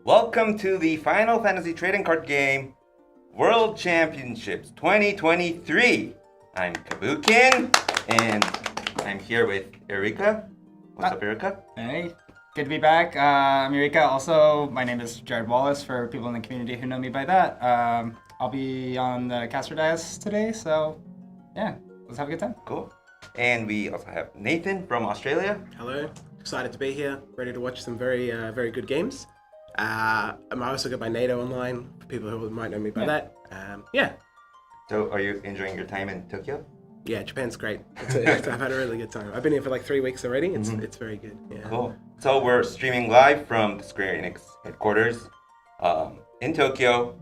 Welcome to the Final Fantasy Trading Card Game World Championships 2023. I'm Kabukin, and I'm here with Erika. What's up, Erika? Hey, good to be back. I'm Eureka. Also, my name is Jared Wallace for people in the community who know me by that. I'll be on the caster dais today, so yeah, let's have a good time. Cool. And we also have Nathan from Australia. Hello, excited to be here, ready to watch some very good games. I'm also go by NATO online, for people who might know me by that. So are you enjoying your time in Tokyo? Yeah, Japan's great. I've had a really good time. I've been here for like 3 weeks already. It's very good. Yeah. Cool. So we're streaming live from the Square Enix headquarters in Tokyo.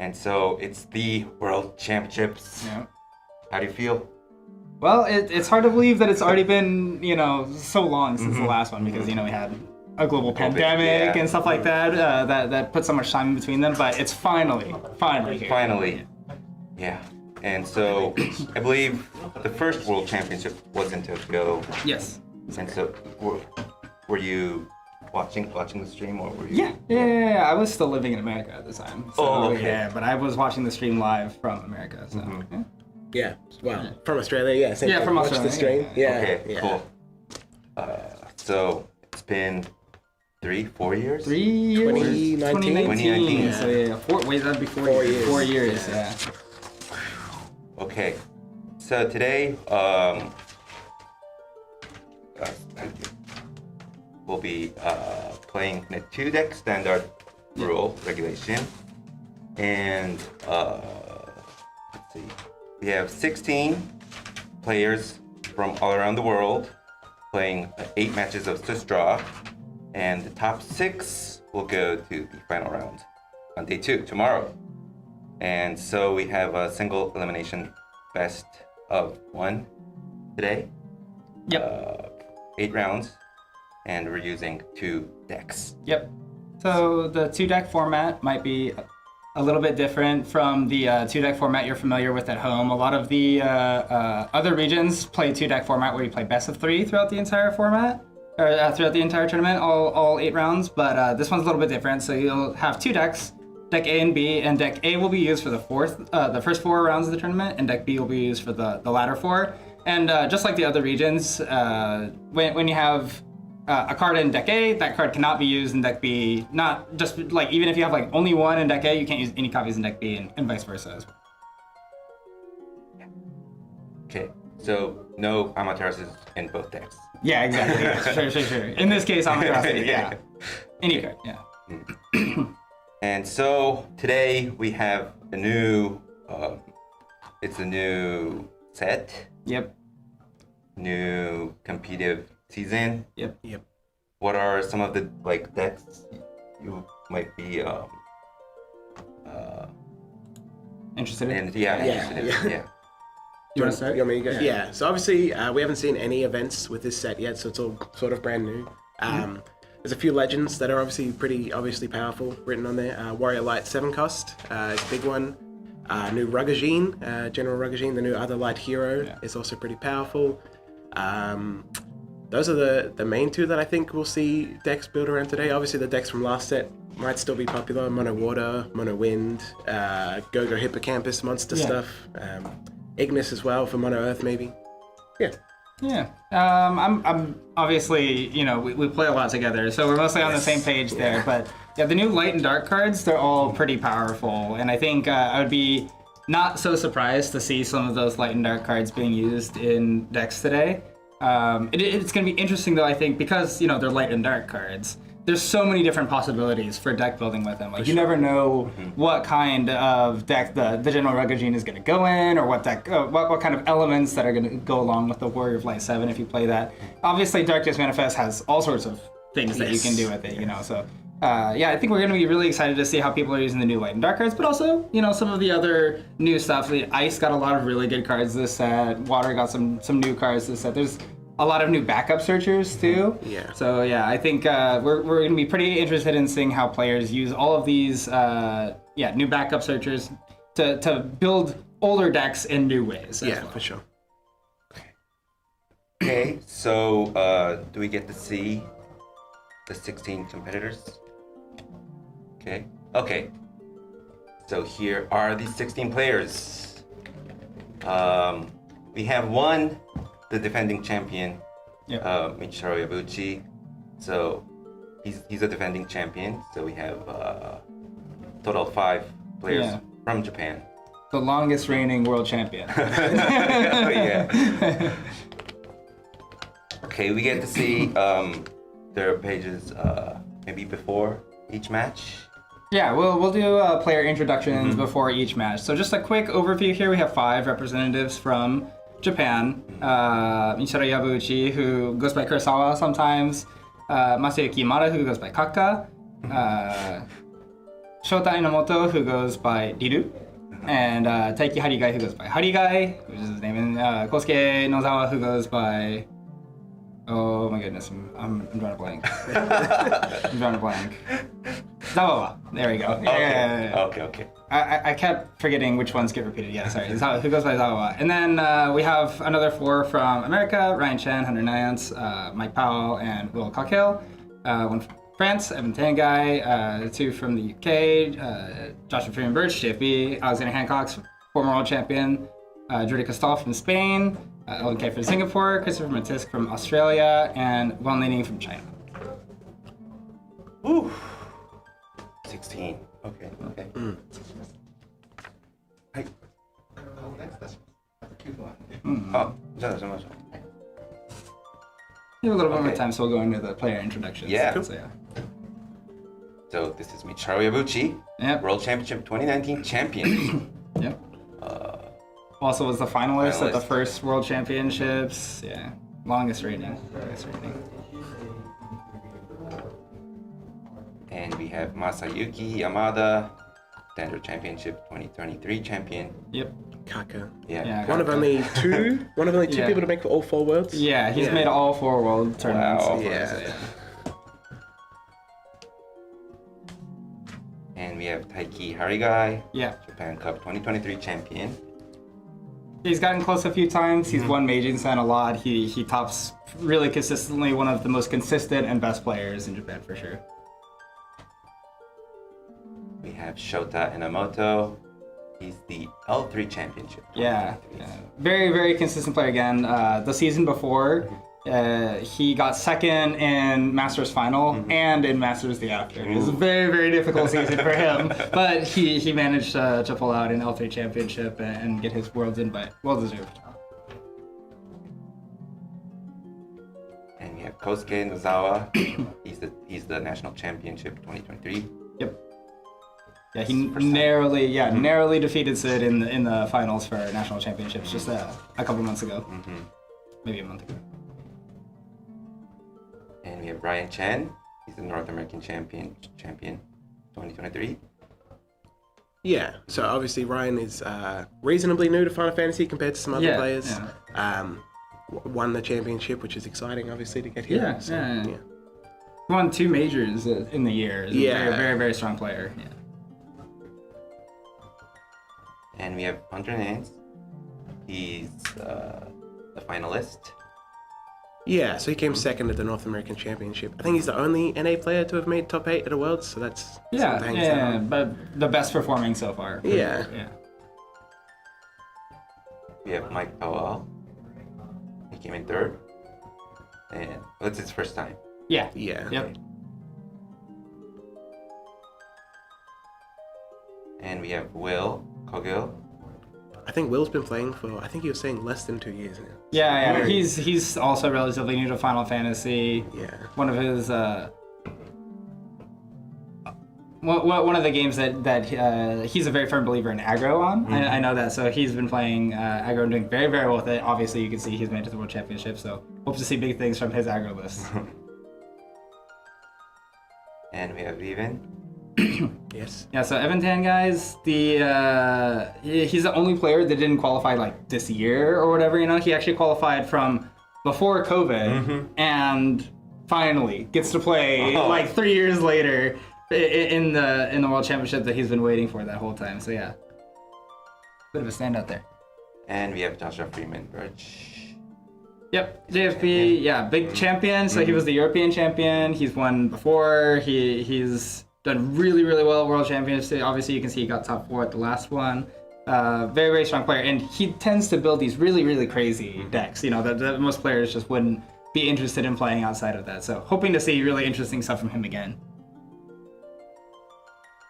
And so it's the World Championships. Yeah. How do you feel? Well, it's hard to believe that it's already been, so long since the last one because, we had a global pandemic and stuff like that that put so much time in between them, but it's finally here. Finally. Yeah. And so I believe the first World Championship was in Tokyo. Yes. And so were you watching the stream, or were you? Yeah. I was still living in America at the time. So, okay. Yeah, but I was watching the stream live from America. So Yeah. Well, from Australia. Yeah. Same thing. From Watch Australia. the stream. Yeah. Okay. Yeah. Cool. So it's been 3-4 years. 3 years. 2019. 2019. Yeah. So that'd be 4 years. 4 years. Yeah. Okay. So today, we'll be playing the 2-deck standard rule regulation, and let's see, we have 16 players from all around the world playing 8 matches of Swiss draw, and the top 6 will go to the final round on day 2 tomorrow. And so we have a single elimination best of 1 today. Yep. 8 rounds, and we're using 2 decks. Yep. So the 2-deck format might be a little bit different from the 2-deck format you're familiar with at home. A lot of the other regions play 2-deck format where you play best of 3 throughout the entire format, or throughout the entire tournament, all 8 rounds. But this one's a little bit different. So you'll have 2 decks, Deck A and B, and Deck A will be used for the first 4 rounds of the tournament, and Deck B will be used for the latter 4. And just like the other regions, when you have a card in Deck A, that card cannot be used in Deck B. Not just like, even if you have like only 1 in Deck A, you can't use any copies in Deck B, and vice versa as well. Okay, so no Amaterasu's in both decks. Yeah, exactly. Yeah, sure. In this case, Amaterasu, yeah. Any card, yeah. And so today we have a new, it's a new set. Yep. New competitive season. Yep. What are some of the decks you might be Interested in? interested in? Yeah. You want to start? You want me to go? Yeah. So obviously we haven't seen any events with this set yet, so it's all sort of brand new. There's a few legends that are obviously pretty obviously powerful written on there. Warrior Light 7 cost is a big one. New Rugagine, General Rugagine, the new other light hero, is also pretty powerful. Those are the main 2 that I think we'll see decks build around today. Obviously the decks from last set might still be popular. Mono Water, Mono Wind, Go-Go Hippocampus monster stuff. Ignis as well for Mono Earth maybe. Yeah. I'm obviously, we play a lot together, so we're mostly on the same page there. But yeah, the new light and dark cards, they're all pretty powerful. And I think I would be not so surprised to see some of those light and dark cards being used in decks today. It's going to be interesting though, I think, because, they're light and dark cards. There's so many different possibilities for deck building with them. Like, you never know what kind of deck the General Rugagine is going to go in, or what deck, what kind of elements that are going to go along with the Warrior of Light 7 if you play that. Obviously, Darkness Manifest has all sorts of things that you can do with it, So, I think we're going to be really excited to see how people are using the new light and dark cards, but also, some of the other new stuff. The Ice got a lot of really good cards this set. Water got some new cards this set. There's a lot of new backup searchers too. Yeah. So I think we're going to be pretty interested in seeing how players use all of these new backup searchers to build older decks in new ways. Yeah, for sure. Okay, so do we get to see the 16 competitors? Okay. Okay. So here are the 16 players. We have one, the defending champion, Yep. Michiharu Yabuchi. So he's a defending champion. So we have total 5 players Yeah. from Japan. The longest reigning world champion. Yeah. Okay, we get to see their pages maybe before each match. Yeah, we'll do player introductions before each match. So just a quick overview here. We have 5 representatives from Japan. Michiharu Yabuchi, who goes by Kurosawa sometimes. Masayuki Imada, who goes by Kakka. Shota Inamoto, who goes by Riru. And Taiki Harigai, who goes by Harigai, which is his name. And Kosuke Nozawa, who goes by... Oh my goodness, I'm drawing a blank. I'm drawing a blank. Zawawa. There we go. Yeah. Okay. I kept forgetting which ones get repeated. Yeah, sorry. Who goes by Zawawa. And then we have another 4 from America, Ryan Chen, Hunter Nance, Mike Powell, and Will Cockhill. 1 from France, Evan Tanguy. 2 from the UK, Joshua Freeman Birch, JFB, Alexander Hancock, former world champion, Jordi Costal from Spain, Ellen Kay from Singapore, Christopher Matisk from Australia, and Wan Lining from China. Ooh. 16. Okay. Hi. Oh, じゃあ出しましょう。We have a little bit more Okay. time, so we'll go into the player introductions. Yeah. So, yeah. So this is Michiharu Yabuchi, Yep. World Championship 2019 champion. Yep. Also was the finalist at the Finalist. first World Championships. Yeah. Longest reigning. And we have Masayuki Yamada, Standard Championship 2023 champion. Yep. Kaka. Yeah. One of only two Yeah. people to make for all 4 worlds. Yeah, he's made all 4 world tournaments. Wow. So far, Yeah. so, yeah. And we have Taiki Harigai, Yeah. Japan Cup 2023 champion. He's gotten close a few times. He's won Meijin Sen a lot. He tops really consistently, one of the most consistent and best players in Japan for sure. We have Shota Inamoto. He's the L3 championship. Yeah. Very, very consistent player again. The season before, he got second in Masters Final and in Masters the after. It was a very, very difficult season for him, but he managed to pull out an L3 championship and get his Worlds invite. Well deserved. And we have Kosuke Nozawa. he's the national championship 2023. Yep. Yeah, he narrowly defeated Sid in the finals for national championships just a couple months ago, maybe a month ago. And we have Brian Chen. He's the North American champion 2023. Yeah, so obviously Ryan is reasonably new to Final Fantasy compared to some other players. Won the championship, which is exciting, obviously, to get here. Yeah, So, yeah. Won 2 majors in the year. He's a very, very, very strong player. Yeah. And we have Hunter Nance. He's the finalist. Yeah, so he came second at the North American Championship. I think he's the only NA player to have made top 8 at a Worlds, so that's something to hang his hat on. But the best performing so far. Yeah. We have Mike Powell. He came in 3rd. And it's his first time. Yeah. Yep. And we have Will Cogill. I think Will's been playing for, I think he was saying less than 2 years now. Yeah. He's also relatively new to Final Fantasy. Yeah. One of his one of the games that he's a very firm believer in aggro on. I know that, so he's been playing aggro and doing very, very well with it. Obviously, you can see he's made it to the World Championship, so hope to see big things from his aggro list. And we have Vivian. Yes. Yeah, so Evan Tan, guys, he's the only player that didn't qualify like this year or whatever. You know, he actually qualified from before COVID, and finally gets to play like 3 years later in the World Championship that he's been waiting for that whole time. So yeah, bit of a standout there. And we have Joshua Freeman Birch. Yep, JFP, yeah, big champion. So he was the European champion. He's won before. He's done really, really well at World Championships. Obviously, you can see he got top 4 at the last one. Very, very strong player, and he tends to build these really, really crazy decks. You know, that most players just wouldn't be interested in playing outside of that. So, hoping to see really interesting stuff from him again.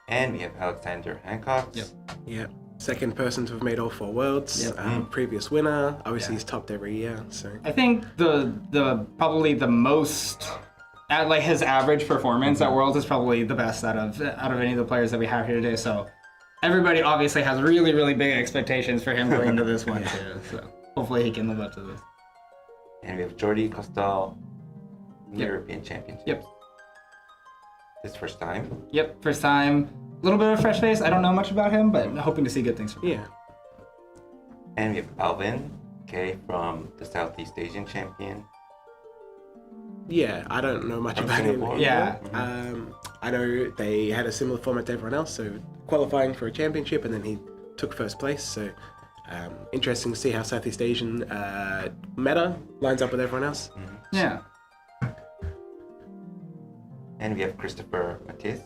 And we have Alexander Hancock. Yeah. Second person to have made all 4 worlds. Yep. Previous winner. Obviously, he's topped every year. So I think the probably the most at like his average performance at Worlds is probably the best out of any of the players that we have here today. So everybody obviously has really, really big expectations for him going into this one too. So hopefully he can live up to this. And we have Jordi Costal, European Championship. Yep. His first time. Yep, first time. A little bit of a fresh face. I don't know much about him, but hoping to see good things from him. yeah. And we have Alvin K from the Southeast Asian champion. Yeah, I don't know much From about Singapore. him. Yeah. I know they had a similar format to everyone else, so qualifying for a championship, and then he took first place. So interesting to see how Southeast Asian meta lines up with everyone else. Yeah. And we have Christopher Matisse.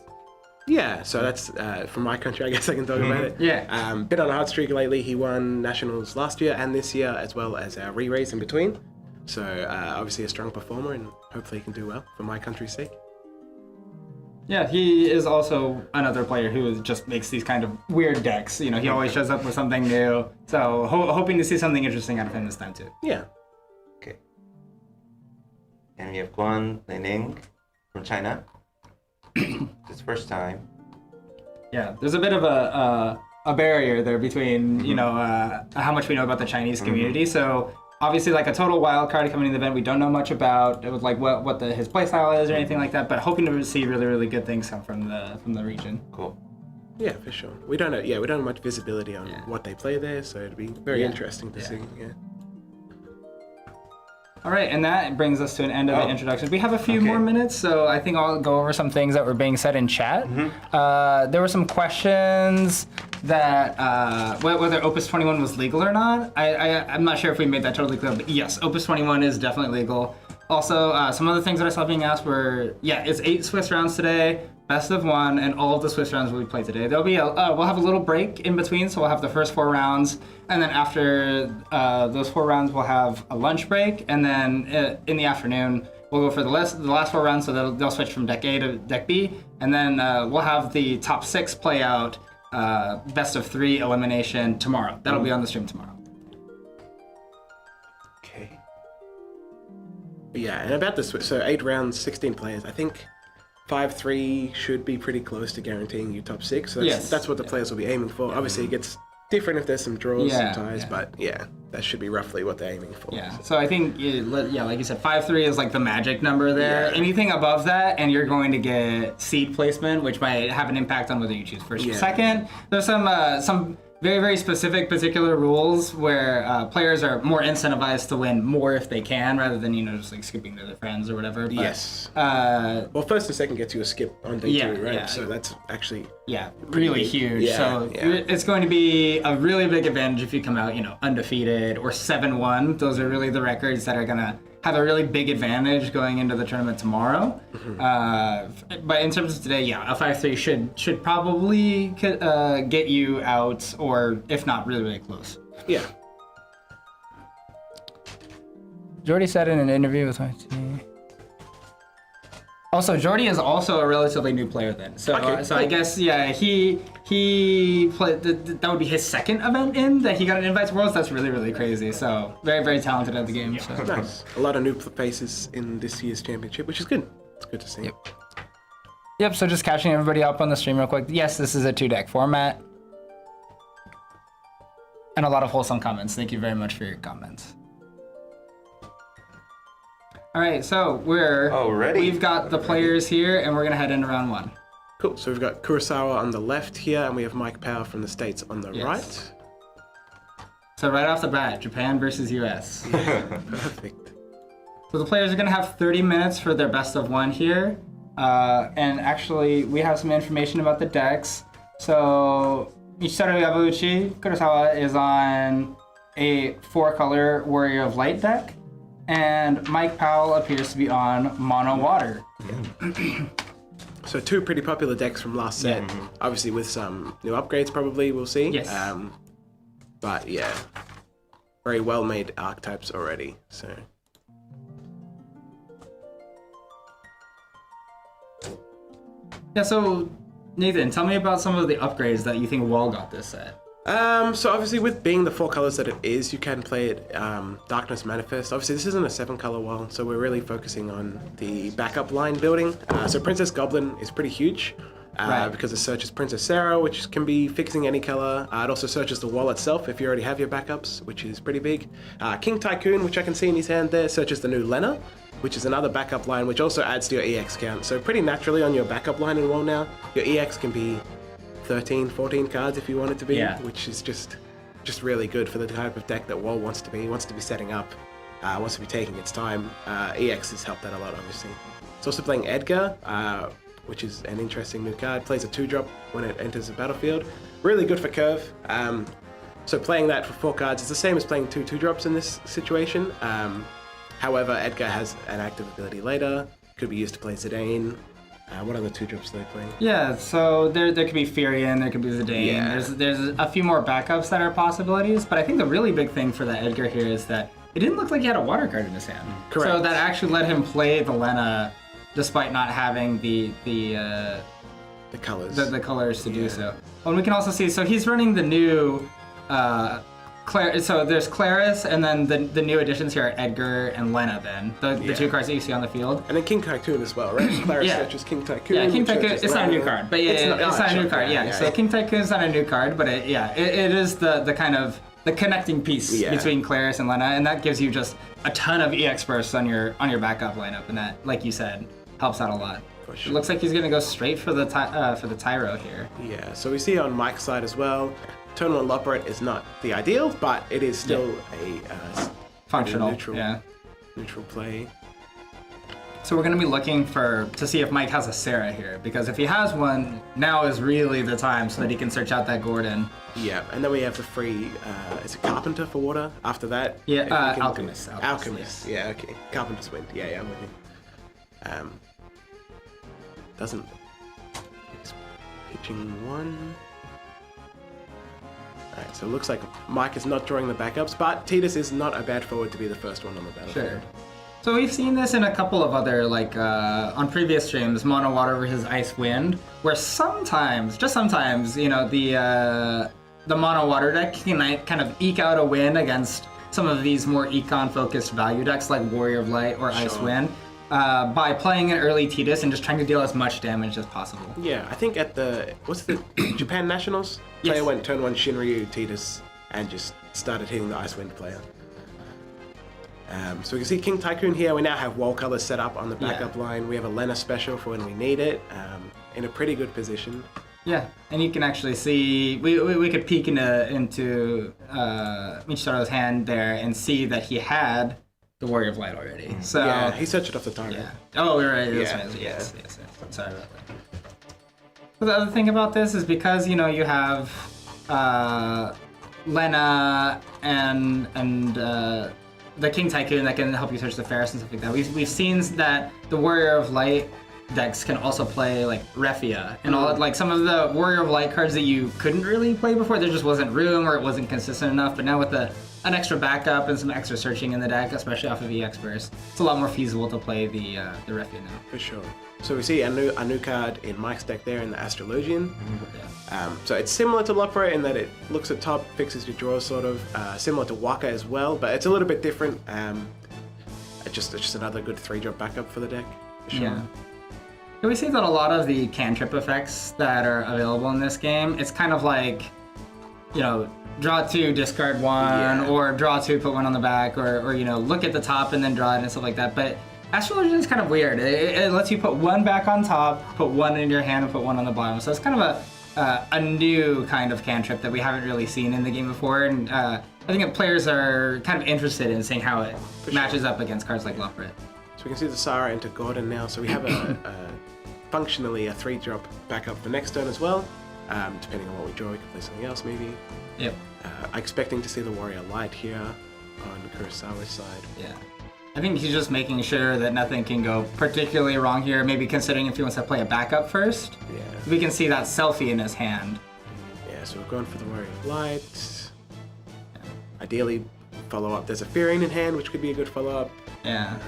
Yeah, so that's from my country, I guess I can talk about it. Yeah. Been on a hard streak lately. He won nationals last year and this year, as well as our re-race in between. So obviously a strong performer, and hopefully he can do well for my country's sake. Yeah, he is also another player who just makes these kind of weird decks. You know, he always shows up with something new. So hoping to see something interesting out of him this time too. Yeah. Okay. And we have Guan Lining from China. His first time. Yeah, there's a bit of a barrier there between you know how much we know about the Chinese community. So obviously, like a total wild card coming to the event, we don't know much about like what his playstyle is or anything like that. But hoping to see really, really good things come from the region. Cool. Yeah, for sure. We don't know. Yeah, we don't have much visibility on what they play there, so it'd be very interesting to see. Yeah. All right, and that brings us to an end of the introduction. We have a few more minutes, so I think I'll go over some things that were being said in chat. There were some questions that whether Opus 21 was legal or not. I'm not sure if we made that totally clear, but yes, Opus 21 is definitely legal. Also, some other things that I saw being asked were, it's 8 Swiss rounds today, best of 1, and all of the Swiss rounds will be played today. There'll be we'll have a little break in between, so we'll have the first 4 rounds, and then after those 4 rounds, we'll have a lunch break, and then in the afternoon, we'll go for the last 4 rounds, so they'll switch from deck A to deck B, and then we'll have the top 6 play out best of 3 elimination tomorrow. That'll be on the stream tomorrow. Okay. Yeah, and about the Swiss, so 8 rounds, 16 players. I think 5-3 should be pretty close to guaranteeing you top 6. So that's what the players will be aiming for. Obviously, it gets different if there's some draws, some ties, but that should be roughly what they're aiming for. Yeah, so I think, like you said, 5-3 is like the magic number there. Yeah. Anything above that, and you're going to get seed placement, which might have an impact on whether you choose first or second. There's some very, very specific particular rules where players are more incentivized to win more if they can, rather than, just like skipping to their friends or whatever. But, yes. Well, first and second gets you a skip on day 2, right? Yeah. So that's actually... really huge. Yeah, so it's going to be a really big advantage if you come out, undefeated or 7-1. Those are really the records that are going to have a really big advantage going into the tournament tomorrow. But in terms of today, a 5-3 should probably get you out, or if not, really, really close. Yeah. Jordi said in an interview with YT. Also, Jordi is also a relatively new player then. So, I guess, he played, that would be his second event that he got an invite to Worlds. That's really, really crazy. So, very, very talented at the game. So. Nice. A lot of new faces in this year's championship, which is good. It's good to see. Yep, so just catching everybody up on the stream real quick. Yes, this is a 2-deck format. And a lot of wholesome comments. Thank you very much for your comments. All right, so we've got the players here, and we're gonna head into round 1. Cool. So we've got Kurosawa on the left here, and we have Mike Power from the States on the right. So right off the bat, Japan versus US. Perfect. So the players are gonna have 30 minutes for their best of 1 here, and actually we have some information about the decks. So Michitaru Yabuchi, Kurosawa is on a 4-color Warrior of Light deck. And Mike Powell appears to be on Mono Water. So 2 pretty popular decks from last set. Obviously with some new upgrades probably, we'll see. Yes. But yeah, very well made archetypes already. So Yeah, so Nathan, tell me about some of the upgrades that you think Wall got this set. so obviously with being the 4 colors that it is, you can play it Darkness Manifest. Obviously this isn't a 7 color wall, so we're really focusing on the backup line building. So Princess Goblin is pretty huge. Right. Because it searches Princess Sarah, which can be fixing any color. It also searches the wall itself if you already have your backups, which is pretty big. King Tycoon, which I can see in his hand there, searches the new Lena, which is another backup line, which also adds to your EX count. So pretty naturally on your backup line in WoW now, your EX can be 13, 14 cards if you want it to be, which is just really good for the type of deck that WoW wants to be. It wants to be setting up, wants to be taking its time. EX has helped that a lot, obviously. It's also playing Edgar, which is an interesting new card. Plays a 2-drop when it enters the battlefield. Really good for curve. So playing that for 4 cards is the same as playing 2 2-drops in this situation. However, Edgar has an active ability later. Could be used to play Zidane. What other 2-drops do they play? Yeah, so there could be Furion, there could be Zidane. Yeah. There's a few more backups that are possibilities, but I think the really big thing for that Edgar here is that it didn't look like he had a water card in his hand. Correct. So that actually let him play the Lena despite not having the colors. The colors to do so. Well, and we can also see, so he's running the new so there's Claris, and then the new additions here are Edgar and Lena then. The 2 cards that you see on the field. And then King Tycoon as well, right? Claris searches King Tycoon. Yeah, King which Tycoon, searches it's not a new Lena. card, but it's not a new card, yeah. So King Tycoon's not a new card, but it is the kind of the connecting piece between Claris and Lena, and that gives you just a ton of EX bursts on your backup lineup, and that, like you said, helps out a lot. Sure. It looks like he's gonna go straight for the Tyro here. Yeah, so we see on Mike's side as well, Turn 1 Loporrit is not the ideal, but it is still a functional, neutral play. So we're gonna be looking to see if Mike has a Sarah here, because if he has one, now is really the time so that he can search out that Gordon. Yeah, and then we have the free, is it Carpenter for water after that? Yeah, Alchemist. Alchemist, yeah, okay. Carpenter's Wind, yeah, I'm with you. Doesn't... He's pitching 1. Alright, so it looks like Mike is not drawing the backups, but Tidus is not a bad forward to be the first one on the battlefield. Sure. So we've seen this in a couple of other, on previous streams, Mono Water versus Ice Wind, where sometimes, just sometimes, the Mono Water deck can kind of eke out a win against some of these more econ-focused value decks like Warrior of Light or Ice Wind, by playing an early Tidus and just trying to deal as much damage as possible. Yeah, I think at the Japan Nationals, player went turn 1 Shinryu Tidus and just started hitting the Ice Wind player. So we can see King Tycoon here. We now have wall colors set up on the backup line. We have a Lena special for when we need it, in a pretty good position. Yeah, and you can actually see, we could peek into Michitaro's hand there and see that he had the Warrior of Light already. So yeah, he searched it off the target. Yeah. Oh, we're right. Yes. Sorry about that. So the other thing about this is because you have Lena and the King Tycoon that can help you search the Ferris and stuff like that. We've seen that the Warrior of Light decks can also play like Refia and all, like some of the Warrior of Light cards that you couldn't really play before. There just wasn't room or it wasn't consistent enough. But now with an extra backup and some extra searching in the deck, especially off of EX burst, it's a lot more feasible to play the Refia now. For sure. So we see a new card in Mike's deck there in the Astrologian. So it's similar to Loporrit in that it looks at top, fixes your draw sort of. Similar to Waka as well, but it's a little bit different. It's just another good 3-drop backup for the deck. For sure. Yeah. We see that a lot of the cantrip effects that are available in this game, it's kind of like, draw 2, discard 1, or draw 2, put 1 on the back, or look at the top and then draw it and stuff like that. But Astrologian is kind of weird. It lets you put 1 back on top, put 1 in your hand, and put 1 on the bottom. So it's kind of a new kind of cantrip that we haven't really seen in the game before. And I think players are kind of interested in seeing how it matches up against cards like Loporrit. So we can see the Sara into Gordon now. So we have functionally a 3-drop backup for next turn as well. Depending on what we draw, we can play something else maybe. Yep. Expecting to see the Warrior Light here on Kurosawa's side. Yeah. I think he's just making sure that nothing can go particularly wrong here. Maybe considering if he wants to play a backup first. Yeah. We can see that selfie in his hand. Yeah, so we're going for the Warrior of Light. Ideally, follow up. There's a Fearing in hand, which could be a good follow up. Yeah.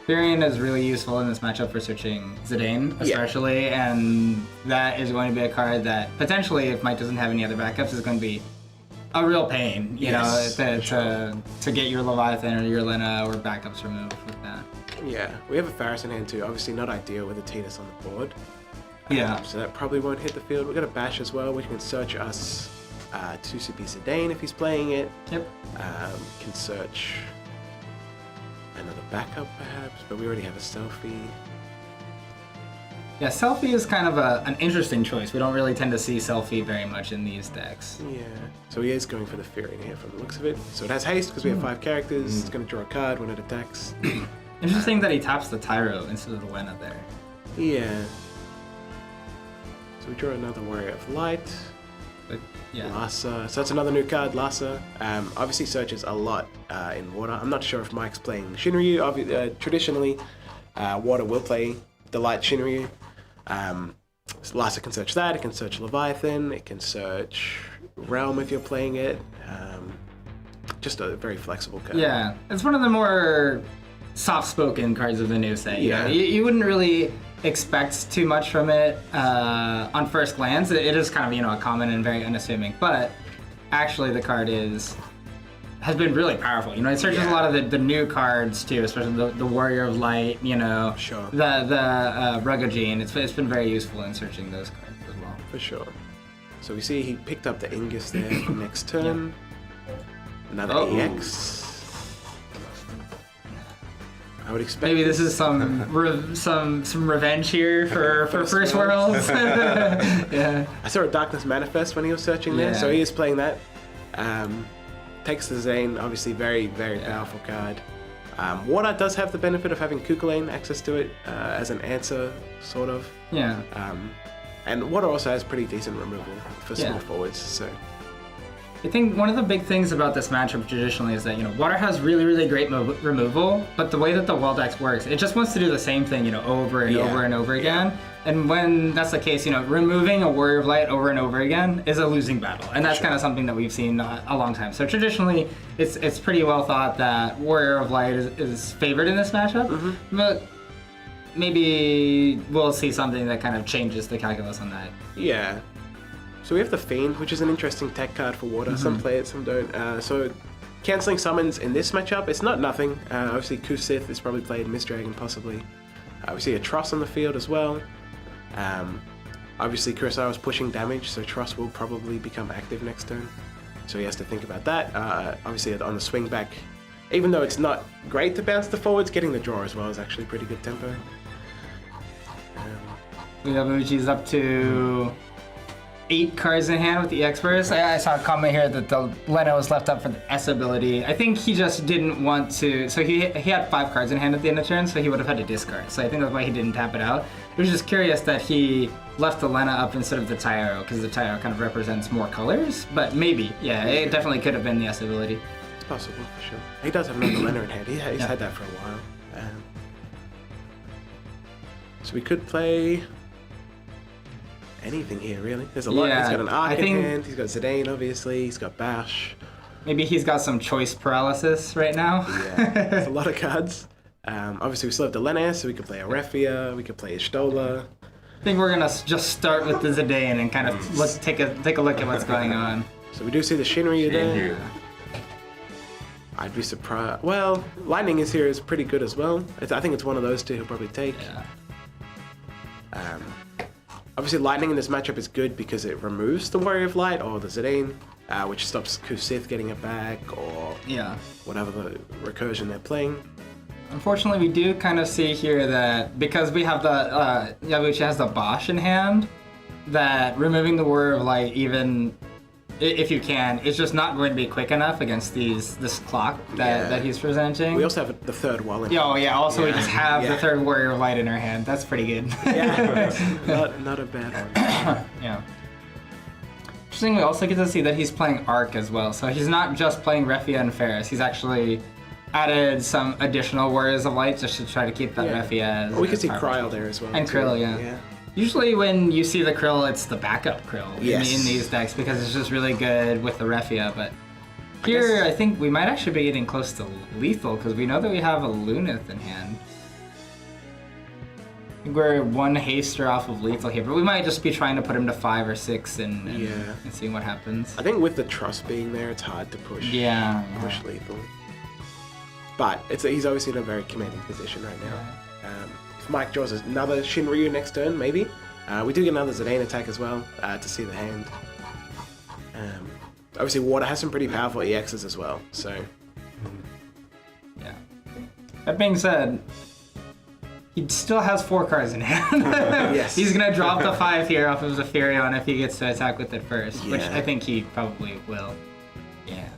Fearing is really useful in this matchup for searching Zidane, especially, and that is going to be a card that potentially, if Mike doesn't have any other backups, is going to be a real pain, you know, to get your Leviathan or your Lena or backups removed with that. Yeah, we have a Faris in hand too. Obviously not ideal with a Tidus on the board. Yeah. So that probably won't hit the field. We've got a Bash as well, which can search us 2CP Zidane if he's playing it. Yep. Can search another backup perhaps, but we already have a Selfie. Yeah, Selfie is kind of an interesting choice. We don't really tend to see Selfie very much in these decks. Yeah. So he is going for the Fearing here from the looks of it. So it has haste because we have 5 characters. It's going to draw a card when it attacks. Interesting that he taps the Tyro instead of the Lena there. Yeah. So we draw another Warrior of Light. But yeah. Lhasa. So that's another new card, Lhasa. Obviously searches a lot in water. I'm not sure if Mike's playing Shinryu. Traditionally, water will play the light Shinryu. So Lhasa can search that. It can search Leviathan. It can search Realm if you're playing it. Just a very flexible card. Yeah, it's one of the more soft-spoken cards of the new set. Yeah. You wouldn't really expect too much from it on first glance. It is kind of, a common and very unassuming, but actually the card has been really powerful. It searches a lot of the new cards too, especially the Warrior of Light, Sure. the Rugogene. It's been very useful in searching those cards as well. For sure. So we see he picked up the Ingus there for next turn. Another EX. I would expect Maybe this is some revenge here for First Worlds. Yeah. I saw a Darkness Manifest when he was searching there, so he is playing that. Takes the Zane, obviously very, very powerful card. Water does have the benefit of having Kukulane access to it as an answer, sort of. Yeah. And Water also has pretty decent removal for small forwards, so... I think one of the big things about this matchup traditionally is that, Water has really, really great removal, but the way that the Weldex works, it just wants to do the same thing, over and over and over again. And when that's the case, removing a Warrior of Light over and over again is a losing battle. And that's kind of something that we've seen a long time. So traditionally, it's pretty well thought that Warrior of Light is favored in this matchup, but maybe we'll see something that kind of changes the calculus on that. Yeah. So we have the Fiend, which is an interesting tech card for Water. Some play it, some don't. So cancelling summons in this matchup, it's not nothing. Obviously, Kusith is probably played, Mistdragon possibly. We see a Truss on the field as well. Obviously, Kurosawa's pushing damage, so Truss will probably become active next turn. So he has to think about that. Obviously, on the swing back, even though it's not great to bounce the forwards, getting the draw as well is actually pretty good tempo. Uchi's up to 8 cards in hand with the Experts. I saw a comment here that the Leno was left up for the S ability. I think he just didn't want to. So he had 5 cards in hand at the end of turn, so he would have had to discard. So I think that's why he didn't tap it out. I was just curious that he left the Lena up instead of the Tyro, because the Tyro kind of represents more colors. But maybe, it definitely could have been the S ability. It's possible, for sure. He does have another Lena in hand. He's had that for a while. So we could play anything here, really. There's a lot. Yeah, he's got an Arc in hand. He's got Zidane, obviously. He's got Bash. Maybe he's got some choice paralysis right now. Yeah, there's a lot of cards. Obviously, we still have the Lena, so we could play a Refia. We could play a Stola. I think we're gonna just start with the Zidane and kind of take a look at what's going on. So we do see the Shinryu there. I'd be surprised. Well, Lightning is here is pretty good as well. I think it's one of those two he'll probably take. Yeah. Obviously, Lightning in this matchup is good because it removes the Warrior of Light or the Zidane, which stops Kusith getting it back or whatever the recursion they're playing. Unfortunately, we do kind of see here that because we have the Yabuchi has the Bosch in hand, that removing the Warrior of Light, even if you can, it's just not going to be quick enough against this clock that he's presenting. We also have the third wall in hand. Oh yeah, also we just have the third Warrior of Light in our hand. That's pretty good. Not a bad one. Yeah. Interesting, we also get to see that he's playing Arc as well. So he's not just playing Refia and Ferris. He's actually added some additional Warriors of Light just to try to keep that Refia as. We could see powerful. Kryl there as well. And too. Krill, yeah. Usually when you see the Krill, it's the backup Krill in these decks because it's just really good with the Refia. But here, I think we might actually be getting close to lethal because we know that we have a Lunith in hand. I think we're one haster off of lethal here, but we might just be trying to put him to 5 or 6 and seeing what happens. I think with the Trust being there, it's hard to push. Push lethal. But he's obviously in a very commanding position right now. If Mike draws another Shinryu next turn, maybe. We do get another Zidane attack as well to see the hand. Obviously, Water has some pretty powerful EXs as well, so... Yeah. That being said, he still has 4 cards in hand. Yes. He's going to drop the 5 here off of Zephyrion if he gets to attack with it first, which I think he probably will. Yeah.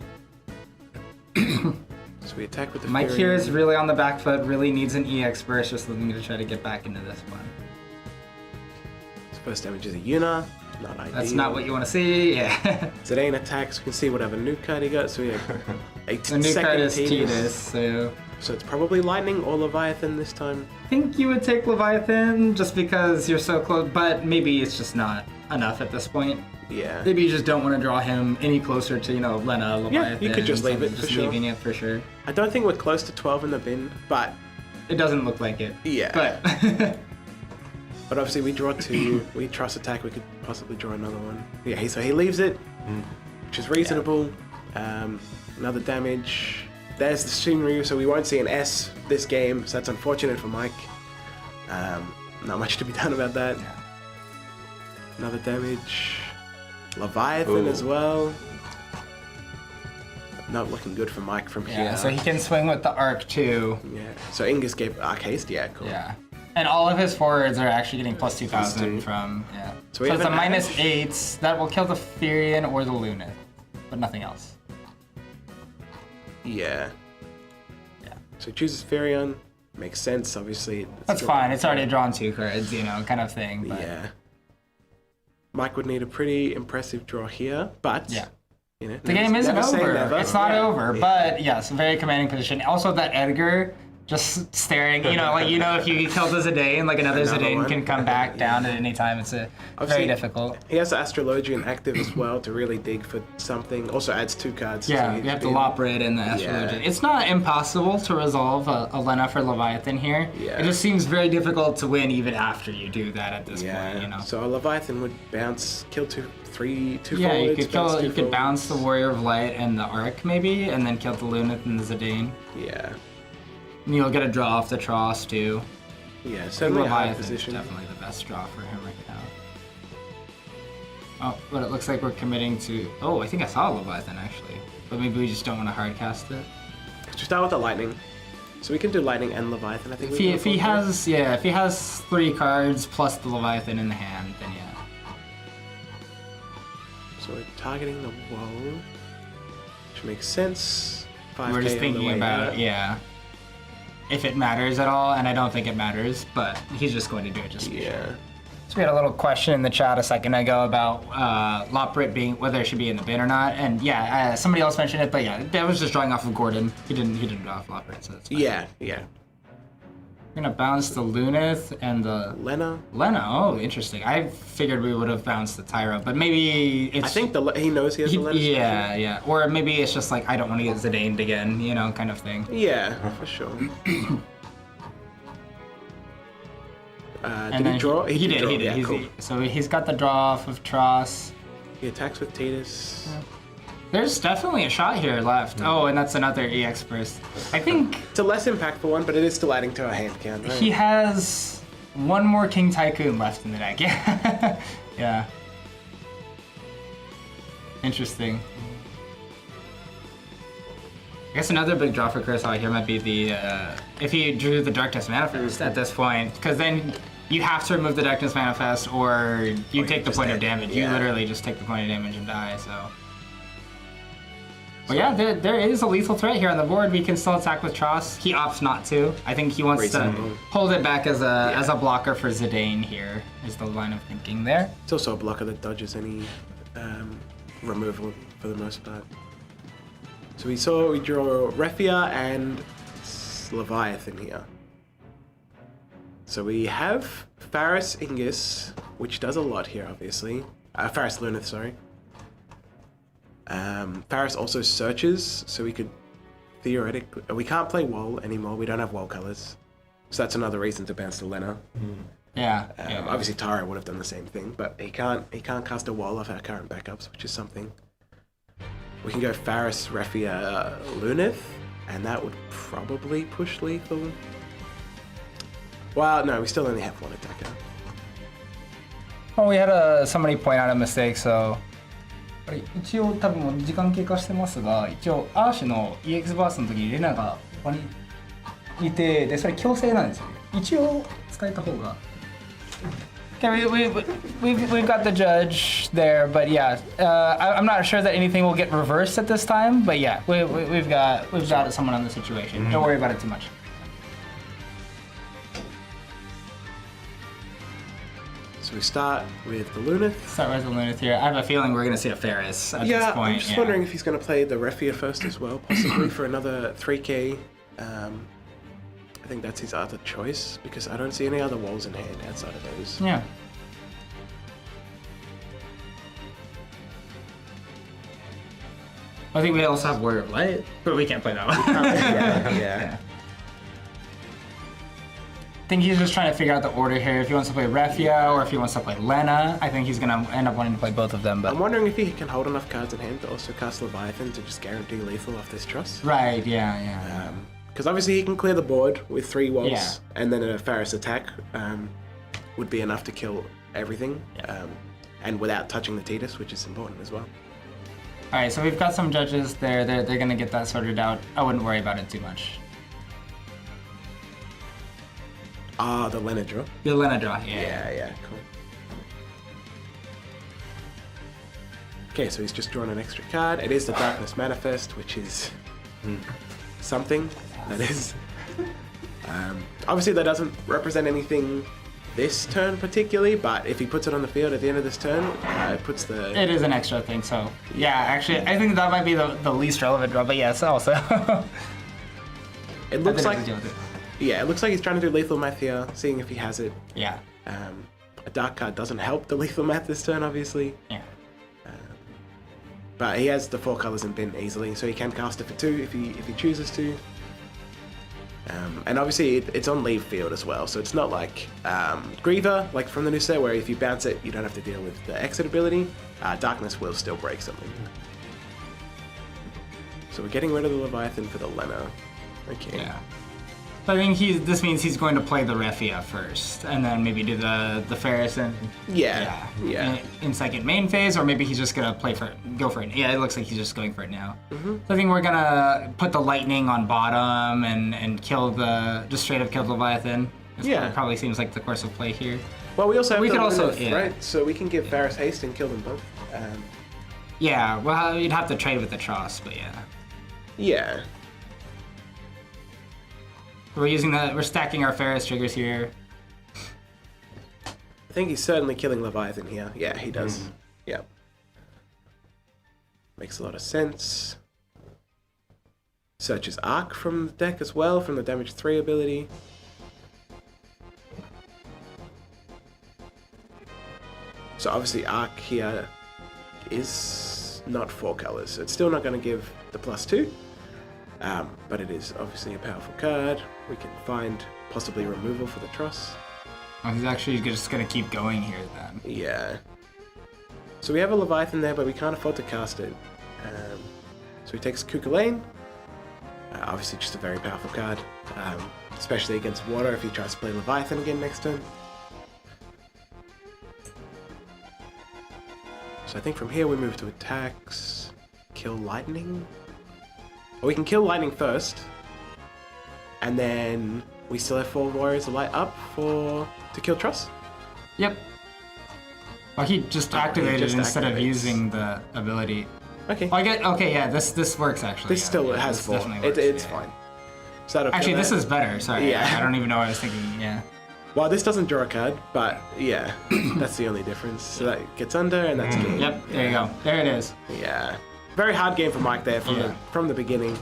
So we attack with the Mike Fury. here is really on the back foot, really needs an EX burst, just looking to try to get back into this one. His first damage is a Yuna. Not ideal. That's not what you want to see, yeah. Zidane attacks, we can see whatever nuke card he got, so we have a The new card is Tidus, so it's probably Lightning or Leviathan this time. I think you would take Leviathan just because you're so close, but maybe it's just not enough at this point. Yeah. Maybe you just don't want to draw him any closer to, Lena, Leviathan. Yeah, you could just leave it for sure. Leaving it for sure. I don't think we're close to 12 in the bin, but... It doesn't look like it. Yeah. But... But obviously we draw 2, we Trust attack, we could possibly draw another one. Yeah, so he leaves it, which is reasonable. Another damage. There's the Shinryu, so we won't see an S this game, so that's unfortunate for Mike. Not much to be done about that. Yeah. Another damage. Leviathan as well. Not looking good for Mike from here. Yeah, so he can swing with the Arc too. Yeah, so Ingus gave Arc Haste, yeah, cool. Yeah. And all of his forwards are actually getting plus 2,000 from, So, So it's a -8s. That will kill the Furion or the Lunith, but nothing else. Yeah. Yeah. So he chooses Furion. Makes sense, obviously. That's fine. It's already drawn 2 cards, kind of thing. But... Yeah. Mike would need a pretty impressive draw here, but... Yeah. The game isn't over. It's not over, Yeah. but yes, very commanding position. Also, that Edgar just staring, if you kill the Zidane, another Zidane one. can come back down at any time. It's very difficult. He has the Astrologian active as well to really dig for something. Also adds 2 cards. Yeah, so you have the Loprid and the Astrologian. It's not impossible to resolve a Lena for Leviathan here. Yeah. It just seems very difficult to win even after you do that at this point, So a Leviathan would bounce, kill 2 forwards. You could bounce the Warrior of Light and the Arc maybe, and then kill the Lunith and the Zidane. Yeah. And you'll get a draw off the Tross too. Yeah, certainly a high Leviathan is position. definitely the best draw for him right now. Oh, but it looks like we're committing to... Oh, I think I saw a Leviathan actually. But maybe we just don't want to hard cast it. Let's start with the Lightning. So we can do Lightning and Leviathan, I think. If he has 3 cards plus the Leviathan in the hand, then yeah. So we're targeting the wall, which makes sense. 5K We're just on the thinking way about, out. if it matters at all, and I don't think it matters, but he's just going to do it just to be sure. So we had a little question in the chat a second ago about Loprit being whether it should be in the bin or not, and somebody else mentioned it, but that was just drawing off of Gordon. He didn't draw off Loprit, so that's fine. Yeah. We're gonna bounce the Lunith and the Lena. Oh, interesting. I figured we would have bounced the Tyro, but maybe it's. I think he knows he has the Lena. Yeah. Or maybe it's just like I don't want to get Zidane again, kind of thing. Yeah, for sure. Did he draw? He did. Yeah, cool. So he's got the draw off of Tross. He attacks with Tidus. Yeah. There's definitely a shot here left. Oh, and that's another EX burst. I think it's a less impactful one, but it is still adding to our hand count. Right? He has one more King Tycoon left in the deck. Yeah. Interesting. I guess another big draw for Kurosawa here might be the if he drew the Darkness Manifest at this point, because then you have to remove the Darkness Manifest, or you take the point of damage. You literally just take the point of damage and die. So. But yeah, there is a lethal threat here on the board. We can still attack with Tross. He opts not to. I think he wants to hold it back as a blocker for Zidane here, is the line of thinking there. It's also a blocker that dodges any removal for the most part. So we draw Refia and Leviathan here. So we have Faris Ingus, which does a lot here, obviously. Faris Lunith, sorry. Faris also searches, so we could theoretically... We can't play Wall anymore, we don't have Wall colors. So that's another reason to bounce to Lena. Yeah. Obviously Tara would have done the same thing, but he can't cast a Wall off our current backups, which is something. We can go Faris, Refia, Lunith, and that would probably push lethal. Well, no, we still only have one attacker. Well, we had somebody point out a mistake, so これ一応多分もう時間経過してますが、一応アーシュの EX バースの時にレナがここにいて、でそれ強制なんですよね。一応使えた方が。Okay, we've got the judge there, but yeah, I'm not sure that anything will get reversed at this time, but yeah, we've got someone on the situation. Don't worry about it too much. So we start with the Lunith. Start with the Lunith here. I have a feeling we're gonna see a Ferris at this point. I'm just wondering if he's gonna play the Refia first as well, possibly for another 3k. I think that's his other choice, because I don't see any other walls in hand outside of those. Yeah. I think we also have Warrior of Light, but we can't play that one. Yeah. I think he's just trying to figure out the order here. If he wants to play Refia or if he wants to play Lena, I think he's gonna end up wanting to play both of them. But I'm wondering if he can hold enough cards in hand to also cast Leviathan to just guarantee lethal off this truss. Right, yeah. Because obviously he can clear the board with 3 walls, Yeah. and then a Faris attack would be enough to kill everything, and without touching the Tidus, which is important as well. All right, so we've got some judges there. They're gonna get that sorted out. I wouldn't worry about it too much. The Lena draw. The Lena draw, Yeah, cool. Okay, so he's just drawn an extra card. It is the Darkness Manifest, which is something. That is. Obviously, that doesn't represent anything this turn particularly, but if he puts it on the field at the end of this turn, it puts the... It is an extra thing, so yeah, actually, I think that might be the least relevant draw, but yes, also. It looks like... Yeah, it looks like he's trying to do Lethal Math here, seeing if he has it. Yeah. A dark card doesn't help the Lethal Math this turn, obviously. Yeah. But he has the 4 colors in bin easily, so he can cast it for 2 if he chooses to. And obviously it's on leave field as well, so it's not like Griever, like from the new set, where if you bounce it, you don't have to deal with the exit ability. Darkness will still break something. So we're getting rid of the Leviathan for the Lena. Okay. Yeah. I think this means he's going to play the Refia first, and then maybe do the Ferris and in second main phase, or maybe he's just gonna go for it. Yeah, it looks like he's just going for it now. So I think we're gonna put the lightning on bottom and just straight up kill the Leviathan. It probably seems like the course of play here. Well, we also have the Lunith, Lunith, right? So we can give Faris haste and kill them both. Yeah, well, you'd have to trade with the Tross, but yeah. Yeah. We're stacking our Ferris triggers here. I think he's certainly killing Leviathan here. Yeah, he does. Yeah. Makes a lot of sense. Searches Arc from the deck as well, from the damage 3 ability. So obviously Arc here is not 4 colors, so it's still not going to give the +2. But it is obviously a powerful card. We can find possibly removal for the Truss. Oh, he's actually just going to keep going here then. Yeah. So we have a Leviathan there, but we can't afford to cast it. So he takes Kukulane. Obviously just a very powerful card. Especially against water if he tries to play Leviathan again next turn. So I think from here we move to attacks. Kill Lightning. Or we can kill Lightning first. And then we still have 4 Warriors of Light up to kill Truss. Yep. Well, he just activated instead of using the ability. Okay. Well, okay, yeah, this works actually. This still has 4. It's fine. So actually, this is better. Sorry. Yeah. I don't even know what I was thinking. Yeah. Well, this doesn't draw a card, but yeah, that's the only difference. So that gets under, and that's game. Yep. There you go. There it is. Yeah. very hard game for Mike there from the beginning.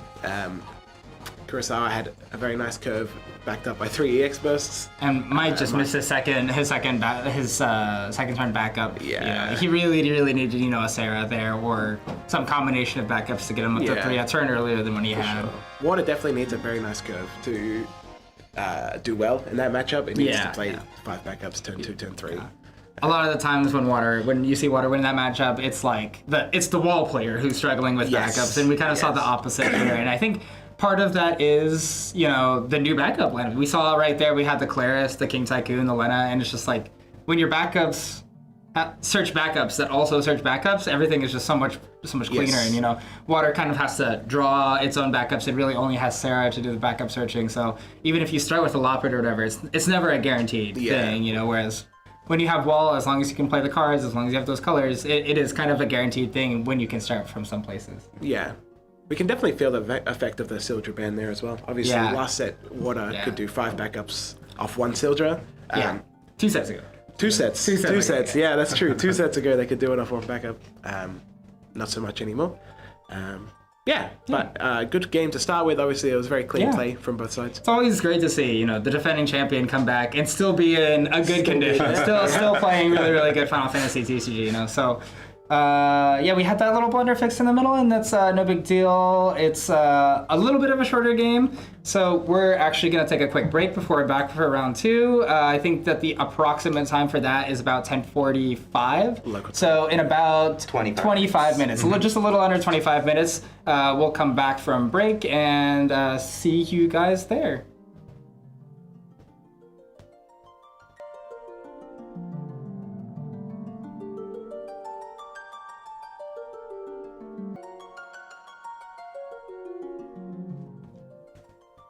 Kurosawa had a very nice curve, backed up by 3 EX bursts. And Mike just missed his second second turn backup. Yeah. You know, he really needed, you know, a Sarah there or some combination of backups to get him up to 3 a turn earlier than when he had. Sure. Water definitely needs a very nice curve to do well in that matchup. It needs to play 5 backups, turn 2, turn 3. A lot of the times when you see Water win that matchup, it's like it's the wall player who's struggling with backups, and we kind of saw the opposite here. And I think part of that is, you know, the new backup lineup. We saw right there, we had the Claris, the King Tycoon, the Lena, and it's just like when your backups search backups that also search backups, everything is just so much cleaner. And, you know, Water kind of has to draw its own backups. It really only has Sarah to do the backup searching. So even if you start with a Loppet or whatever, it's never a guaranteed thing, you know, whereas when you have Wall, as long as you can play the cards, as long as you have those colors, it is kind of a guaranteed thing when you can start from some places. Yeah. We can definitely feel the effect of the Sildra ban there as well. Obviously, last set, Water could do 5 backups off 1 Sildra. 2 sets ago. Two sets. Yeah, that's true. 2 sets ago, they could do it off 1 backup. Not so much anymore. But good game to start with. Obviously, it was very clean play from both sides. It's always great to see, you know, the defending champion come back and still be in a good condition. Still playing really good Final Fantasy TCG, you know. So, we had that little blunder fixed in the middle, and that's no big deal. It's a little bit of a shorter game, so we're actually going to take a quick break before we're back for round 2. I think that the approximate time for that is about 10:45. So in about 25 minutes, just a little under 25 minutes, we'll come back from break and see you guys there.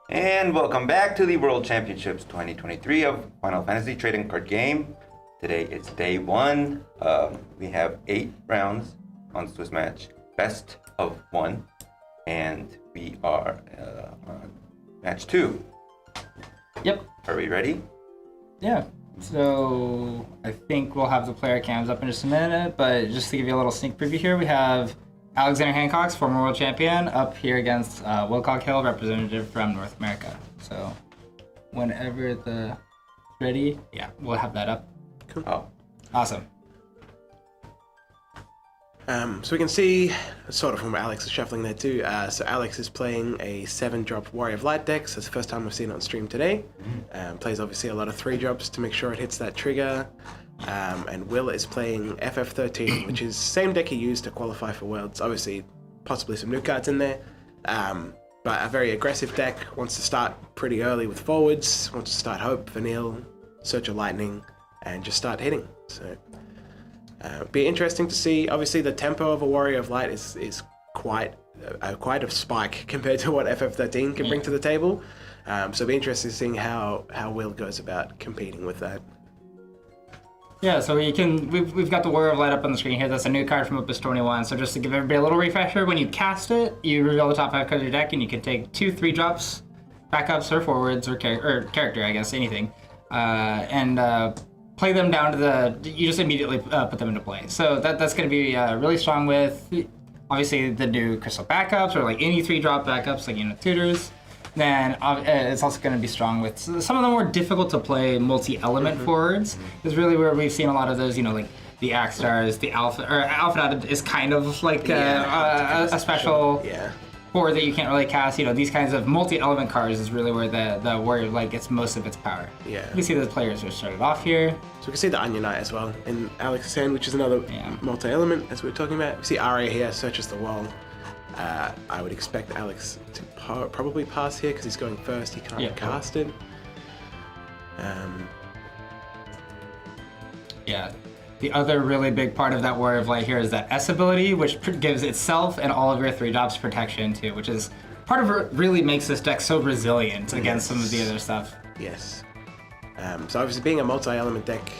And welcome back to the World Championships 2023 of Final Fantasy Trading Card Game. Today is day 1. We have 8 rounds on Swiss Match, best of 1, and we are on match 2. Yep. Are we ready? Yeah. So I think we'll have the player cams up in just a minute, but just to give you a little sneak preview here, we have Alexander Hancock's former world champion up here against Wilcock Hill, representative from North America. So whenever the ready, we'll have that up. Cool. Oh, awesome. So we can see sort of from Alex is shuffling there too. So Alex is playing a 7-drop Warrior of Light deck. So it's the first time we've seen it on stream today. Plays obviously a lot of 3-drops to make sure it hits that trigger. And Will is playing FF13, which is same deck he used to qualify for Worlds. Obviously, possibly some new cards in there. But a very aggressive deck. Wants to start pretty early with forwards. Wants to start Hope, Vanille, Search of Lightning, and just start hitting. So be interesting to see. Obviously, the tempo of a Warrior of Light is quite a spike compared to what FF13 can bring to the table. So it'll be interesting seeing how Will goes about competing with that. Yeah, so we've got the Warrior of Light up on the screen here. That's a new card from Opus 21. So just to give everybody a little refresher, when you cast it, you reveal the top 5 cards of your deck, and you can take 2 3-drops, backups or forwards or character, I guess, anything, and play them down to you just immediately put them into play. So that's going to be really strong with, obviously, the new Crystal backups or like any 3-drop backups, like Unit Tutors. Then it's also going to be strong with some of the more difficult to play multi-element forwards. Is really where we've seen a lot of those, you know, like the Axe Stars, the Alpha is kind of like a special forward that you can't really cast. You know, these kinds of multi-element cards is really where the Warrior of Light gets most of its power. Yeah. You can see the players are started off here. So we can see the Onion Knight as well in Alex's hand, which is another multi-element as we were talking about. We see Arya here, searches the wall. I would expect Alex to probably pass here because he's going first. He can't cast it. The other really big part of that Warrior of Light here is that S ability, which gives itself and all of your 3-drops protection too, which is part of what really makes this deck so resilient against some of the other stuff. Yes. So obviously being a multi-element deck,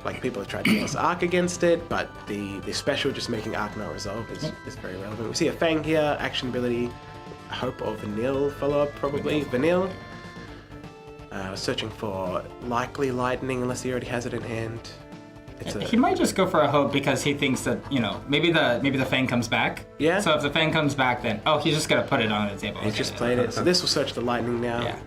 like people have tried to cast Arc against it, but the special just making Arc not resolve is very relevant. We see a Fang here, action ability, Hope or Vanille follow-up probably. Vanille. Searching for likely Lightning unless he already has it in hand. He might just go for a hope because he thinks that, you know, maybe the Fang comes back. Yeah. So if the Fang comes back, then he's just gonna put it on the table. He's just played it. So this will search the lightning now. Yeah.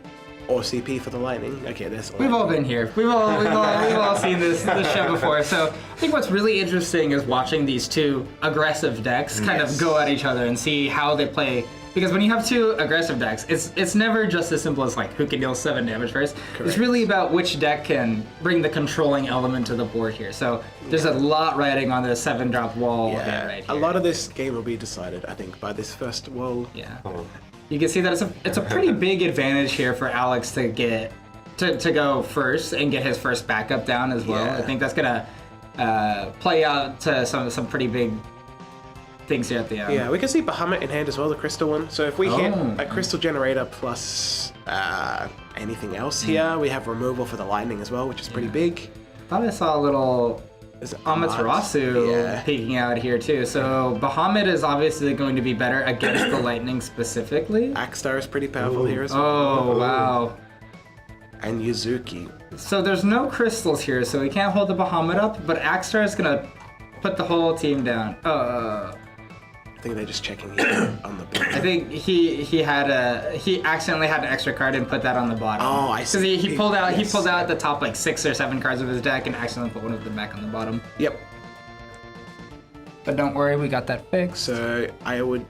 Or CP for the lightning. Okay, that's all. We've all been here. We've all seen this show before. So I think what's really interesting is watching these two aggressive decks kind of go at each other and see how they play. Because when you have two aggressive decks, it's never just as simple as like who can deal 7 damage first. Correct. It's really about which deck can bring the controlling element to the board here. So there's a lot riding on the 7-drop wall Yeah. right here. A lot of this game will be decided, I think, by this first wall. Yeah. You can see that it's a pretty big advantage here for Alex to get to go first and get his first backup down as well. Yeah. I think that's gonna play out to some pretty big things here at the end. Yeah, we can see Bahamut in hand as well, the crystal one. So if we hit a crystal generator plus anything else here, we have removal for the lightning as well, which is pretty big. Thought I saw a little Amaterasu peeking out here too. So Bahamut is obviously going to be better against the lightning specifically. Axstar is pretty powerful here as well. Oh wow. And Yuzuki. So there's no crystals here, so we can't hold the Bahamut up, but Axstar is gonna put the whole team down. I think they're just checking here on the board. I think he accidentally had an extra card and put that on the bottom. Oh, I see. Because he pulled out the top like 6 or 7 cards of his deck and accidentally put one of them back on the bottom. Yep. But don't worry, we got that fixed. So I would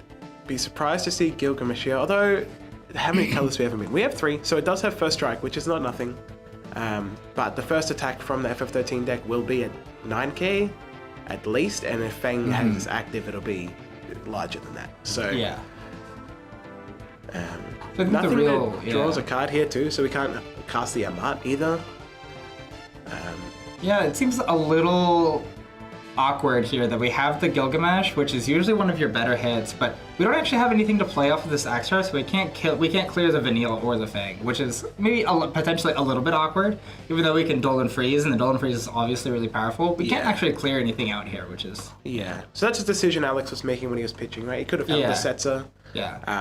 be surprised to see Gilgamesh here, although how many colors we have in? We have 3, so it does have first strike, which is not nothing. But the first attack from the FF13 deck will be at 9k at least, and if Fang has active, it'll be larger than that. So yeah. Nothing that draws a card here too, so we can't cast the Amat either. Yeah, it seems a little awkward here that we have the Gilgamesh, which is usually one of your better hits, but we don't actually have anything to play off of this Axstar, so we can't clear the Vanille or the Fang, which is maybe potentially a little bit awkward, even though we can Dolan Freeze, and the Dolan Freeze is obviously really powerful. We can't actually clear anything out here, which is... Yeah, so that's a decision Alex was making when he was pitching, right? He could have held the Setzer,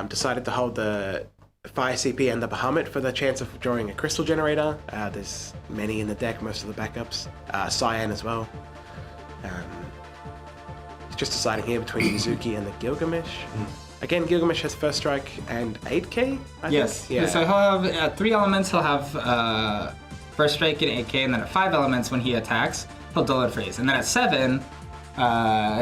decided to hold the Fire CP and the Bahamut for the chance of drawing a Crystal Generator. There's many in the deck, most of the backups. Cyan as well. Just deciding here between Yuzuki and the Gilgamesh. Again, Gilgamesh has first strike and 8k, I Yes. think? Yeah. So he'll have at 3 elements, he'll have first strike and 8k, and then at 5 elements when he attacks, he'll Dullard Freeze. And then at 7,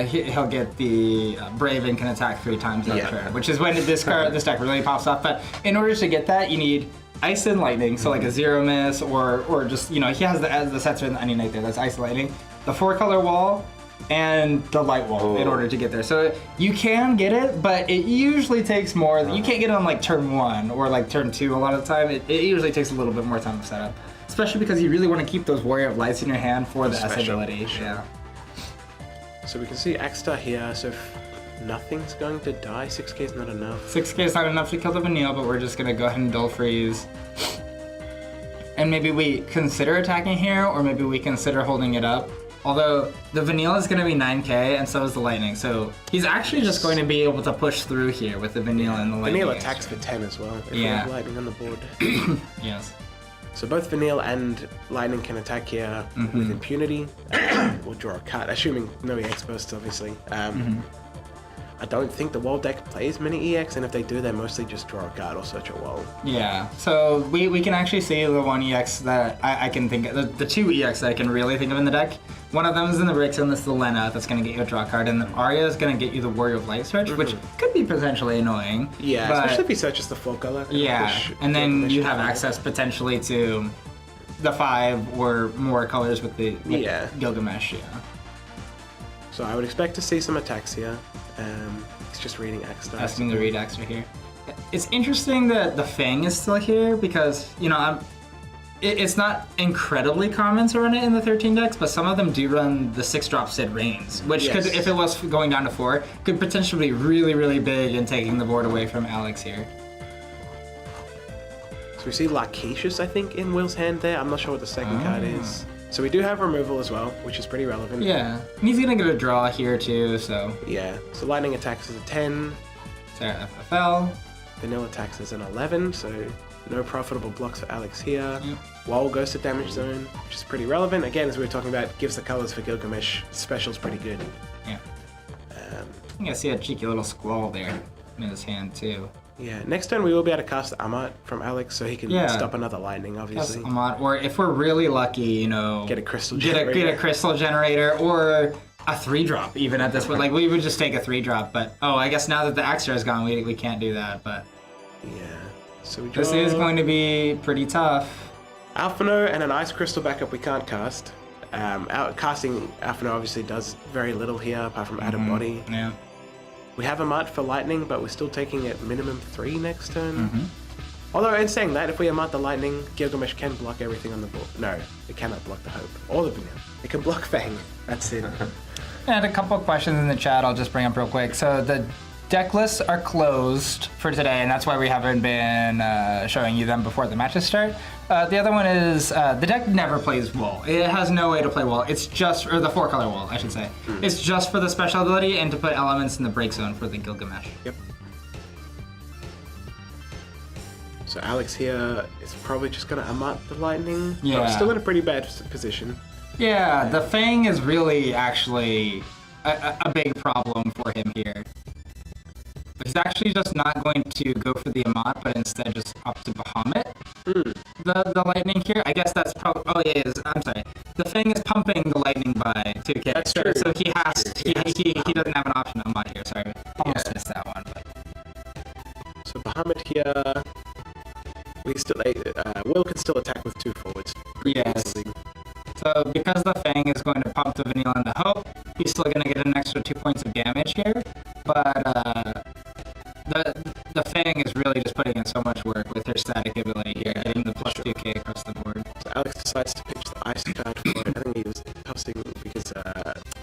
he'll get the Brave and can attack 3 times that turn, which is when this deck really pops off. But in order to get that, you need Ice and Lightning, so like a 0 miss, or just, you know, he has the Setzer and the Onion Knight there, that's Ice and Lightning. The 4-color wall, and the light wall in order to get there. So you can get it, but it usually takes more. You can't get it on like turn 1 or like turn 2 a lot of the time. It usually takes a little bit more time to set up, especially because you really want to keep those Warrior of Lights in your hand for the S ability. Yeah. So we can see Axstar here, so if nothing's going to die, 6k is not enough. 6k is not enough to kill the Vanille, but we're just going to go ahead and Dull Freeze. And maybe we consider attacking here, or maybe we consider holding it up. Although the Vanille is going to be 9k, and so is the Lightning. So he's actually just going to be able to push through here with the Vanille and the Lightning. Vanille attacks for 10 as well, if we have Lightning on the board. Yes. So both Vanille and Lightning can attack here with impunity. We'll draw a card, assuming no EX bursts, obviously. I don't think the wall deck plays many EX, and if they do, they mostly just draw a card or search a wall. Yeah, so we can actually see the 1 EX that I can think of, the 2 EX that I can really think of in the deck. One of them is in the Rixen, that's the Lena, that's going to get you a draw card, and then Arya is going to get you the Warrior of Light search, which could be potentially annoying. Yeah, but, especially if he searches the 4-color. Yeah, and then you have access potentially to the 5 or more colors with the Gilgamesh, So I would expect to see some attacks here. It's just reading Axstar. Asking to read Axstar here. It's interesting that the Fang is still here because, you know, it's not incredibly common to run it in the 13 decks, but some of them do run the 6-drop Sid Reigns, which could, if it was going down to 4, could potentially be really, really big in taking the board away from Alex here. So we see Laquitious, I think, in Will's hand there. I'm not sure what the second card is. So we do have removal as well, which is pretty relevant. Yeah, and he's gonna get a draw here too, so. Yeah, so Lightning attacks as a 10. Sarah FFL. Vanilla attacks as an 11, so No profitable blocks for Alex here. Yep. Wall goes to damage zone, which is pretty relevant. Again, as we were talking about, gives the colors for Gilgamesh. Special's pretty good. Yeah. I think I see a cheeky little squall there in his hand too. Yeah, next turn we will be able to cast Amat from Alex, so he can Yeah. stop another lightning, obviously. Or if we're really lucky, you know, Get a crystal get generator. a crystal generator or a 3-drop even at this point. Like we would just take a 3-drop, but I guess now that the Extra is gone, we can't do that. But Yeah. So we draw this is going to be pretty tough. Alphino and an Ice Crystal backup we can't cast. Casting Alphino obviously does very little here, apart from add a body. Yeah. We have Amat for lightning, but we're still taking it minimum 3 next turn. Although, in saying that, if we Amat the lightning, Gilgamesh can block everything on the board. No, it cannot block the Hope. Or the Vanilla. It can block Fang. That's it. And a couple of questions in the chat I'll just bring up real quick. So the deck lists are closed for today, and that's why we haven't been showing you them before the matches start. The other one is the deck never plays Wall. It has no way to play Wall. It's just, or the 4-color Wall, I should say. It's just for the special ability and to put elements in the break zone for the Gilgamesh. Yep. So Alex here is probably just going to Amat the lightning. Yeah. But still in a pretty bad position. Yeah, the Fang is really actually a big problem for him here. He's actually just not going to go for the Amat, but instead just opt to Bahamut. The lightning here, I guess that's probably. Oh yeah, I'm sorry. The Fang is pumping the lightning by 2k. That's true. So he has. He doesn't have an option on Amat here. Sorry, almost missed that one. But. So Bahamut here. We still Will can still attack with 2 forwards. pretty Yes. easily. So because the Fang is going to pump the Vanilla and the Hope, he's still going to get an extra 2 points of damage here. But the Fang is really just putting in so much work with her static ability here, getting the plus 2k across the board. So Alex decides to pitch the ice card for it. I think he was tossing because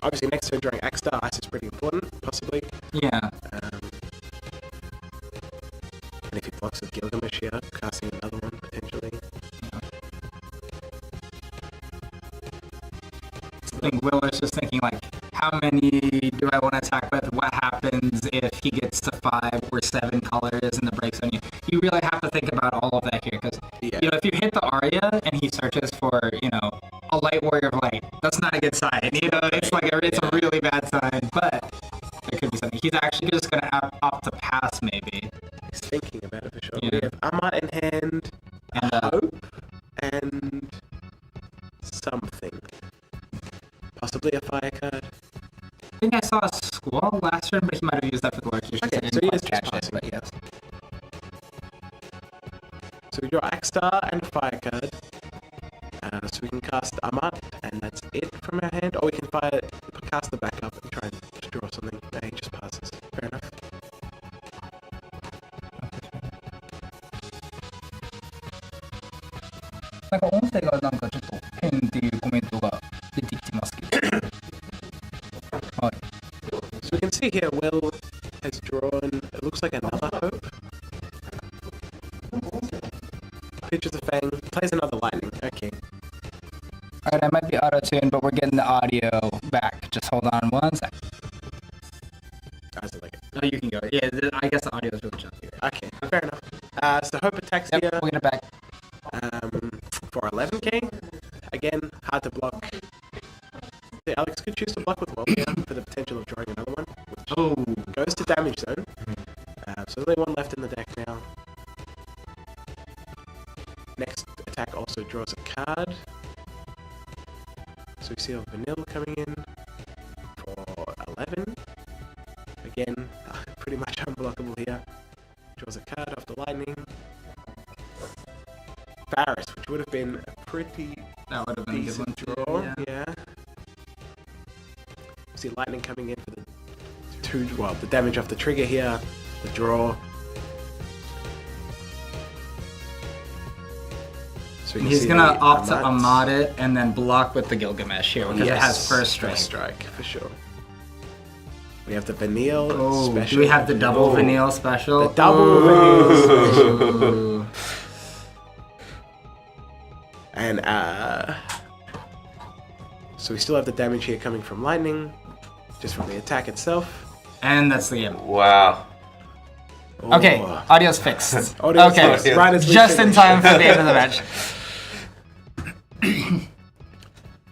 obviously next turn during Axstar, ice is pretty important, possibly. Yeah. And if he blocks with Gilgamesh here, casting another one potentially. I think Will is just thinking like, how many do I want to attack with? What happens if he gets to 5 or 7 colors in the break zone? You really have to think about all of that here, because Yeah. if you hit the Arya and he searches for a Light Warrior of Light, that's not a good sign. It's like it's a really bad sign. But there could be something. He's actually just gonna opt to pass maybe. He's thinking about it for sure. Yeah. We have Amat in hand, And Hope, and something. Possibly a fire card. I think I saw a Squall last turn, but he might have used that for the Lord. Okay, so he is just passing. But yes. So we draw Axstar and a fire card. So we can cast Amat, and that's it from our hand. Or we can cast the backup and try and just draw something. No, he just passes. Fair enough. なんか音声がなんかちょっと変っていうコメントが出てきてますけど。はい。 So we can see here, Will has drawn, it looks like another Hope. Pitches a Fang, plays another Lightning. Okay. Alright, I might be auto tuned, but we're getting the audio back. Just hold on one sec. Guys are like it. Oh, you can go. Yeah, I guess the audio is really chunky. Okay, fair enough. So Hope attacks Yep, here we'll get it back. for 11k. Again, hard to block. Yeah, Alex could choose to block with Will here for the potential of drawing another one, which Oh, goes to damage zone. So there's only one left in the deck now. Next attack also draws a card. So we see a Vanilla coming in for 11. Again, pretty much unblockable here. Draws a card off the lightning. Varus, which would have been a pretty that would have been a good decent one too. draw. Yeah. Yeah. See lightning coming in for the damage off the trigger here, the draw. So we can He's see gonna the opt to Amat. Amat it and then block with the Gilgamesh here because it has first strike. First strike for sure. We have the Vanille Oh, special. do we have the double Vanille special? The double Vanille special. Ooh. And so we still have the damage here coming from lightning, just from the attack itself. And that's the game. Wow. Okay, audio's fixed. Audio's Okay, fixed. Right as we just in finish. time for the end of the match.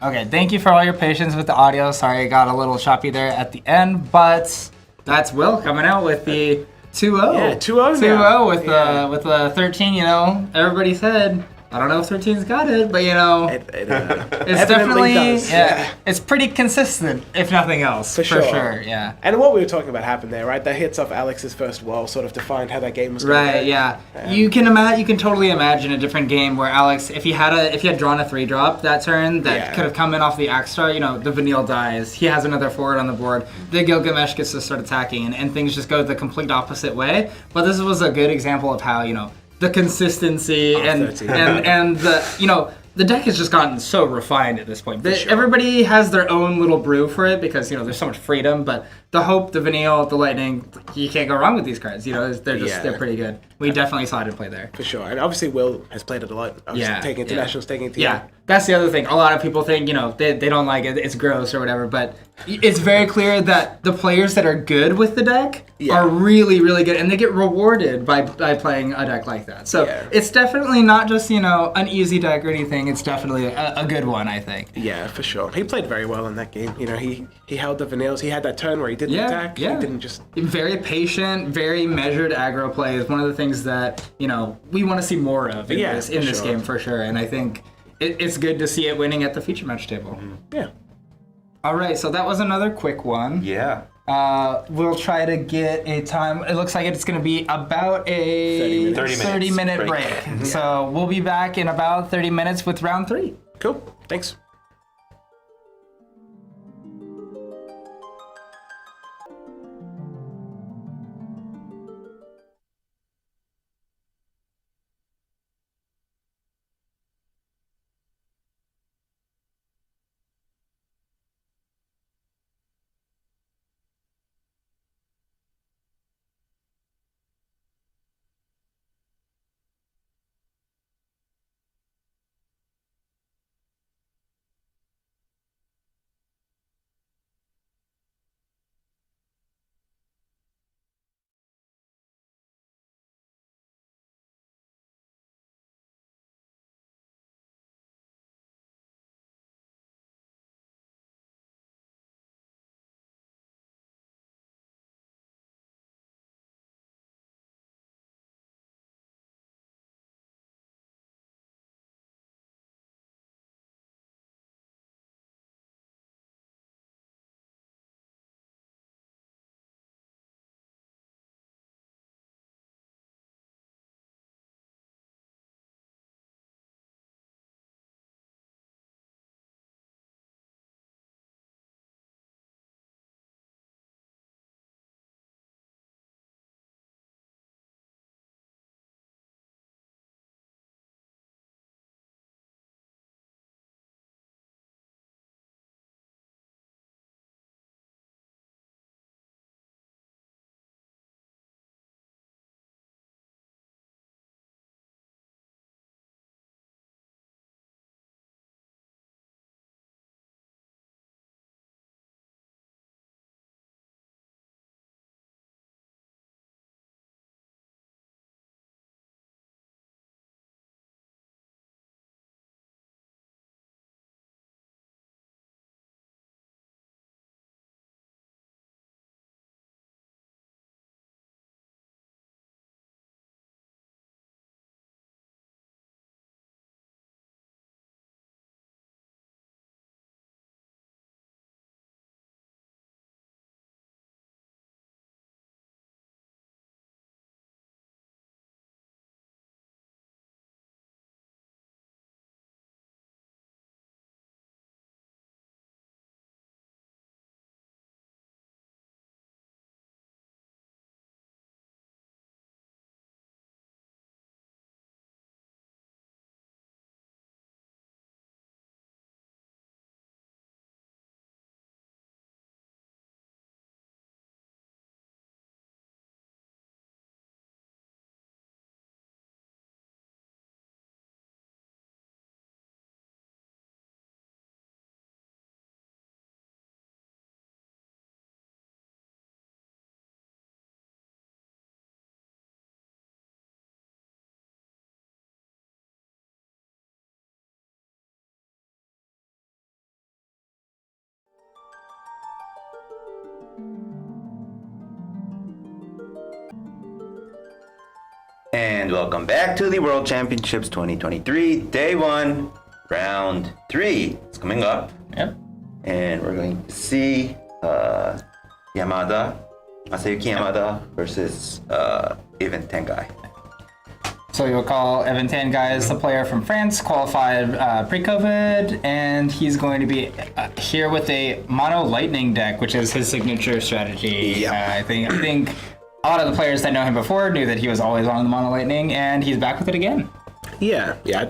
Okay, thank you for all your patience with the audio. Sorry it got a little choppy there at the end, but that's Will coming out with the 2-0. Yeah, 2-0 2-0 now. with the 13, you know, everybody said, I don't know if 13's got it, but you know, It it's evidently definitely, does. yeah, it's pretty consistent, if nothing else. For sure. Yeah. And what we were talking about happened there, right? That hits off Alex's first wall, sort of defined how that game was going to Right, go. yeah. You can totally imagine a different game where Alex, if he had drawn a 3-drop that turn, that Yeah. could have come in off the axe star, you know, the Vanille dies, he has another forward on the board, the Gilgamesh gets to start attacking, and things just go the complete opposite way. But this was a good example of how, you know, the consistency and 13. and the, you know, the deck has just gotten so refined at this point. sure. Everybody has their own little brew for it because, you know, there's so much freedom, but the Hope, the Vanille, the Lightning, you can't go wrong with these cards. You know, they're pretty good. We definitely saw it in play there. For sure. And obviously Will has played it a lot. Obviously Yeah, taking internationals, taking it to Yeah, that's the other thing. A lot of people think, you know, they don't like it, it's gross or whatever, but it's very clear that the players that are good with the deck are really, really good, and they get rewarded by playing a deck like that. So it's definitely not just, you know, an easy deck or anything. It's definitely a good one, I think. Yeah, for sure. He played very well in that game. You know, he held the vanilles. He had that turn where he didn't attack. Yeah. He didn't just... Very patient, very measured aggro play is one of the things that, you know, we want to see more of in this game for sure. And I think it's good to see it winning at the feature match table. Yeah. All right, so that was another quick one. Yeah. We'll try to get a time. It looks like it's going to be about a 30 minute break. break. So we'll be back in about 30 minutes with round 3. Cool. Thanks. And welcome back to the World Championships 2023, Day 1, Round 3. It's coming up. Yep. And we're going to see Masayuki Yamada versus Evan Tengai. So you'll call Evan Tengai is the player from France, qualified pre-COVID, and he's going to be here with a mono lightning deck, which is his signature strategy. Yep. I think a lot of the players that know him before knew that he was always on the mono lightning, and he's back with it again. Yeah. I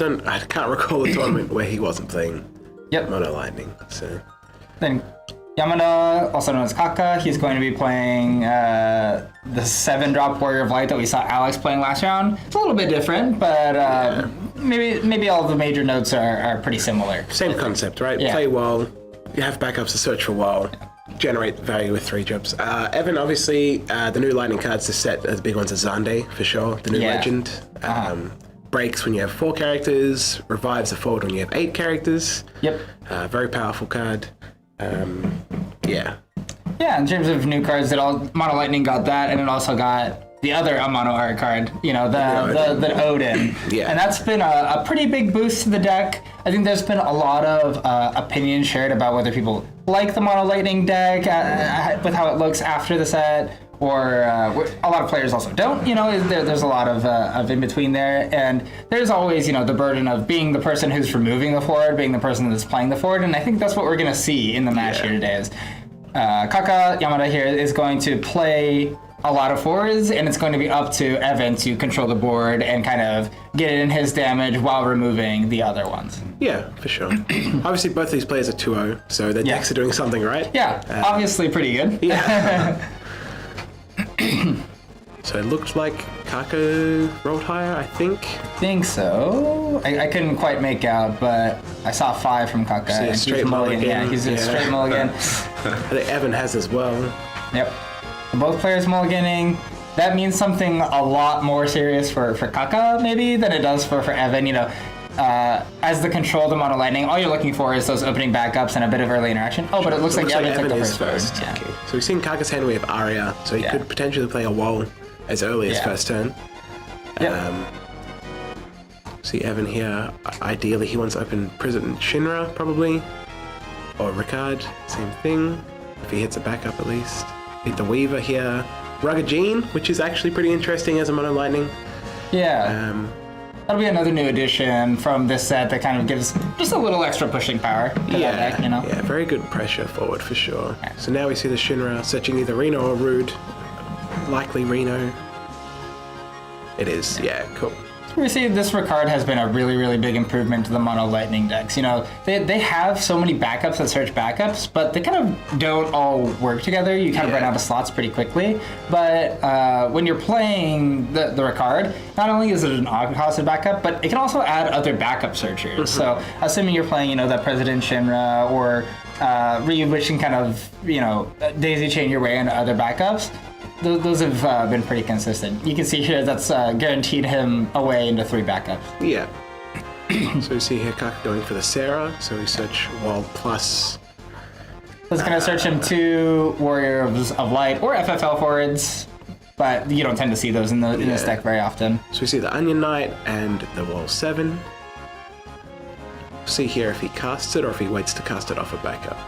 can't recall a tournament where he wasn't playing Mono Lightning. So Then Yamada, also known as Kaka, he's going to be playing the 7-drop Warrior of Light that we saw Alex playing last round. It's a little bit different, but maybe all of the major notes are pretty similar. same concept, right? Yeah. Play while you have backups to search for while. Generate value with 3 jobs. Evan, obviously, the new lightning cards to set, the big ones are Zande for sure, the new legend. Breaks when you have 4 characters, revives the forward when you have 8 characters. Yep. Very powerful card. Yeah, in terms of new cards, Mono Lightning got that, and it also got the other Mono Art card, the Odin. Yeah. And that's been a pretty big boost to the deck. I think there's been a lot of opinions shared about whether people like the Mono Lightning deck with how it looks after the set, or a lot of players also don't. There's a lot of in between there, and there's always the burden of being the person who's removing the forward, being the person that's playing the forward, and I think that's what we're gonna see in the match here today. Is Kaka Yamada here is going to play a lot of forwards, and it's going to be up to Evan to control the board and kind of get in his damage while removing the other ones. Yeah, for sure. Obviously, both these players are 2-0, so their decks are doing something right. Yeah, obviously pretty good. Yeah. So it looks like Kako rolled higher, I think So. I couldn't quite make out, but I saw 5 from Kaka. See a and straight he's mulligan. Yeah, he's a straight mulligan. I think Evan has as well. Yep. Both players mulliganing. That means something a lot more serious for Kaka, maybe, than it does for Evan. As the control of the Mono Lightning, all you're looking for is those opening backups and a bit of early interaction. Oh, but it looks like Evan took the first turn. Okay. So we've seen Kaka's hand, we have Aria, so he could potentially play a wall as early as first turn. See Evan here, ideally he wants to open President Shinra, probably. Or Ricard, same thing. If he hits a backup at least. Hit the Weaver here. Rugged Gene, which is actually pretty interesting as a Mono Lightning. Yeah. That'll be another new addition from this set that kind of gives just a little extra pushing power to that deck, Yeah, very good pressure forward for sure. So now we see the Shinra searching either Reno or Rude. Likely Reno. It is, yeah, cool. We see this Ricard has been a really, really big improvement to the Mono Lightning decks. They have so many backups that search backups, but they kind of don't all work together. You kind of run out of slots pretty quickly. But when you're playing the Ricard, not only is it an costed backup, but it can also add other backup searchers. So assuming you're playing, that President Shinra or Ryu, which can kind of, daisy chain your way into other backups, those have been pretty consistent. You can see here that's guaranteed him a way into 3 backups. Yeah. So we see here Kaka going for the Sarah, so we search wall plus. So it's going to search him 2 Warrior of Light or FFL forwards, but you don't tend to see those in this deck very often. So we see the Onion Knight and the wall 7. See here if he casts it or if he waits to cast it off a backup.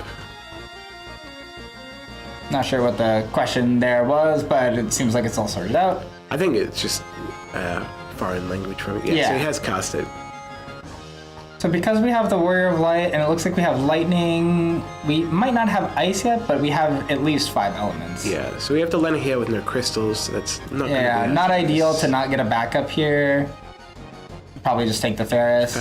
Not sure what the question there was, but it seems like it's all sorted out. I think it's just foreign language from it. Yeah, so he has cast it. So because we have the Warrior of Light, and it looks like we have Lightning, we might not have Ice yet, but we have at least 5 elements. Yeah, so we have to Lena here with no crystals, so that's not Yeah, not ideal to not get a backup here. Probably just take the Ferris.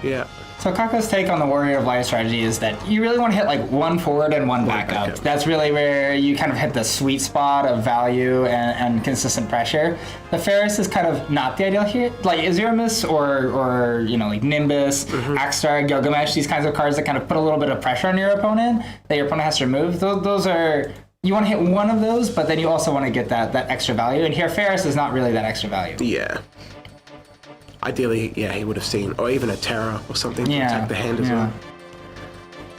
Yeah. So Kaka's take on the Warrior of Light strategy is that you really want to hit like 1 forward and 1 backup. That's really where you kind of hit the sweet spot of value and consistent pressure. The Ferris is kind of not the ideal here. Like Azuramus or like Nimbus, Axstar, Gilgamesh, these kinds of cards that kind of put a little bit of pressure on your opponent that your opponent has to remove. Those are, you want to hit one of those, but then you also want to get that extra value. And here Ferris is not really that extra value. Yeah. Ideally, yeah, he would have seen, or even a Terror or something to attack the hand as well.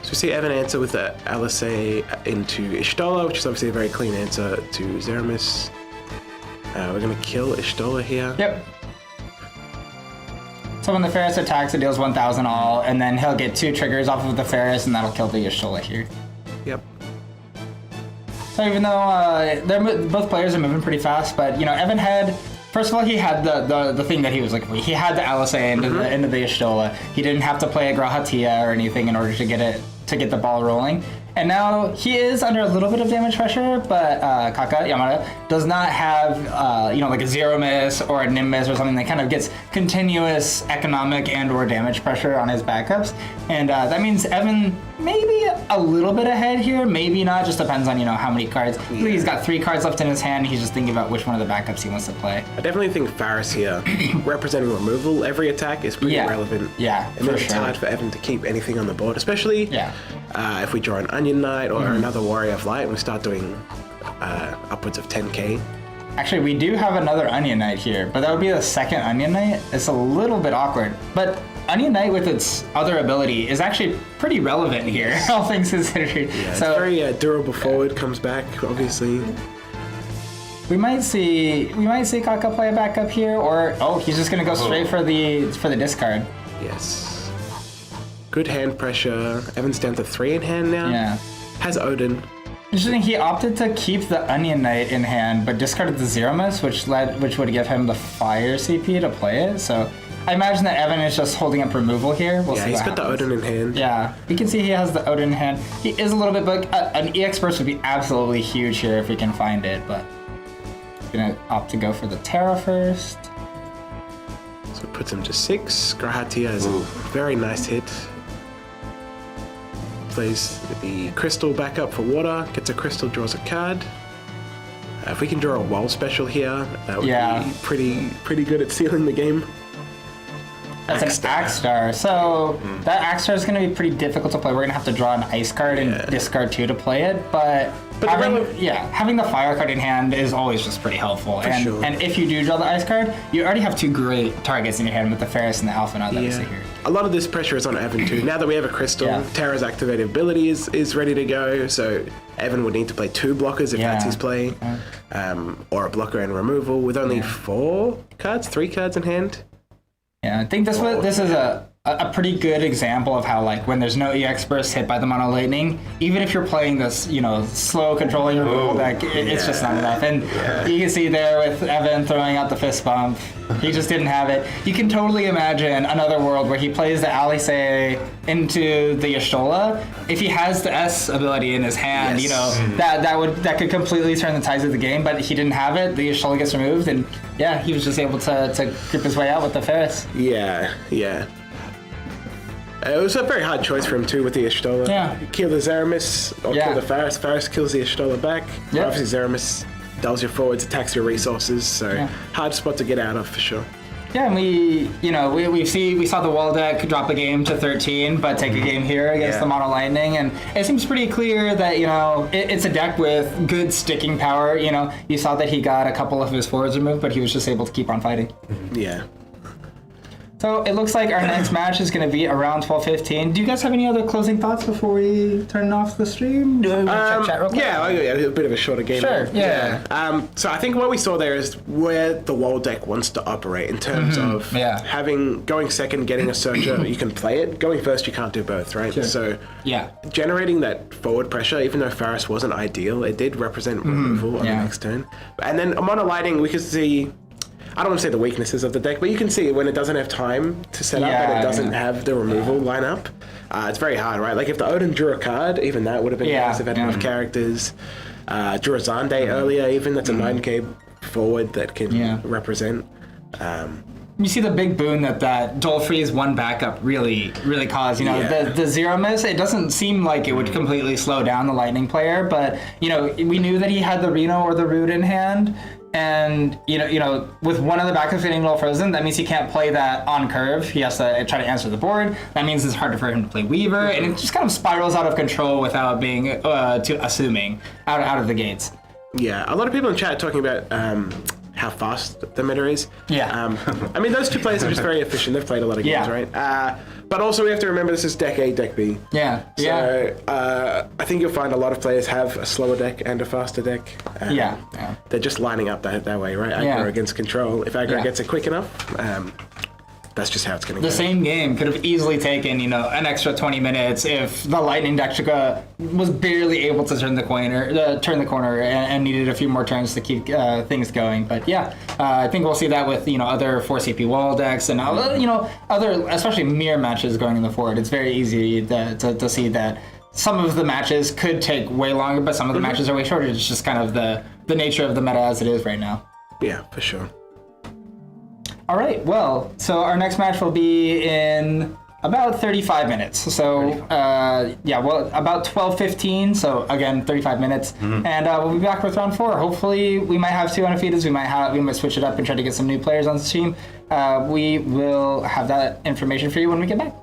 So we see Evan answer with the LSA into Ishtola, which is obviously a very clean answer to Zeramis. We're gonna kill Ishtola here. Yep. So when the Ferris attacks, it deals 1,000 all, and then he'll get 2 triggers off of the Ferris, and that'll kill the Y'shtola here. Yep. So even though both players are moving pretty fast, but Evan had, first of all, he had the thing that he was looking for. He had the LSA into the Y'shtola. He didn't have to play a Grahatia or anything in order to get the ball rolling. And now he is under a little bit of damage pressure, but Kaka Yamada does not have like a zero miss or a nim miss or something that kind of gets continuous economic and or damage pressure on his backups. And that means Evan maybe a little bit ahead here, maybe not, just depends on how many cards. I think he's got 3 cards left in his hand. He's just thinking about which one of the backups he wants to play. I definitely think Faris here, representing removal, every attack is pretty relevant. Yeah, it makes it hard for Evan to keep anything on the board, especially if we draw an Onion Knight or another Warrior of Light and we start doing upwards of 10k. Actually, we do have another Onion Knight here, but that would be the second Onion Knight. It's a little bit awkward, but Onion Knight with its other ability is actually pretty relevant here, all things considered. Yeah, it's very durable forward, comes back, obviously. We might see Kaka play a backup here, or he's just gonna go straight for the discard. Yes. Good hand pressure. Evan's down to 3 in hand now. Yeah. Has Odin. Interesting, he opted to keep the Onion Knight in hand, but discarded the Zero Miss, which would give him the Fire CP to play it. So I imagine that Evan is just holding up removal here. We'll see. He's what got happens. the Odin in hand. Yeah, you can see he has the Odin in hand. He is a little bit, but an EX burst would be absolutely huge here if we can find it. But gonna opt to go for the Terra first. So it puts him to 6. Grahatia is a very nice hit. Plays the crystal back up for water, gets a crystal, draws a card. If we can draw a wall special here, that would be pretty good at sealing the game. That's an Axe Star. So that Axe Star is going to be pretty difficult to play. We're going to have to draw an Ice card and discard 2 to play it, but having the Fire card in hand is always just pretty helpful. And if you do draw the Ice card, you already have 2 great targets in your hand with the Ferris and the Alpha Knot that we see here. A lot of this pressure is on Evan too. Now that we have a crystal, Terra's activated ability is ready to go, so Evan would need to play 2 blockers if that's his play, or a blocker and removal with only 4 cards, 3 cards in hand. Yeah, I think this is a pretty good example of how, like, when there's no EX burst hit by the Mono Lightning, even if you're playing this, slow controlling removal deck, it's just not enough. And you can see there with Evan throwing out the fist bump, he just didn't have it. You can totally imagine another world where he plays the Alice into the Y'shtola. If he has the S ability in his hand, that could completely turn the tides of the game, but he didn't have it. The Y'shtola gets removed, and he was just able to grip his way out with the Ferris. Yeah. It was a very hard choice for him too with the Y'shtola. Yeah. Kill the Zeramis or kill the Faris. Faris kills the Y'shtola back. Yep. Obviously Zeramis dulls your forwards, attacks your resources, so hard spot to get out of for sure. Yeah, and we saw the wall deck drop a game to 13, but take a game here against the Mono Lightning, and it seems pretty clear that it's a deck with good sticking power. You saw that he got a couple of his forwards removed, but he was just able to keep on fighting. Yeah. So it looks like our next match is going to be around 12:15. Do you guys have any other closing thoughts before we turn off the stream? Do we want to chat real quick? Yeah, a bit of a shorter game. Sure, yeah. So I think what we saw there is where the wall deck wants to operate in terms of going second, getting a searcher, you can play it. Going first, you can't do both, right? Sure. So generating that forward pressure, even though Faris wasn't ideal, it did represent removal on the next turn. And then Mono Lighting, we could see, I don't want to say the weaknesses of the deck, but you can see when it doesn't have time to set up and it doesn't have the removal lineup. It's very hard, right? Like if the Odin drew a card, even that would have been nice if it had enough characters. Drew a Zande earlier, even that's a 9k forward that can represent. You see the big boon that Dole Freeze 1 backup really caused. The Zero Miss, it doesn't seem like it would completely slow down the Lightning player, but we knew that he had the Reno or the Root in hand. And with one of the backups getting low frozen, that means he can't play that on curve. He has to try to answer the board. That means it's harder for him to play Weaver, and it just kind of spirals out of control without being too assuming out of the gates. Yeah, a lot of people in chat talking about how fast the meta is. Yeah. I mean, those 2 players are just very efficient. They've played a lot of games, right? But also we have to remember this is deck A, deck B. Yeah. So I think you'll find a lot of players have a slower deck and a faster deck. Yeah. They're just lining up that way, right? Aggro Yeah. against control. If aggro Yeah. gets it quick enough, that's just how it's going to go. The same game could have easily taken, an extra 20 minutes if the Lightning deck was barely able to turn the corner and needed a few more turns to keep things going. But yeah, I think we'll see that with other 4CP wall decks and other, especially mirror matches going in the forward. It's very easy to see that some of the matches could take way longer, but some of the matches are way shorter. It's just kind of the nature of the meta as it is right now. Yeah, for sure. All right, well, so our next match will be in about 35 minutes. So, about 12:15. So again, 35 minutes, and we'll be back with round 4. Hopefully, we might have 2 undefeateds. We might switch it up and try to get some new players on the team. We will have that information for you when we get back.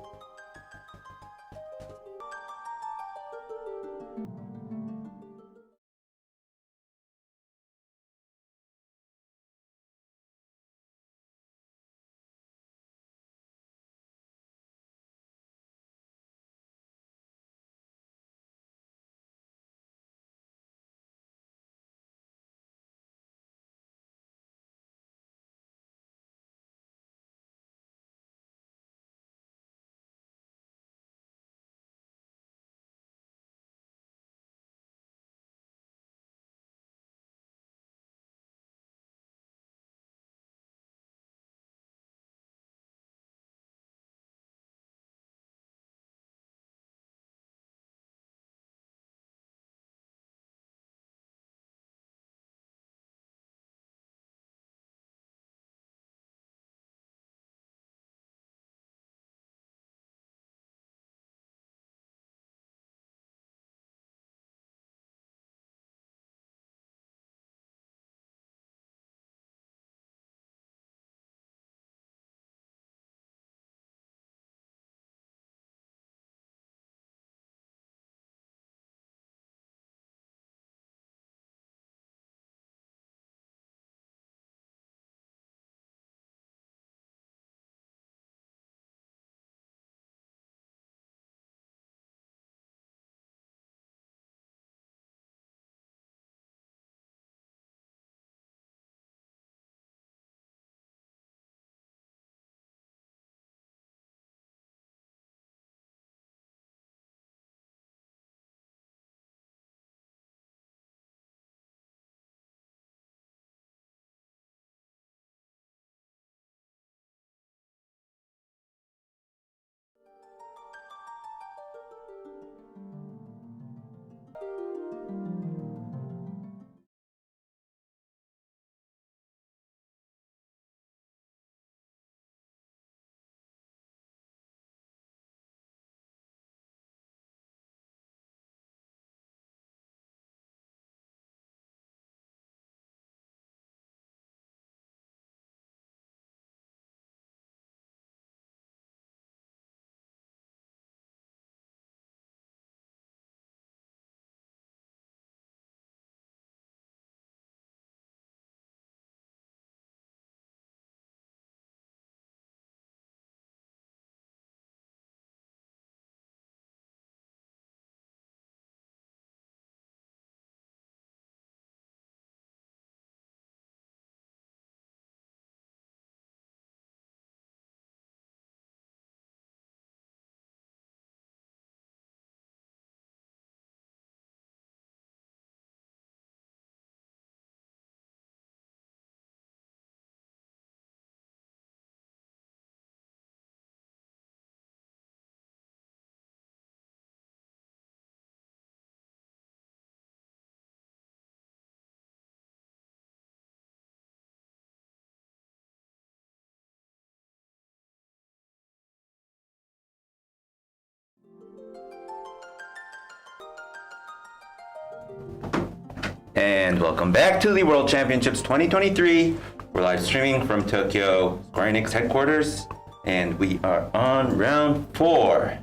And welcome back to the World Championships 2023. We're live streaming from Tokyo Square Enix headquarters, and we are on round 4.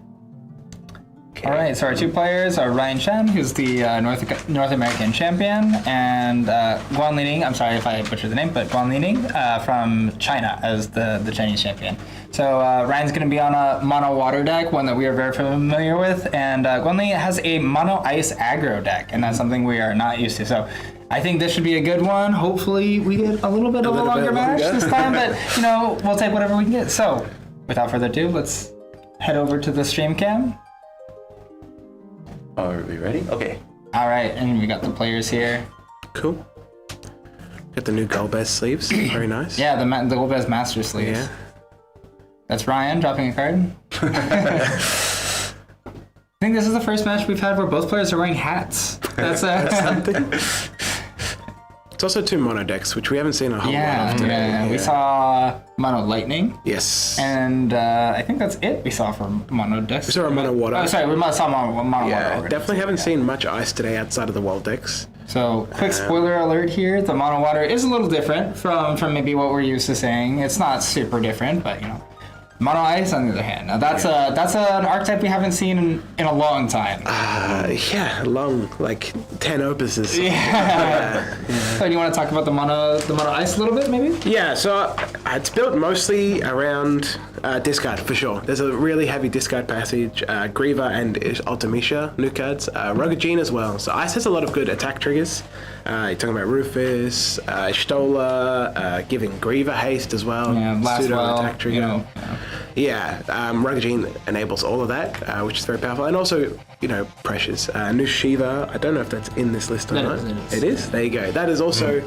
All right, so our 2 players are Ryan Chen, who's the North American champion, and Guan Lining, I'm sorry if I butchered the name, but Guan Lining from China as the Chinese champion. So Ryan's going to be on a mono water deck, one that we are very familiar with, and Guan Lining has a mono ice aggro deck, and that's something we are not used to. So I think this should be a good one. Hopefully we get a little bit of a longer match this time, but we'll take whatever we can get. So without further ado, let's head over to the stream cam. Are we ready? Okay. All right, and we got the players here. Cool. Got the new Golbez sleeves. Very nice. Yeah, the Golbez Master sleeves. Yeah. That's Ryan dropping a card. I think this is the first match we've had where both players are wearing hats. That's something. It's also 2 mono decks, which we haven't seen a whole lot of today. Yeah, we saw mono lightning. Yes. And I think that's it we saw for mono decks. We saw a mono water. Oh, sorry, we saw mono water. Definitely haven't seen much ice today outside of the world decks. So, quick spoiler alert here: the mono water is a little different from maybe what we're used to seeing. It's not super different, but mono ice on the other hand. Now that's an archetype we haven't seen in a long time. Long, like 10 opuses. Yeah. So do you want to talk about the mono ice a little bit, maybe? Yeah. So it's built mostly around discard for sure. There's a really heavy discard passage. Grieva and Ultimisha, new cards. Rugagine as well. So ice has a lot of good attack triggers. You're talking about Rufus, Stola, giving Grieva haste as well. Yeah, Blastwell, attack trigger. Rugagine enables all of that, which is very powerful. And also, pressures. New Shiva, I don't know if that's in this list or not. It is? There you go. That is also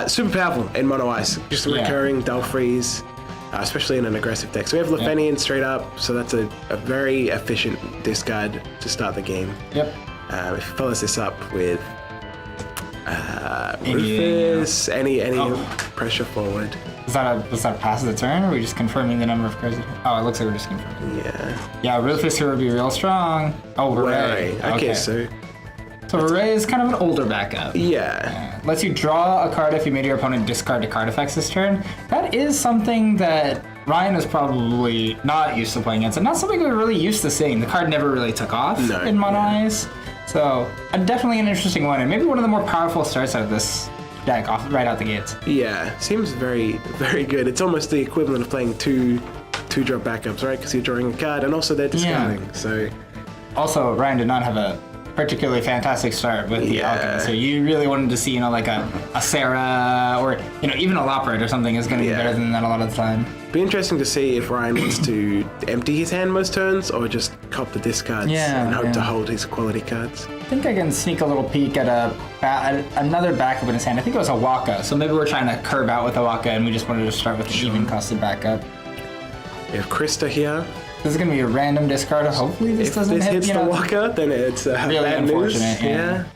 super powerful in mono ice. Just a recurring dull freeze, especially in an aggressive deck. So we have Lefenian straight up, so that's a very efficient discard to start the game. Yep. If he follows this up with Rufus, any pressure forward. Was that a pass of the turn, or are we just confirming the number of cards? Oh, it looks like we're just confirming. Yeah, Rufus here would be real strong. Oh, Hooray. Okay, so Hooray is kind of an older backup. Yeah. Lets you draw a card if you made your opponent discard the card effects this turn. That is something that Ryan is probably not used to playing against, and not something we're really used to seeing. The card never really took off in mono ice. So, definitely an interesting one, and maybe one of the more powerful starts out of this deck right out the gates. Yeah, seems very, very good. It's almost the equivalent of playing two drop backups, right? Because you're drawing a card, and also they're discarding. So, also, Ryan did not have a particularly fantastic start with the Alchemist, so you really wanted to see, like a Sarah or even a Loppert or something is going to be better than that a lot of the time. Be interesting to see if Ryan wants to empty his hand most turns or just cop the discards and hope to hold his quality cards. I think I can sneak a little peek at another backup in his hand. I think it was a Waka, so maybe we're trying to curve out with a Waka and we just wanted to start with an even costed backup. We have Krista here. This is going to be a random discard. Hopefully this doesn't hit. If this hits the Waka, then it's really bad unfortunate. news.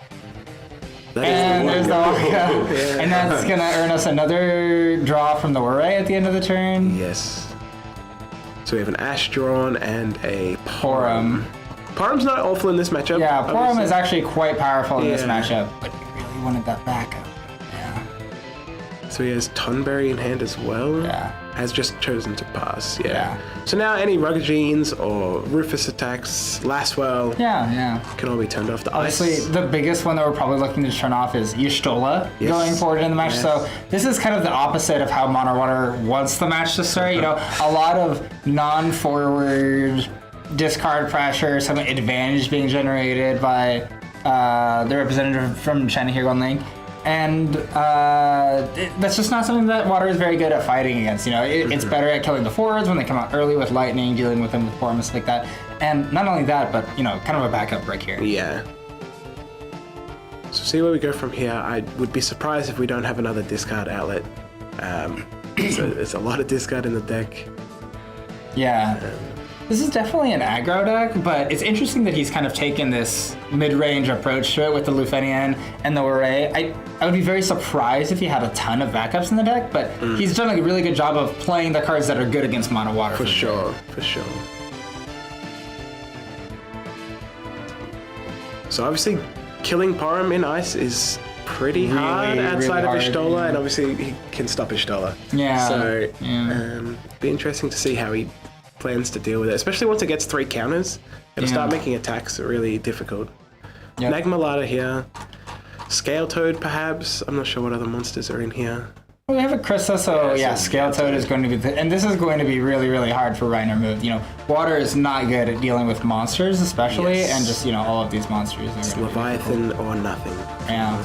And there's the Waka. And that's going to earn us another draw from the Waray at the end of the turn. Yes. So we have an Ash drawn and a Porum. Porum's not awful in this matchup. Yeah, Porum is actually quite powerful in this matchup, but we really wanted that backup. Yeah. So he has Tonberry in hand as well. Yeah. Has just chosen to pass. Yeah. So now any Rugagines or Rufus attacks, Lastwell, can all be turned off. The Obviously, ice. the biggest one that we're probably looking to turn off is Y'shtola going forward in the match. So this is kind of the opposite of how Mono Water wants the match to start. A lot of non-forward discard pressure, some advantage being generated by the representative from China here, Guanling. And that's just not something that Water is very good at fighting against. It's better at killing the forwards when they come out early with Lightning, dealing with them with Porum, like that. And not only that, but, kind of a backup break here. Yeah. So see where we go from here. I would be surprised if we don't have another discard outlet. There's a lot of discard in the deck. Yeah. This is definitely an aggro deck, but it's interesting that he's kind of taken this mid-range approach to it with the Lufenian and the Waray. I would be very surprised if he had a ton of backups in the deck, but he's done a really good job of playing the cards that are good against Mono Water. For sure. So obviously, killing Porum in ice is pretty hard outside of Y'shtola, and obviously he can stop Y'shtola. Yeah. So, be interesting to see how he plans to deal with it, especially once it gets 3 counters. It'll start making attacks really difficult. Yep. Nagmalata here. Scale Toad, perhaps. I'm not sure what other monsters are in here. We have a Krista, so yeah, Scale Toad is going to be, and this is going to be really, really hard for Ryan to remove. You know, water is not good at dealing with monsters, especially, and just, you know, all of these monsters. It's Leviathan or nothing. Yeah.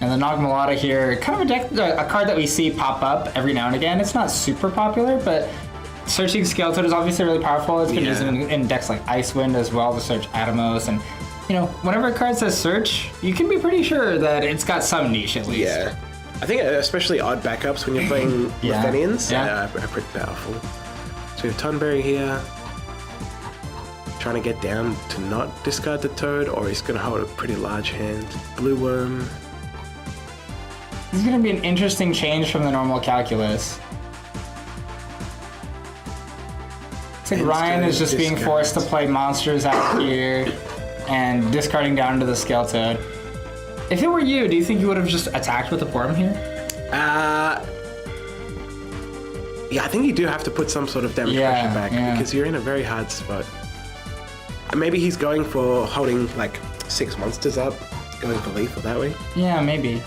And the Nagmalata here, kind of a card that we see pop up every now and again. It's not super popular, but searching Scale Toad is obviously really powerful. It's been used in decks like Icewind as well to search Atomos, and you know, whenever a card says search, you can be pretty sure that it's got some niche at least. Yeah. I think especially odd backups when you're playing Lethenians are pretty powerful. So we have Tonberry here. Trying to get down to not discard the Toad, or he's going to hold a pretty large hand. Blue Worm. This is going to be an interesting change from the normal calculus. It's like Ryan is just being forced to play monsters out here and discarding down to the Scale Toad. If it were you, do you think you would have just attacked with the Porum here? Yeah, I think you do have to put some sort of damage pressure back because you're in a very hard spot. Maybe he's going for holding like 6 monsters up, going for lethal that way. Yeah, maybe.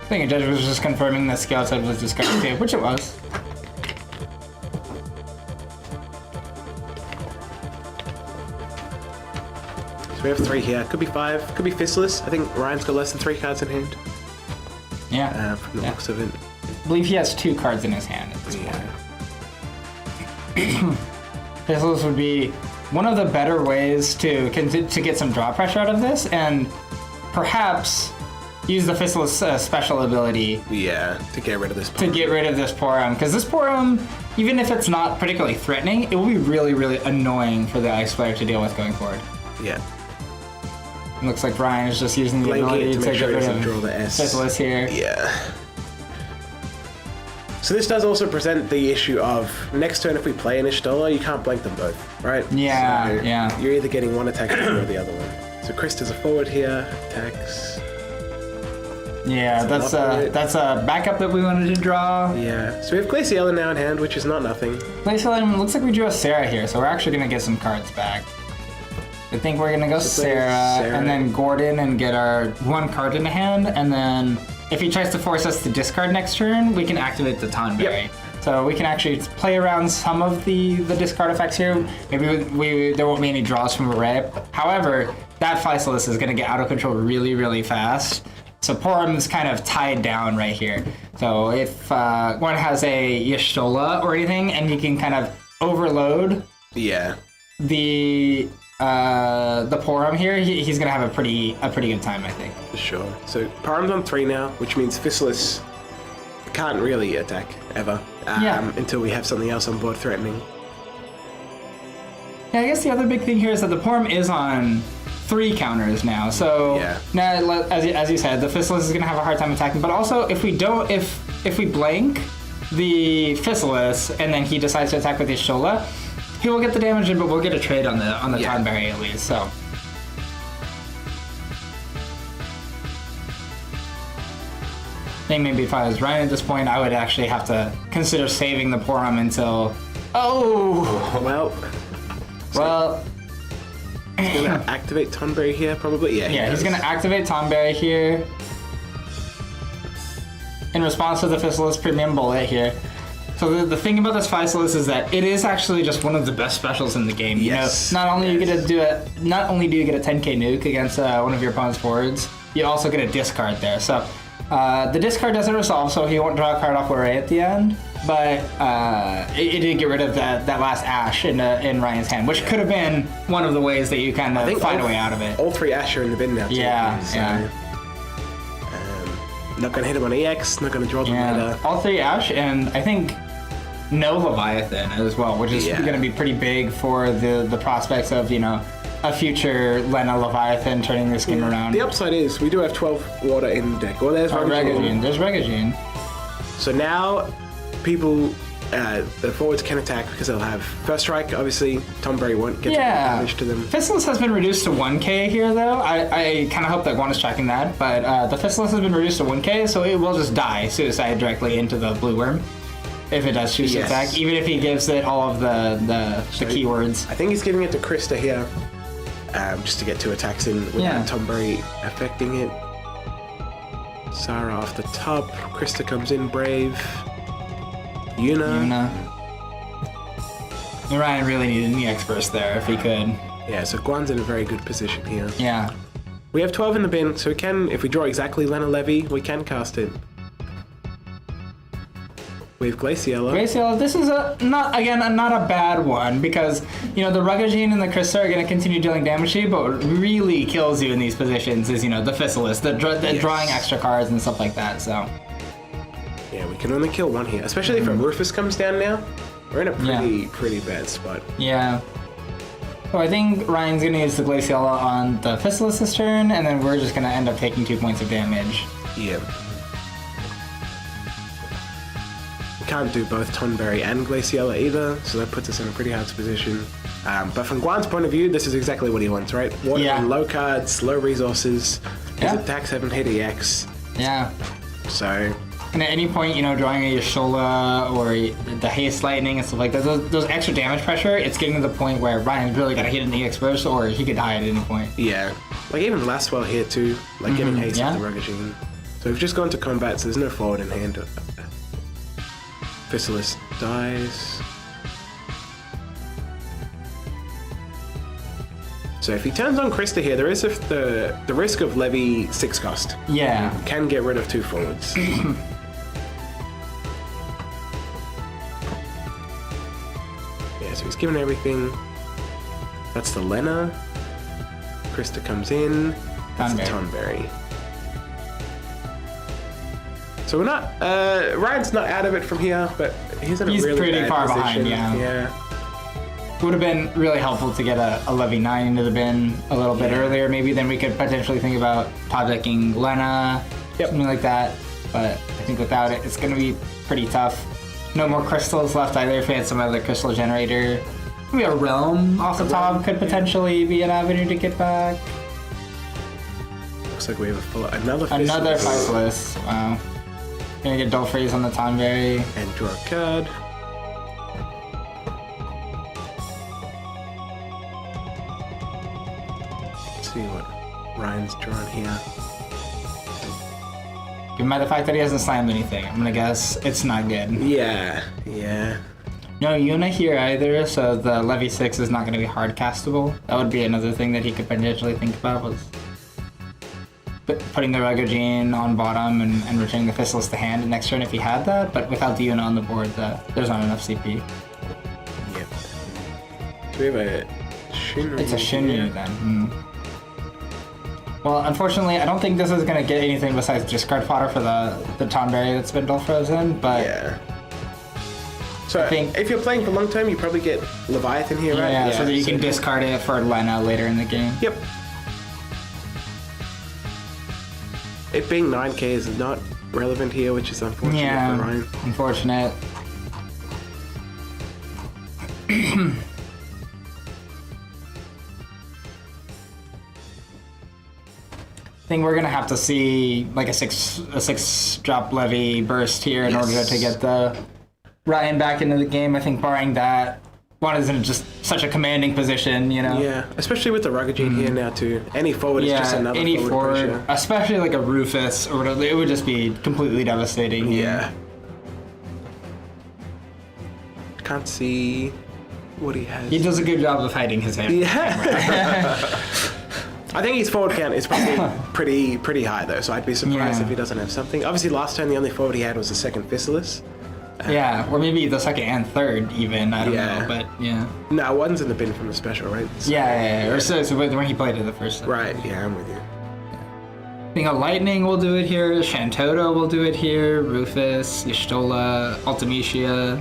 I think a judge was just confirming that Scale Toad was discarded too, which it was. So we have 3 here. Could be 5. Could be Fistless. I think Ryan's got less than 3 cards in hand. Yeah. From the looks of it. I believe he has 2 cards in his hand at this point. Fistless would be one of the better ways to get some draw pressure out of this, and perhaps use the Fistless special ability. Yeah, to get rid of this Porum. To get rid of this Porum, because this Porum, even if it's not particularly threatening, it will be really, really annoying for the Ice player to deal with going forward. Yeah. It looks like Ryan is just using the ability to get rid of draw the S. Fistless here. Yeah. So this does also present the issue of next turn if we play an Ishtola, you can't blank them both, right? Yeah, so yeah. You're either getting one attack or the other one. So Krista's a forward here, attacks. Yeah, that's a backup that we wanted to draw. Yeah. So we have Glaciella now in hand, which is not nothing. Glaciella, looks like we drew a Sarah here, so we're actually gonna get some cards back. I think we're gonna go Sarah, and then Gordon and get our 1 card in hand, and then if he tries to force us to discard next turn, we can activate the Tonberry. Yep. So we can actually play around some of the discard effects here. Maybe there won't be any draws from Array. However, that Fistless is gonna get out of control really, really fast. So Porum's kind of tied down right here. So if one has a Y'shtola or anything, and he can kind of overload the Porum here, he's gonna have a pretty good time, I think. For sure. So Porum's on 3 now, which means Fistless can't really attack ever until we have something else on board threatening. Yeah, I guess the other big thing here is that the Porum is on 3 counters now. So now, as you said, the Fistless is gonna have a hard time attacking. But also, if we blank the Fistless and then he decides to attack with his Y'shtola, he will get the damage in, but we'll get a trade on the Tonberry at least. So. I think maybe if I was Ryan at this point, I would actually have to consider saving the Porum until. Oh. Well. He's gonna activate Tonberry here, probably. Yeah. He's gonna activate Tonberry here in response to the Fistless Premium Bullet here. So the thing about this Fistless is that it is actually just one of the best specials in the game. You know, not only do you get a 10k nuke against one of your opponent's boards, you also get a discard there. So the discard doesn't resolve, so he won't draw a card off Array at the end. But it did get rid of that last Ash in Ryan's hand, which could have been one of the ways that you kind of find a way out of it. All 3 Ash are in the bin now. Not gonna hit him on EX, not gonna draw the meta. All 3 Ash, and I think no Leviathan as well, which is going to be pretty big for the prospects of, you know, a future Lena Leviathan turning this game around. The upside is we do have 12 water in the deck. Well, there's Regagine. There's Regagine. So now people the forwards can attack because they'll have first strike. Obviously, Tonberry won't get damage to them. Fistless has been reduced to 1k here, though. I kind of hope that Guan is tracking that, but the Fistless has been reduced to 1k, so it will just die suicide directly into the blue worm if it does choose to attack, even if he gives it all of the keywords. I think he's giving it to Krista here, just to get 2 attacks in without Tonberry affecting it. Sarah off the top. Krista comes in, Brave. Yuna. Ryan really needed an EX burst there if he could. Yeah, so Guan's in a very good position here. Yeah. We have 12 in the bin, so we can, if we draw exactly Lena Levy, we can cast it. We have Glaciella. Glaciella, this is not a bad one because, you know, the Rugagine and the Krista are going to continue dealing damage to you, but what really kills you in these positions is, you know, the Fistless, the drawing extra cards and stuff like that, so. Yeah, we can only kill 1 here, especially if a Rufus comes down now. We're in a pretty bad spot. Yeah. So I think Ryan's going to use the Glaciella on the Fistless this turn, and then we're just going to end up taking 2 points of damage. Yeah. We can't do both Tonberry and Glaciella either, so that puts us in a pretty hard position. But from Guan's point of view, this is exactly what he wants, right? Low cards, low resources, his attacks haven't hit EX. Yeah. So... And at any point, you know, drawing a Yashola or the Haste Lightning and stuff like that, those extra damage pressure, it's getting to the point where Ryan's really got to hit an EX burst or he could die at any point. Yeah. Like even Lastwell here too, like getting Haste with the Rugagine. So we've just gone to combat, so there's no forward in hand. Fistless dies. So if he turns on Krista here, there is the risk of Levy 6 cost. Yeah. Can get rid of 2 forwards. Yeah, so he's given everything. That's the Lena. Krista comes in. That's the Tonberry. So we're not, Ryan's not out of it from here, but he's in a really pretty bad far position. behind, Yeah. It would have been really helpful to get a Levy 9 into the bin a little bit earlier. Maybe then we could potentially think about top decking Lena, something like that. But I think without it, it's going to be pretty tough. No more crystals left either if we had some other crystal generator. Maybe a Realm off the top could potentially be an avenue to get back. Looks like we have another Fistless. Wow. Gonna get Dull Freeze on the Tonberry. And draw a card. See what Ryan's drawn here. Given by the fact that he hasn't slammed anything, I'm gonna guess it's not good. Yeah. No Yuna here either, so the Levy 6 is not gonna be hard castable. That would be another thing that he could potentially think about, was putting the Rugagine on bottom and returning the Fistless to hand next turn if he had that, but without the Yuna on the board, there's not enough CP. Yep. So we have a Shinryu. It's a Shinryu then. Well, unfortunately, I don't think this is going to get anything besides discard fodder for the Tonberry that's been dull frozen, but... Yeah. So if you're playing for long term, you probably get Leviathan here, right? Yeah, so that you can discard it for Lena later in the game. Yep. It being 9k is not relevant here, which is unfortunate for Ryan. Unfortunate. I think we're gonna have to see like a six drop Levy burst here in order to get the Ryan back into the game. I think barring that, Juan is in just such a commanding position, you know. Yeah, especially with the Rugagine here now too. Any forward is just another forward pressure. Especially like a Rufus or whatever, it would just be completely devastating. Yeah. Can't see what he has. He does a good job of hiding his hand. Yeah. I think his forward count is probably pretty high though, so I'd be surprised if he doesn't have something. Obviously, last turn the only forward he had was the second Fistless. Yeah, or maybe the second and third even. I don't know, but yeah. No, one's in the bin from the special, right? So, Or so when he played it the first time. Right. Yeah, I'm with you. I think a Lightning will do it here. Shantoto will do it here. Rufus, Y'shtola, Ultimecia.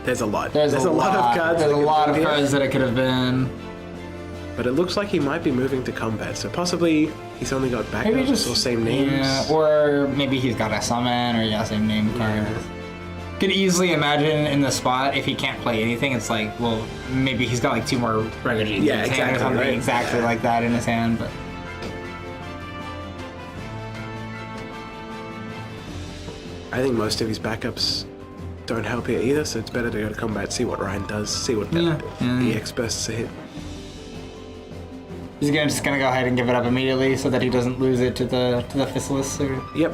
There's a lot. There's a lot of cards. There's a lot of cards that it could have been. But it looks like he might be moving to combat, so possibly he's only got backups or same names. Yeah, or maybe he's got a summon or same name card. could easily imagine in the spot if he can't play anything, it's like, well, maybe he's got like 2 more Regagees Yeah, in his hand or exactly, something right? exactly Yeah. like that in his hand. But I think most of his backups don't help here either, so it's better to go to combat, see what Ryan does, see what the EX bursts a hit. he's just gonna go ahead and give it up immediately so that he doesn't lose it to the Fistless, Yep.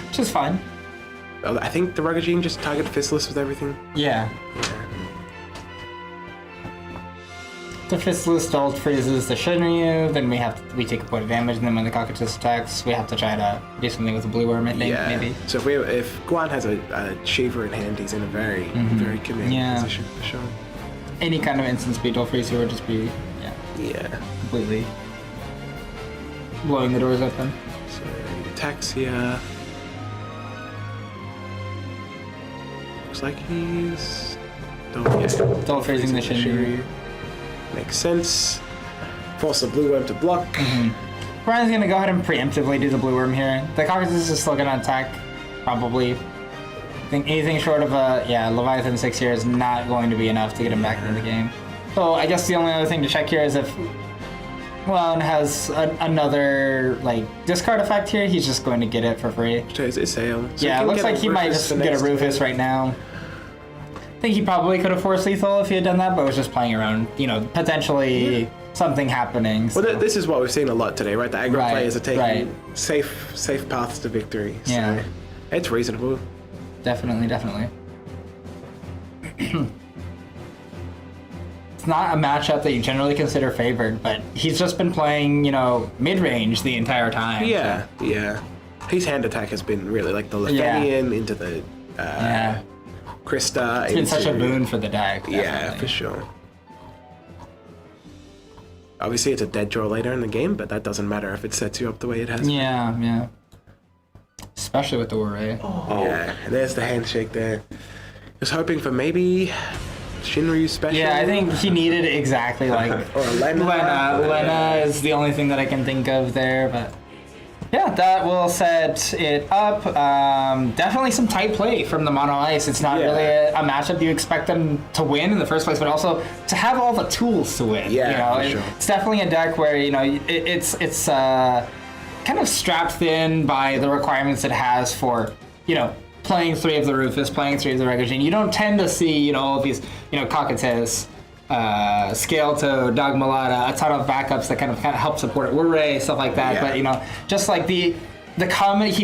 which is fine. I think the Ragagine just target Fistless with everything. Yeah. The Fistless ult freezes the Shinryu, then we take a point of damage, and then when the Cockatrice attacks, we have to try to do something with the Blue Worm, I think, maybe. So if Guan has a Shiva in hand, he's in a very, very commanding position for sure. Any kind of instant speed ult freezer would just be, Yeah. completely blowing the doors open. So he attacks here. Looks like he's Ult freezing the Shinryu. Makes sense. Force the Blue Worm to block. Ryan's gonna go ahead and preemptively do the Blue Worm here. The Cockatrice is still gonna attack, probably. I think anything short of a, Leviathan 6 here is not going to be enough to get him back into the game. So I guess the only other thing to check here is if Guan has another, like, discard effect here, he's just going to get it for free. Is it sale? So Yeah, it looks like he might just get a Rufus right now. I think he probably could have forced lethal if he had done that, but was just playing around, potentially something happening. So. Well, this is what we've seen a lot today, right? The aggro Right, players are taking right. safe paths to victory. So Yeah. it's reasonable. Definitely. It's not a matchup that you generally consider favored, but he's just been playing, mid-range the entire time. Yeah. His hand attack has been really like the Lefanian into the Krista. It's been such a boon for the deck. Yeah, definitely. for sure. Obviously, it's a dead draw later in the game, but that doesn't matter if it sets you up the way it has. Yeah. Especially with the Warray. Yeah, and there's the handshake there. Just hoping for maybe Shinryu special. Yeah, I think he needed exactly like or a Lena. Lena is the only thing that I can think of there, but yeah, that will set it up. Definitely some tight play from the Mono Ice. It's not really a matchup you expect them to win in the first place, but also to have all the tools to win. Yeah, for sure. It's definitely a deck where it's kind of strapped thin by the requirements it has for playing 3 of the Rufus, playing 3 of the Regagine. You don't tend to see all of these Cockatrice, Scale Toad, Dogmalata, a ton of backups that kind of help support it. Warray, stuff like that. Yeah. But just like he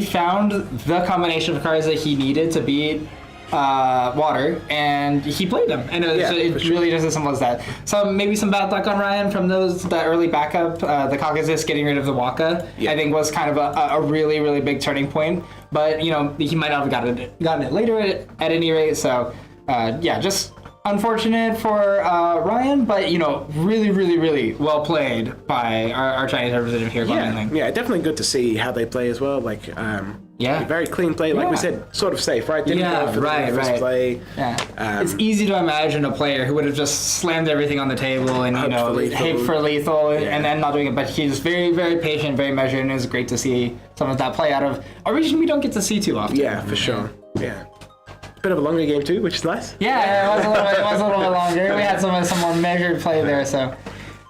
found the combination of cards that he needed to beat Water, and he played them, and it really just as simple as that. So maybe some bad luck on Ryan from that early backup. The Caucasus getting rid of the Waka, I think, was kind of a really, really big turning point. But he might not have gotten it later at any rate. So just unfortunate for Ryan, but really, really, really well played by our Chinese representative here. Yeah, definitely good to see how they play as well. Like, very clean play. Like we said, sort of safe, right? Didn't go for the first play. Yeah, it's easy to imagine a player who would have just slammed everything on the table and hit for lethal and then not doing it. But he's very, very patient, very measured, and it's great to see some of that play out of a region we don't get to see too often. Yeah, for sure. Yeah. Bit of a longer game too, which is nice. Yeah, it was a little bit longer. We had some more measured play there, so.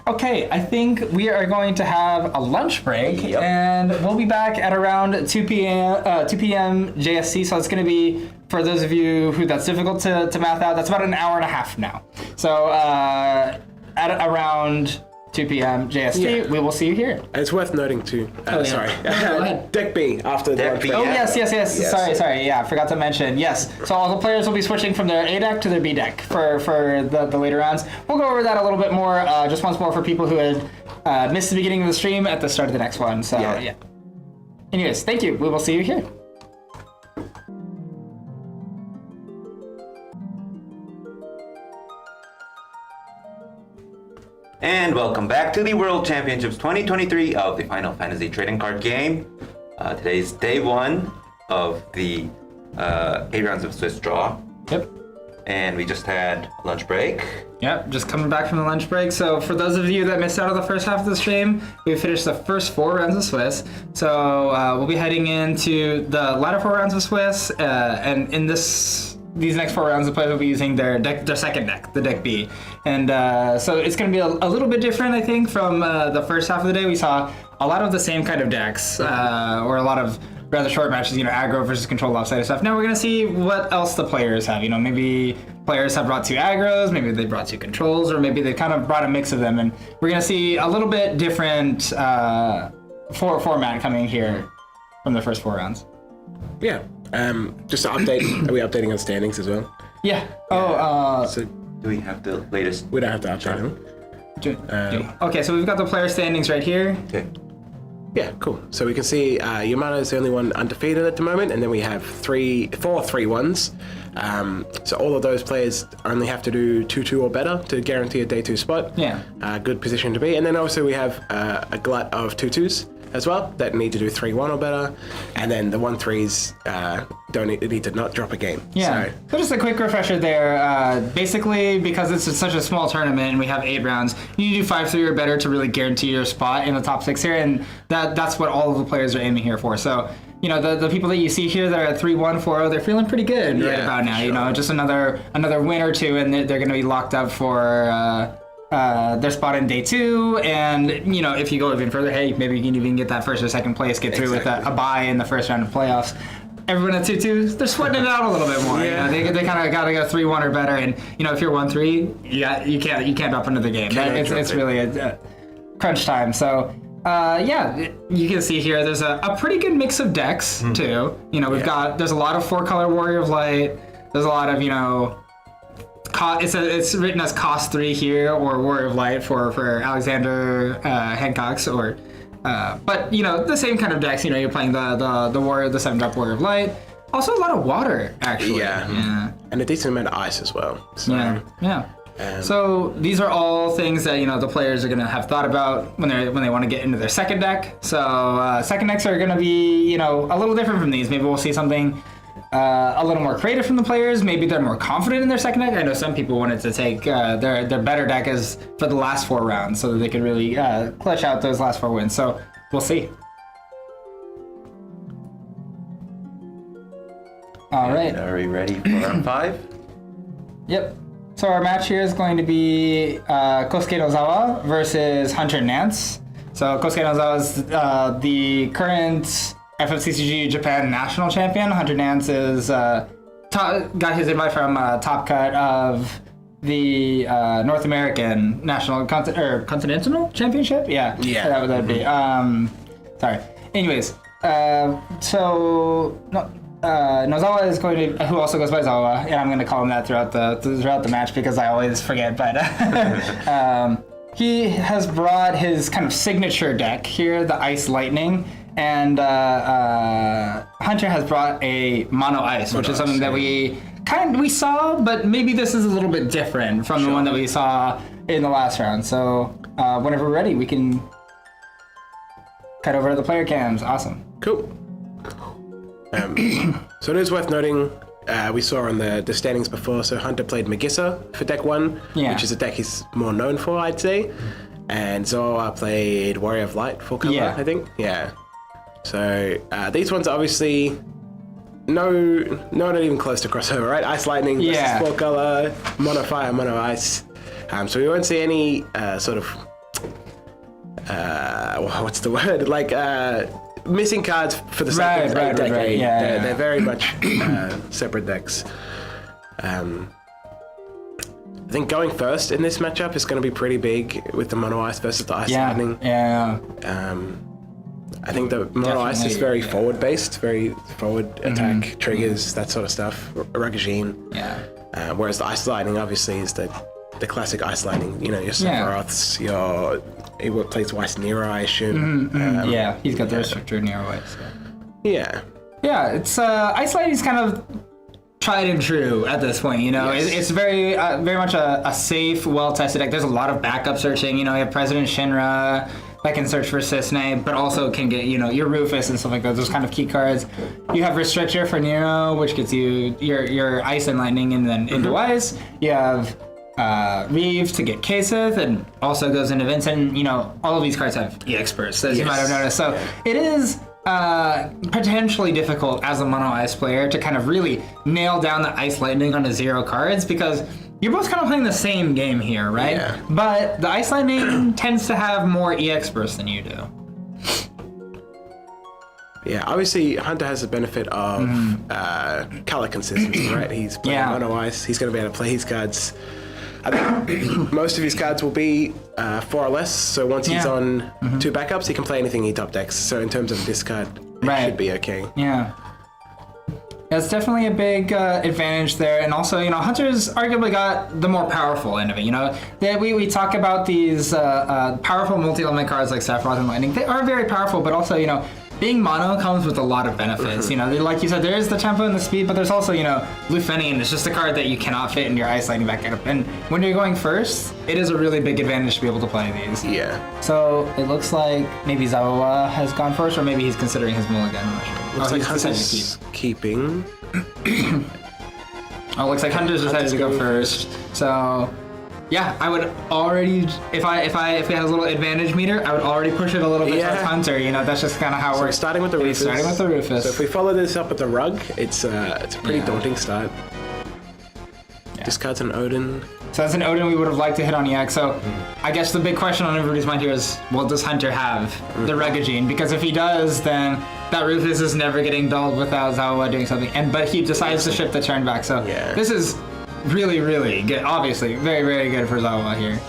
Okay, I think we are going to have a lunch break, and we'll be back at around 2 p.m. JST. So it's going to be, for those of you who that's difficult to math out, that's about an hour and a half now. So at around 2 p.m. JST, we will see you here. And it's worth noting too. Sorry, Go ahead. Deck B after the lunch break. Oh yes. Sorry. Yeah, I forgot to mention. Yes. So all the players will be switching from their A deck to their B deck for the later rounds. We'll go over that a little bit more just once more for people who had missed the beginning of the stream at the start of the next one. So yeah. Anyways, thank you. We will see you here. And welcome back to the World Championships 2023 of the Final Fantasy trading card game. Today is day 1 of the 8 rounds of Swiss draw. Yep. And we just had lunch break. Yep, just coming back from the lunch break. So for those of you that missed out on the first half of the stream, we finished the first 4 rounds of Swiss. So we'll be heading into the latter 4 rounds of Swiss, and in these next 4 rounds, the players will be using their second deck, the deck B. And so it's going to be a little bit different, I think, from the first half of the day. We saw a lot of the same kind of decks, or a lot of rather short matches, aggro versus control lopsided stuff. Now we're going to see what else the players have. Maybe players have brought 2 aggros, maybe they brought 2 controls, or maybe they kind of brought a mix of them. And we're going to see a little bit different format coming here from the first 4 rounds. Yeah. Just to update, are we updating on standings as well? Yeah. So Do we have the latest? we don't have to update them. Okay, so we've got the player standings right here. Okay. Yeah, cool. So we can see Yamano is the only one undefeated at the moment, and then we have 4 3-1s. So all of those players only have to do 2-2 or better to guarantee a day 2 spot. Yeah. Good position to be. And then also we have a glut of 2-2s as well that need to do 3-1 or better, and then the 1-3s don't need to not drop a game. Yeah. So just a quick refresher there. Basically, because it's such a small tournament and we have 8 rounds, you need to do 5-3 or better to really guarantee your spot in the top 6 here, and that's what all of the players are aiming here for. So, the people that you see here that are at 3-1, 4-0, they're feeling pretty good right about now. Sure. Just another win or 2, and they're going to be locked up for their spot in day 2, and if you go even further, hey, maybe you can even get that first or second place, get through with a bye in the first round of playoffs. Everyone at 2-2, they're sweating it out a little bit more. Yeah. They kind of got to go 3-1 or better, and if you're 1-3, you can't drop another game. It's really a crunch time. So you can see here there's a pretty good mix of decks too. There's a lot of 4-color Warrior of Light. There's a lot of it's written as cost 3 here, or Warrior of Light for Alexander Hancock's, or but the same kind of decks. You're playing the Warrior, the 7-drop Warrior of Light. Also a lot of water, actually. Yeah. And a decent amount of ice as well. So, yeah. So these are all things that the players are going to have thought about when they want to get into their second deck. So second decks are going to be a little different from these. Maybe we'll see something a little more creative from the players. Maybe they're more confident in their second deck. I know some people wanted to take their better deck as for the last 4 rounds so that they could really clutch out those last 4 wins. So we'll see. All right. Are we ready for round 5? Yep. So our match here is going to be Kosuke Nozawa versus Hunter Nance. So Kosuke Nozawa is the current FFCCG Japan national champion. Hunter Nance is got his invite from Top Cut of the North American National Continental Championship. Yeah. That would be. Sorry. Anyways, Nozawa is going to, who also goes by Zawa, and I'm going to call him that throughout the match because I always forget. But he has brought his kind of signature deck here, the Ice Lightning, and Hunter has brought a Mono Ice, which is something that we saw, but maybe this is a little bit different from the one that we saw in the last round. So whenever we're ready, we can cut over to the player cams. Awesome. Cool. So it is worth noting, we saw on the standings before, so Hunter played Megissa for deck 1, which is a deck he's more known for, I'd say. And Zoa played Warrior of Light, 4-color, I think. Yeah. So these ones are obviously not even close to crossover, right? Ice Lightning versus 4-color, Mono Fire, Mono Ice. So we won't see any sort of, what's the word? Like, missing cards for the second deck. Right. Yeah, they're very much separate decks. I think going first in this matchup is going to be pretty big with the Mono Ice versus the Ice Lightning. Yeah. I think the Mono Ice is very forward based, very forward attack, triggers, that sort of stuff, Rugagine. Yeah. Whereas the Ice Lightning obviously is the classic Ice Lightning, your Sephiroths, he plays Weiss Nero, I assume. He's got the restrictor Nero Weiss. Yeah. Yeah, it's Ice Lightning's kind of tried and true at this point. It's very much a safe, well-tested deck. There's a lot of backup searching. You have President Shinra. that can search for Cisne, but also can get, your Rufus and stuff like those kind of key cards. You have Restrictor for Nero, which gets you your Ice and Lightning and then into Ice. You have Reeve to get Kaseth, and also goes into Vincent. All of these cards have EX bursts, as you might have noticed. So it is potentially difficult as a mono Ice player to kind of really nail down the Ice Lightning onto 0 cards, because you're both kind of playing the same game here, right? Yeah. But the Ice Lightning tends to have more EX bursts than you do. Yeah, obviously Hunter has the benefit of color consistency, right? He's playing mono Ice. He's going to be able to play his cards. I think most of his cards will be 4 or less, so once he's on 2 backups, he can play anything he top decks. So in terms of discard, it should be okay. Yeah. That's definitely a big advantage there, and also, Hunter's arguably got the more powerful end of it. We talk about these powerful multi-element cards like Sephiroth and Lightning. They are very powerful, but also, being mono comes with a lot of benefits. Like you said, there is the tempo and the speed, but there's also, Lufenian is just a card that you cannot fit in your Ice Lightning backup. And when you're going first, it is a really big advantage to be able to play these. Yeah. So it looks like maybe Zawa has gone first, or maybe he's considering his mulligan. I'm not sure. Looks like Hunter's keeping. Looks like Hunter's decided to go first. So, yeah, I would already, if it had a little advantage meter, I would already push it a little bit towards Hunter. That's just kind of how it works. Starting with the Rufus. Starting with the Rufus. So if we follow this up with the Rug, it's a pretty daunting start. Discards an Odin. So that's an Odin we would have liked to hit on EX. So I guess the big question on everybody's mind here is, well, does Hunter have the Regagine? Because if he does, then that Rufus is never getting dulled without Zawa doing something. But he decides to shift the turn back. So this is really, really good. Obviously, very, very good for Zawa here.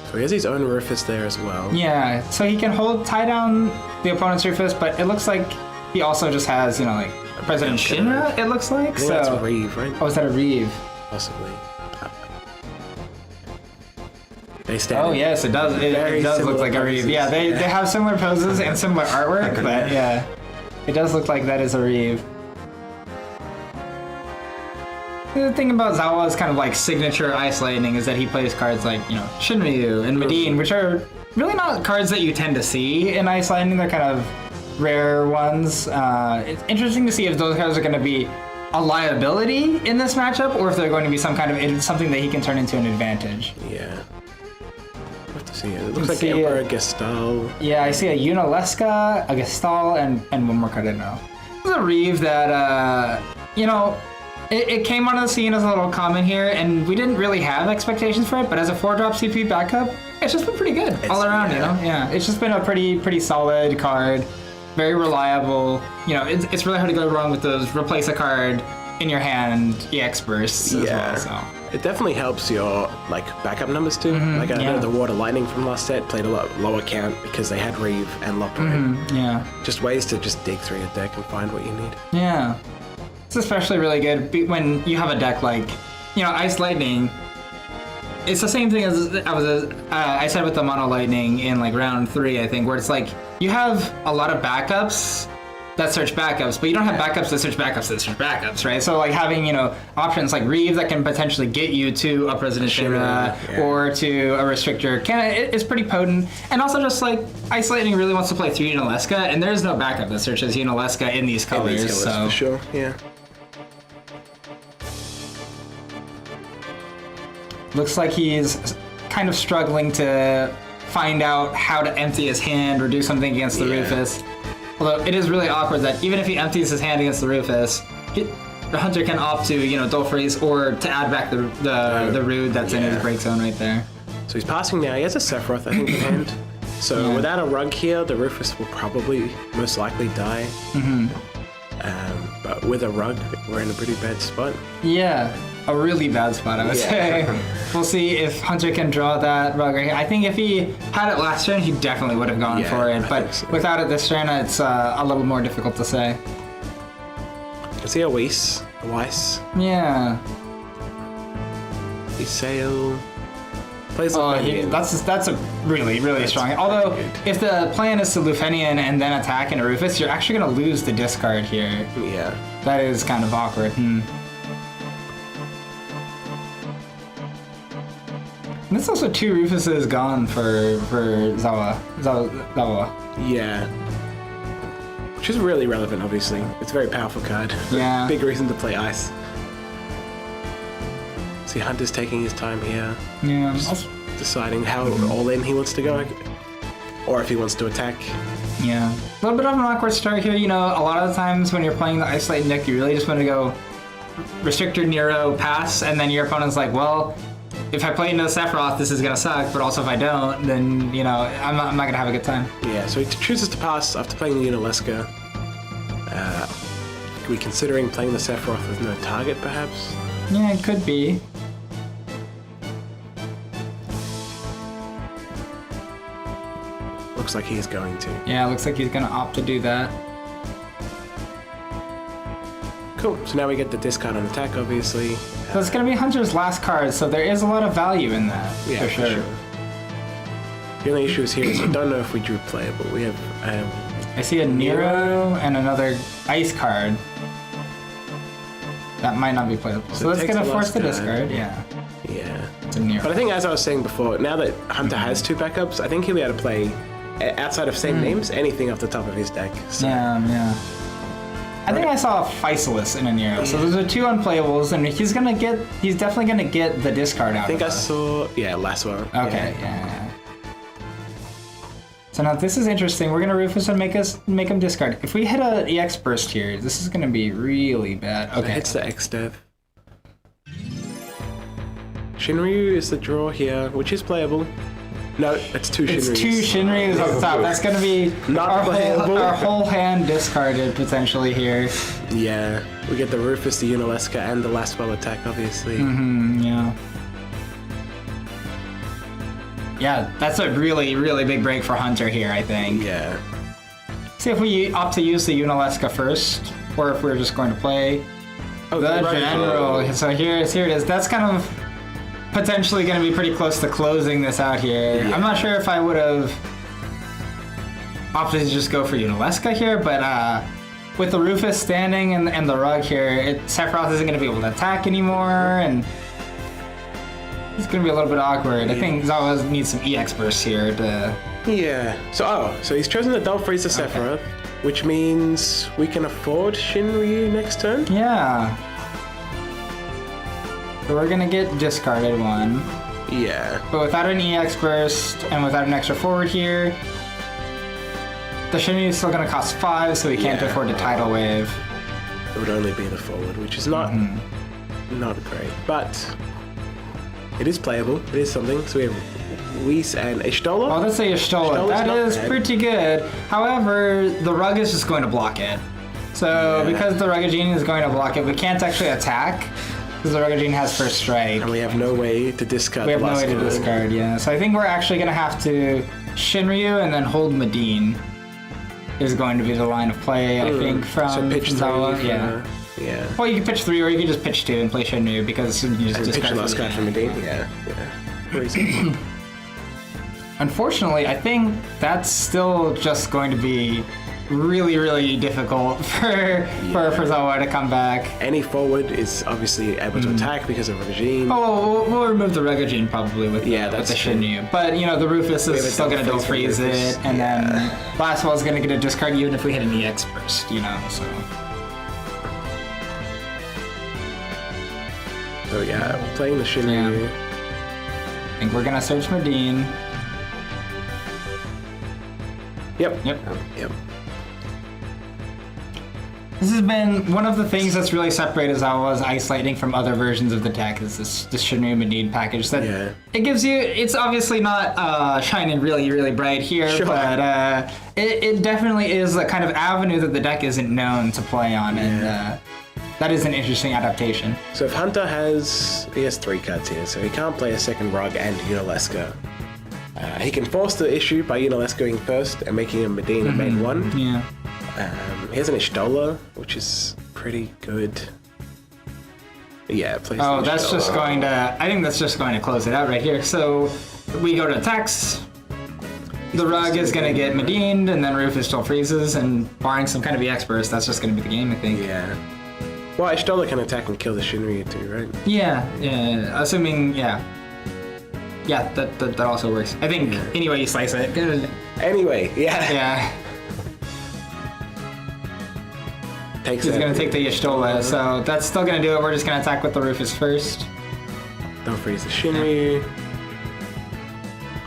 So he has his own Rufus there as well. Yeah, so he can tie down the opponent's Rufus, but it looks like he also just has, like President Shinra, it looks like. So that's a Reeve, right? Oh, is that a Reeve? Possibly. They stand. Oh yes, it does. It does look like a Reeve. Yeah, they have similar poses and similar artwork, but yeah, it does look like that is a Reeve. The thing about Zawa's kind of like signature Ice Lightning is that he plays cards like, Shinryu and Medine, which are really not cards that you tend to see in Ice Lightning. They're kind of rare ones. It's interesting to see if those cards are going to be a liability in this matchup, or if they're going to be something that he can turn into an advantage. Yeah. We'll have to see it. It looks like Emperor Gestal. Yeah, I see a Unaleska, a Gestal, and one more card I know. There's a Reeve that, it came onto the scene as a little common here, and we didn't really have expectations for it, but as a 4-drop CP backup, it's just been pretty good all around, Yeah, it's just been a pretty solid card, very reliable. It's really hard to go wrong with those replace a card in your hand EX bursts as well, so. It definitely helps your backup numbers too. I know the Water Lightning from last set played a lot lower count because they had Reeve and Lockbreak. Yeah. Just ways to just dig through your deck and find what you need. Yeah. It's especially really good when you have a deck like, Ice Lightning. It's the same thing as I said with the Mono Lightning in round 3, I think, where it's like you have a lot of backups that search backups, but you don't have backups that search backups that search backups, right? So having options like Reeve that can potentially get you to a President Shinra or to a Restrictor it's pretty potent. And also just Ice Lightning really wants to play through Unaleska, and there's no backup that searches Unaleska in these colors. So for sure, yeah. Looks like he's kind of struggling to find out how to empty his hand or do something against the Rufus. Although it is really awkward that even if he empties his hand against the Rufus, the Hunter can opt to, Dull Freeze or to add back the Rude that's in his break zone right there. So he's passing now. He has a Sephiroth, I think, in hand. So without a Rug here, the Rufus will probably most likely die. But with a Rug, we're in a pretty bad spot. Yeah. A really bad spot, I would say. We'll see if Hunter can draw that Rug right here. I think if he had it last turn, he definitely would have gone for it. But without it this turn, it's a little more difficult to say. I see a Weiss. Yeah. Isail. That's a really strong. Although, if the plan is to Lufenian and then attack into Rufus, you're actually going to lose the discard here. Yeah. That is kind of awkward. And there's also 2 Rufuses gone for Zawa. Yeah. Which is really relevant, obviously. It's a very powerful card. Yeah. Big reason to play Ice. See, Hunter's taking his time here. Yeah. Deciding how all in he wants to go. Or if he wants to attack. Yeah. A little bit of an awkward start here. You know, a lot of the times when you're playing the Isolate deck, you really just want to go restrict your Nero, pass, and then your opponent's like, well, if I play into Sephiroth, this is going to suck, but also if I don't, then, you know, I'm not going to have a good time. Yeah, so he chooses to pass after playing the Unaleska. Are we considering playing the Sephiroth with no target, perhaps? Yeah, it could be. Looks like he's going to. Yeah, it looks like he's going to opt to do that. Cool, so now we get the discard on attack, obviously. So it's going to be Hunter's last card, so there is a lot of value in that, Yeah, for sure. The only issue is here is I don't know if we drew playable. We have I see a Nero and another ice card. That might not be playable. So that's takes going to the force last the card. discard, yeah. yeah. It's a Nero. But I think, as I was saying before, now that Hunter has 2 backups, I think he'll be able to play, outside of same names, anything off the top of his deck. So, Yeah. I think I saw a Physalis in a Nero, so those are 2 unplayables, and he's definitely gonna get the discard out. I think of I those. saw, last one. Okay, yeah. So now this is interesting. We're gonna Rufus and make him discard. If we hit a EX burst here, this is gonna be really bad. It Okay. hits the X dev. Shinryu is the draw here, which is playable. No, it's 2 Shinryus. It's 2 Shinryus on top. That's gonna be Not playable. our whole hand discarded potentially here. Yeah, we get the Rufus, the Unaleska, and the last spell attack, obviously. Yeah. Yeah, that's a really, really big break for Hunter here, I think. Yeah. See if we opt to use the Unaleska first, or if we're just going to play Oh, the right. General. So here it is. That's kind of potentially going to be pretty close to closing this out here. Yeah. I'm not sure if I would have opted to just go for Unaleska here, but with the Rufus standing and the rug here, Sephiroth isn't going to be able to attack anymore, and it's going to be a little bit awkward. I think Zawa needs some EX bursts here to... Yeah. So he's chosen the Double Freeze to Sephiroth, which means we can afford Shinryu next turn? Yeah. So we're going to get discarded one. Yeah. But without an EX burst and without an extra forward here, the Shinryu is still going to cost 5, so we can't Yeah. afford to Tidal Wave. It would only be the forward, which is not great. But it is playable. It is something. So we have Whis and Ishtola. Oh, let's say Y'shtola. Y'shtola's That not is bad. pretty good. However, the rug is just going to block it. So because the Ruggagene is going to block it, we can't actually attack because the Ruggagene has first strike. And we have no way to discard We have the no last way to card. discard, yeah. So I think we're actually going to have to Shinryu and then hold Medine is going to be the line of play, I think, from So pitch 3 Zawa. for, Yeah. Yeah. Well, you can pitch 3 or you can just pitch 2 and play Shinryu because you just And pitch discard the last the- card from Medine. Yeah. Crazy. Unfortunately, I think that's still just going to be really, really difficult for Zawa to come back. Any forward is obviously able to attack because of Regime. Oh, we'll remove the Ruggagene probably with, Yeah, with that's the true. Shinryu. But, you know, the Rufus have is a still going to double double freeze freeze for Rufus. it, and then last one is going to get a discard even if we hit an EX burst, you know, so. So yeah, playing the Shinryu. I think we're going to search Medine. Yep. Yep. Yep. This has been one of the things that's really separated Zawa's Ice Lightning from other versions of the deck is this Shinryu Medine package. That it gives you. It's obviously not shining really, really bright here, Sure. but it definitely is a kind of avenue that the deck isn't known to play on, and that is an interesting adaptation. So if Hunter he has 3 cards here, so he can't play a second Rug and Unaleska. He can force the issue by Unaleska going first and making a Medine a main 1. Yeah. He has an Ishtola, which is pretty good. Yeah, plays Oh, the that's just Ishtola. going to. I think that's just going to close it out right here. So we go to attacks. The rug is going to get Medined, and then Rufus still freezes, and barring some kind of EX burst, that's just going to be the game, I think. Yeah. Well, Ishtola can attack and kill the Shinryu too, right? Yeah, assuming, yeah. Yeah, that also works. I think any way you slice it. Anyway, yeah. Yeah. Takes He's it. gonna take the Y'shtola, so that's still gonna do it. We're just gonna attack with the Rufus first. Don't freeze the Shinryu.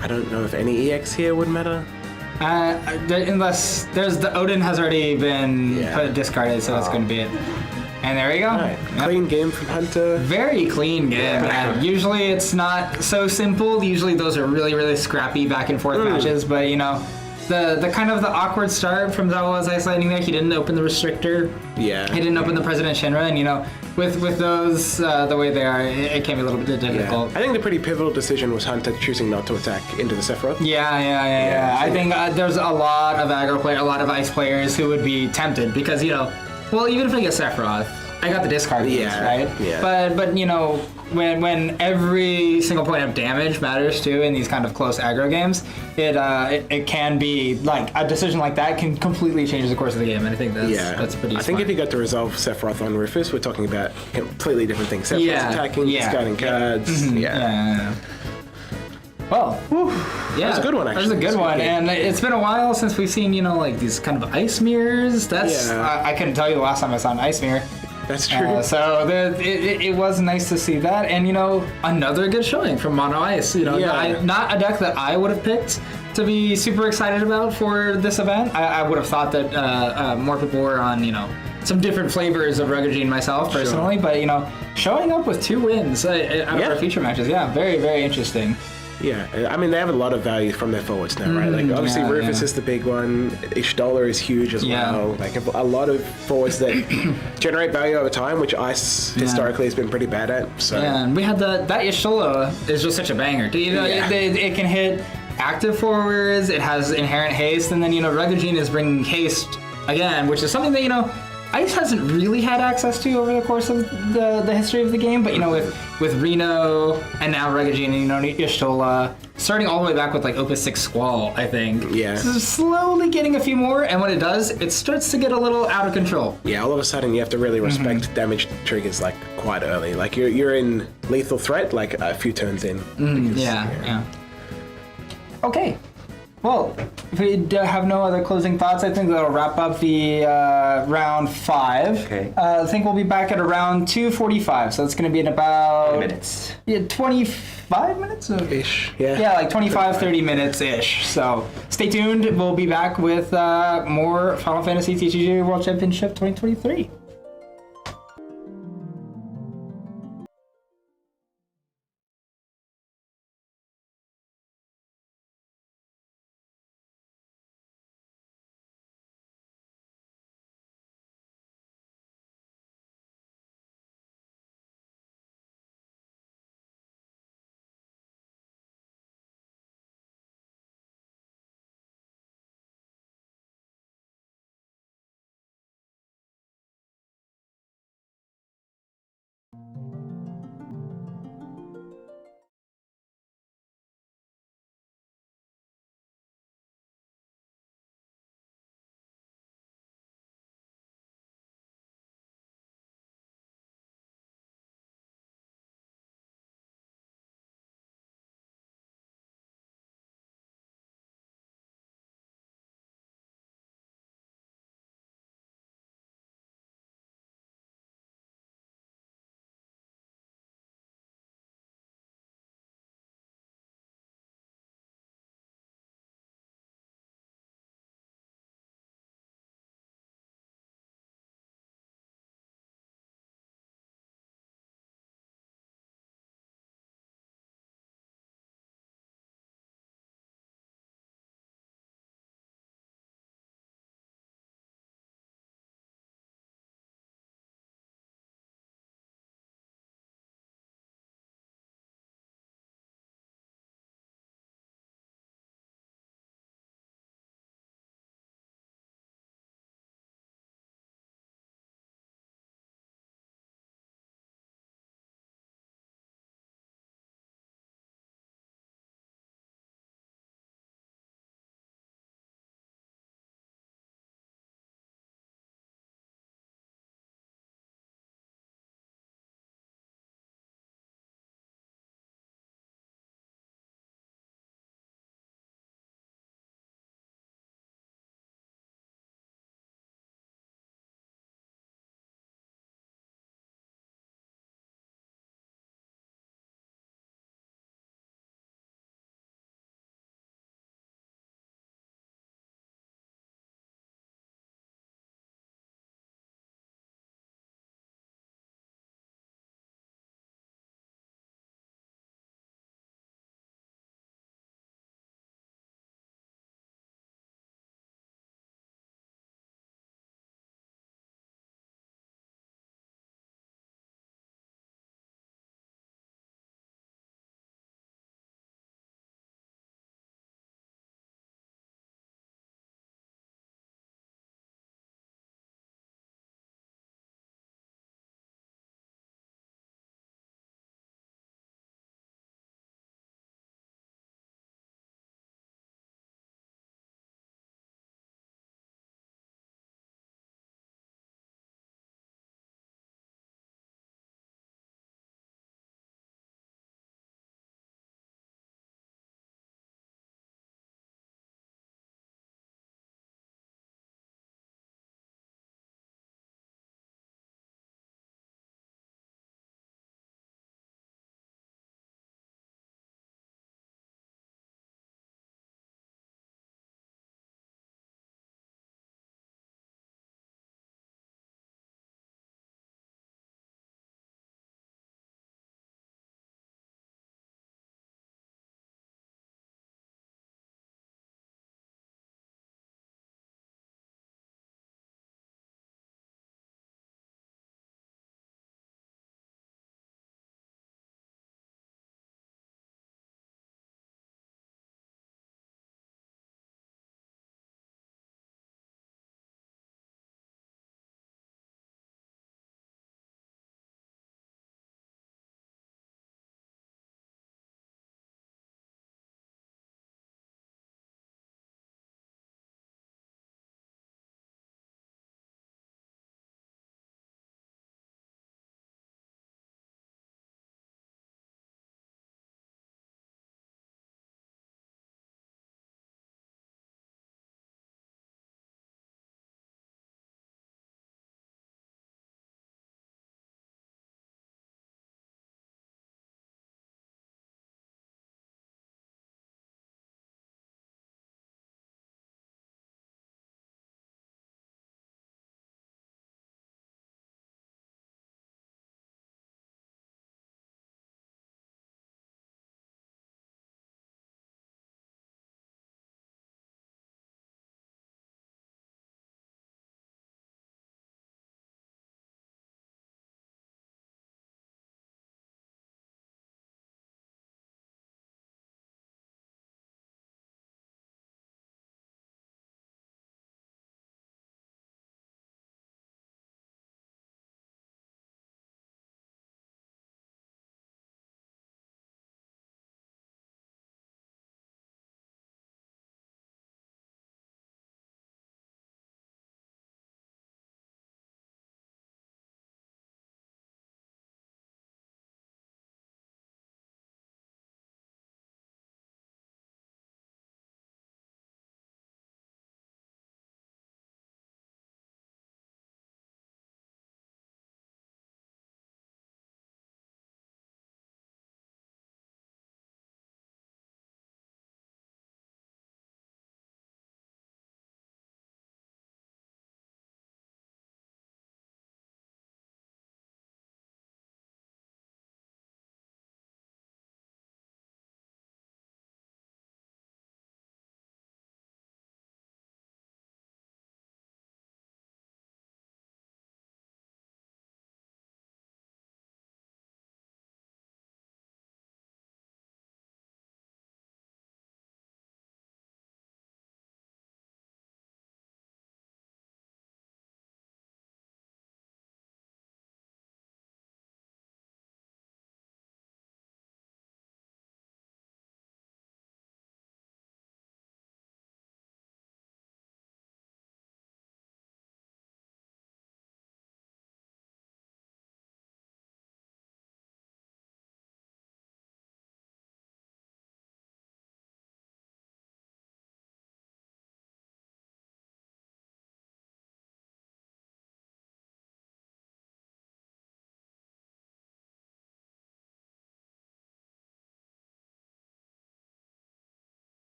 I don't know if any EX here would matter. Unless there's the Odin has already been discarded, so that's gonna be it. And there we go. Alright, clean game from Hunter. Very clean game, man. Usually it's not so simple. Usually those are really, really scrappy back and forth matches, but you know, the kind of the awkward start from Zawa's isolating there, he didn't open the restrictor. Yeah. He didn't open the President Shinra, and you know, with those the way they are, it can be a little bit difficult. I think the pretty pivotal decision was Hunter choosing not to attack into the Sephiroth. Yeah. I think there's a lot of aggro player, a lot of ice players who would be tempted because, you know, well, even if I get Sephiroth, I got the discard piece, right? Yeah. But you know, when every single point of damage matters too in these kind of close aggro games, it can be like a decision like that can completely change the course of the game, and I think that's pretty. I think if you got to resolve Sephiroth on Rufus, we're talking about completely different things. Sephiroth's attacking, discarding cards. Yeah. Well, that was a good one, actually. That was a good one, and it's been a while since we've seen, you know, like these kind of ice mirrors. That's I couldn't tell you the last time I saw an ice mirror. That's true. So it was nice to see that, and you know, another good showing from Mono Ice. You know, not a deck that I would have picked to be super excited about for this event. I would have thought that more people were on, you know, some different flavors of Rugged myself personally, but you know, showing up with 2 wins out of our feature matches, very, very interesting. Yeah, I mean, they have a lot of value from their forwards now, right? Like, obviously, Rufus is the big one. Y'shtola is huge as well. Like, a lot of forwards that generate value over time, which Ice historically has been pretty bad at. So. Yeah, and we had that Y'shtola is just such a banger. You know, it can hit active forwards, it has inherent haste, and then, you know, Rugged is bringing haste again, which is something that, you know, Ice hasn't really had access to over the course of the history of the game, but you know, with Reno and now Rugged, you know, Y'shtola, starting all the way back with like Opus 6 Squall, I think. Yeah. So slowly getting a few more, and when it does, it starts to get a little out of control. Yeah, all of a sudden you have to really respect damage triggers like quite early. Like you're in lethal threat like a few turns in. Yeah. Okay. Well, if we have no other closing thoughts, I think that'll wrap up the round 5. Okay. I think we'll be back at around 2:45, so it's going to be in about 20 minutes. 25 minutes? Ish, yeah. Yeah, like 25, 30 minutes-ish. So stay tuned. We'll be back with more Final Fantasy TCG World Championship 2023.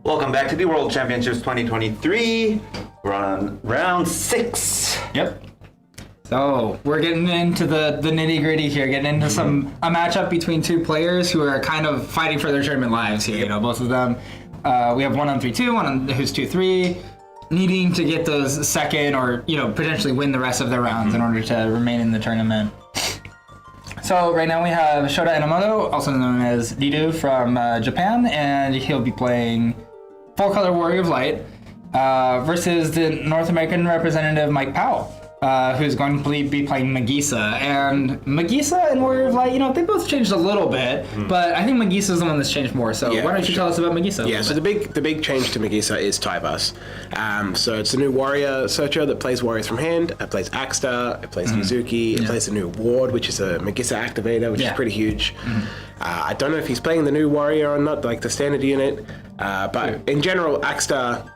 Welcome back to the World Championships 2023. We're on round 6. Yep. So we're getting into the nitty gritty here, getting into a matchup between two players who are kind of fighting for their tournament lives here. You know, both of them. We have one on 3-2, one on who's 2-3, needing to get those second or potentially win the rest of their rounds in order to remain in the tournament. So right now we have Shota Enomoto, also known as Didu from Japan, and he'll be playing Full Color Warrior of Light versus the North American representative Mike Powell, who's going to be playing Magisa. And Magisa and Warrior of Light, they both changed a little bit, but I think Magisa's the one that's changed more. So why don't you tell us about Magisa? Yeah, so the big change to Magisa is Tyvus. So it's a new warrior searcher that plays warriors from hand. It plays Axstar, it plays Yuzuki, it plays a new ward, which is a Magisa activator, which is pretty huge. I don't know if he's playing the new warrior or not, like the standard unit, but in general, Axstar,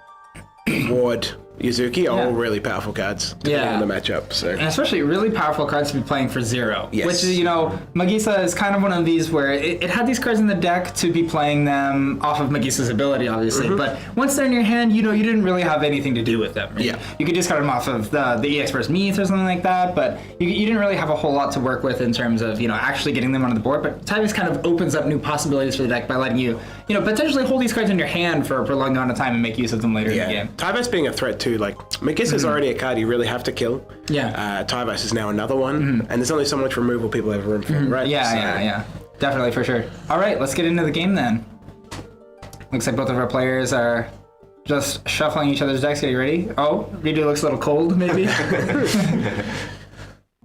ward, Yuzuki are all really powerful cards depending on the matchup. So. And especially really powerful cards to be playing for 0. Yes. Which is, Magisa is kind of one of these where it had these cards in the deck to be playing them off of Magisa's ability, obviously. But once they're in your hand, you didn't really have anything to do with them. Right? Yeah. You could discard them off of the EX Burst Meats or something like that, but you didn't really have a whole lot to work with in terms of, actually getting them onto the board. But Tyvus kind of opens up new possibilities for the deck by letting you, potentially hold these cards in your hand for a prolonged amount of time and make use of them later in the game. Tyvus being a threat too, like Magisa's already a card you really have to kill. Yeah. Tyvus is now another one, and there's only so much removal people have room for, right? Yeah. Definitely, for sure. All right, let's get into the game then. Looks like both of our players are just shuffling each other's decks. Get you ready? Oh, Ridu looks a little cold, maybe.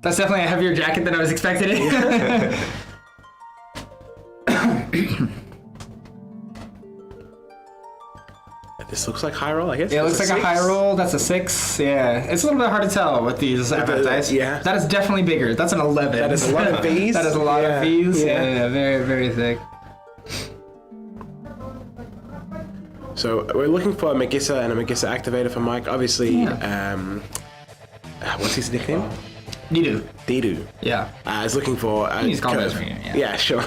That's definitely a heavier jacket than I was expecting. This looks like high roll, I guess. It looks like a high roll. That's a 6. Yeah, it's a little bit hard to tell with these FF dice. Yeah. That is definitely bigger. That's an 11. That is a lot of V's. That is a lot of V's. Yeah. Very, very thick. So we're looking for a Magisa and a Magisa activator for Mike. Obviously, what's his nickname? Didu. Yeah. Is looking for a He's called curve. this, Yeah, sure.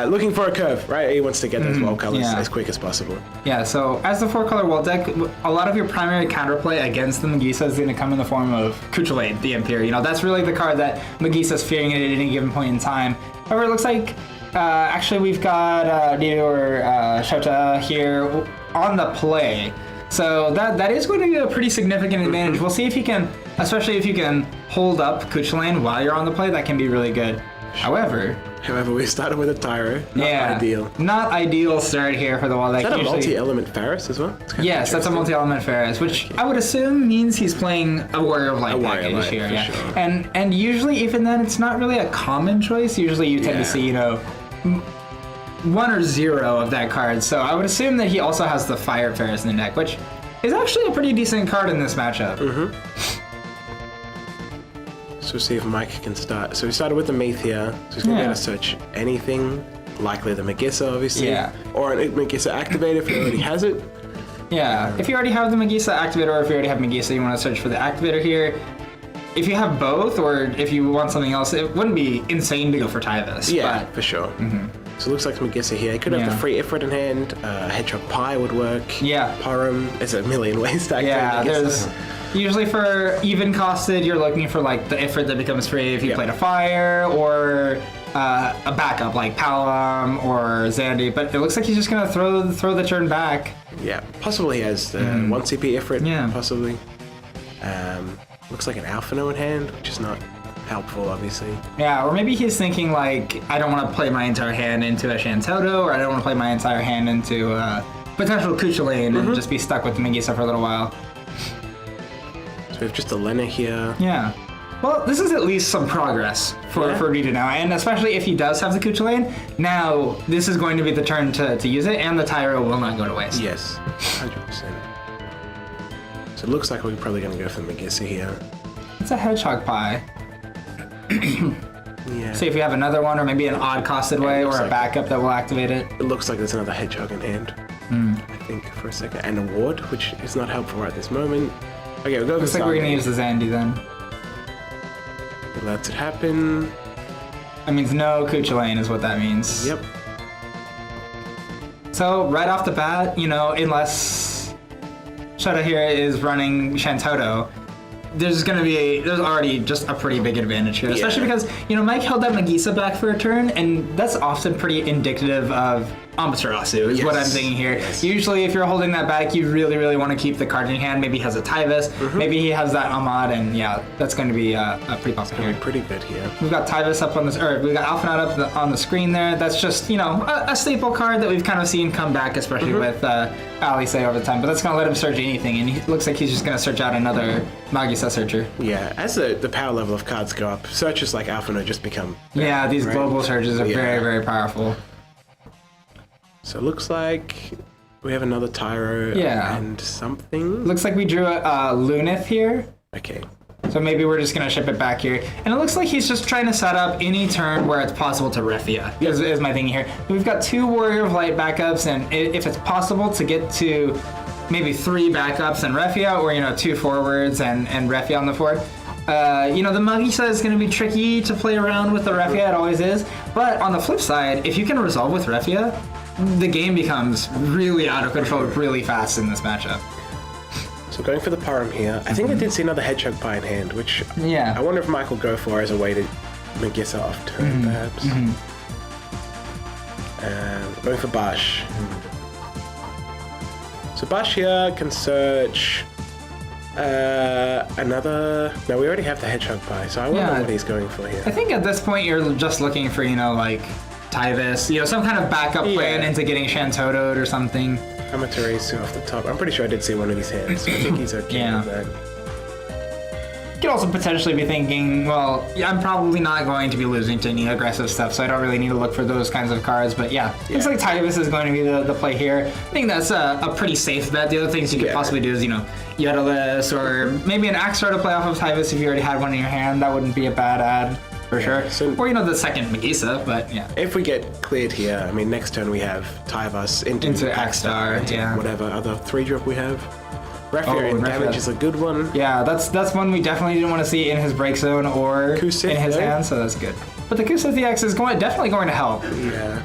Looking for a curve, right? He wants to get those wall colors as quick as possible. Yeah, so as the 4-color wall deck, a lot of your primary counterplay against the Magisa is going to come in the form of Kuchulain, the Imperial. That's really the card that Magisa's fearing at any given point in time. However, it looks like actually we've got Didu or Shota here on the play. So that is going to be a pretty significant advantage. We'll see if he can, especially if you can hold up Kuchulain while you're on the play, that can be really good. However, we started with a Tyro. Not ideal. Not ideal start here for the wall deck. Is that a multi-element Ferris as well? Yes, that's a multi-element Ferris, which I would assume means he's playing a Warrior of Light package here. Yeah. Sure. And usually, even then, it's not really a common choice. Usually you tend to see, 1 or 0 of that card. So I would assume that he also has the Fire Ferris in the deck, which is actually a pretty decent card in this matchup. So we'll see if Mike can start. So we started with the Meath here. So he's going to be able to search anything, likely the Magisa, obviously. Yeah. Or a Magisa activator if he already has it. Yeah, if you already have the Magisa activator, or if you already have Magisa, you want to search for the activator here. If you have both, or if you want something else, it wouldn't be insane to go for Tyvus. Yeah, for sure. So it looks like Magisa here. He could have the free Ifrit in hand. Hedgehog Pie would work. Yeah. Parum. There's a million ways to activate Yeah, Magisa. there's usually for even costed, you're looking for like the Ifrit that becomes free if you played a fire, or a backup like Palam or Zandy. But it looks like he's just gonna throw the turn back. Yeah, possibly he has the 1 CP Ifrit. Yeah. Possibly. Looks like an Alphino in hand, which is not helpful, obviously. Yeah, or maybe he's thinking like, I don't want to play my entire hand into a Shantoto, or I don't want to play my entire hand into potential Kuchulain and just be stuck with Magisa for a little while. So we have just a Lena here. Yeah. Well, this is at least some progress for Rita now, and especially if he does have the Kuchulain, now this is going to be the turn to use it, and the Tyro will not go to waste. Yes, 100%. So it looks like we're probably going to go for Magisa here. It's a Hedgehog Pie. Yeah. See if we have another one, or maybe an odd costed way, or a like backup that will activate it. It looks like there's another Hedgehog in hand, I think, for a second. And a Ward, which is not helpful right this moment. Okay, we'll go Looks for like we're going to Sargon. use the Zandy then. It lets it happen. That means no Kuchulain is what that means. Yep. So right off the bat, unless Shada here is running Shantoto, there's already just a pretty big advantage here, especially because Mike held that Magisa back for a turn, and that's often pretty indicative of Amaterasu is what I'm thinking here. Yes. Usually, if you're holding that back, you really, really want to keep the card in hand. Maybe he has a Tyvus, maybe he has that Ahmad, and that's going to be a pretty possible here. Pretty good here. We've got Tyvus up on this, or we've got Alphanat up on the screen there. That's just a staple card that we've kind of seen come back, especially with Alice over the time. But that's going to let him search anything, and it looks like he's just going to search out another Magisa searcher. Yeah, as the power level of cards go up, searches like Alphanat just become... Yeah, these global searches are very, very powerful. So it looks like we have another Tyro and something. Looks like we drew a Lunith here. Okay. So maybe we're just going to ship it back here. And it looks like he's just trying to set up any turn where it's possible to Refia, is my thing here. We've got 2 Warrior of Light backups, and if it's possible to get to maybe 3 backups and Refia, or 2 forwards and Refia on the 4th, the Magisa is going to be tricky to play around with the Refia, it always is. But on the flip side, if you can resolve with Refia, the game becomes really out of control really fast in this matchup. So going for the Param here. I think I did see another Hedgehog Pie in hand, which I wonder if Mike will go for as a way to Magisa off turn, perhaps. Going for Bash. So Bash here can search another... No, we already have the Hedgehog Pie, so I wonder what he's going for here. I think at this point you're just looking for, Tyvus, some kind of backup plan into getting Shantoto'd or something. Amaterasu off the top. I'm pretty sure I did see one of these hands, so I think he's okay with that. You could also potentially be thinking, well, I'm probably not going to be losing to any aggressive stuff, so I don't really need to look for those kinds of cards. But looks like Tyvus is going to be the play here. I think that's a pretty safe bet. The other things you could possibly do is, Yodalus, or maybe an Axar to play off of Tyvus if you already had one in your hand. That wouldn't be a bad ad. For sure. So, or, the second Magisa, but If we get cleared here, next turn we have Tyvus into Axar, whatever other 3-drop we have. Refia and damage is a good one. Yeah, that's one we definitely didn't want to see in his break zone or Kusith, in his hand, so that's good. But the Kusith EX is definitely going to help. Yeah.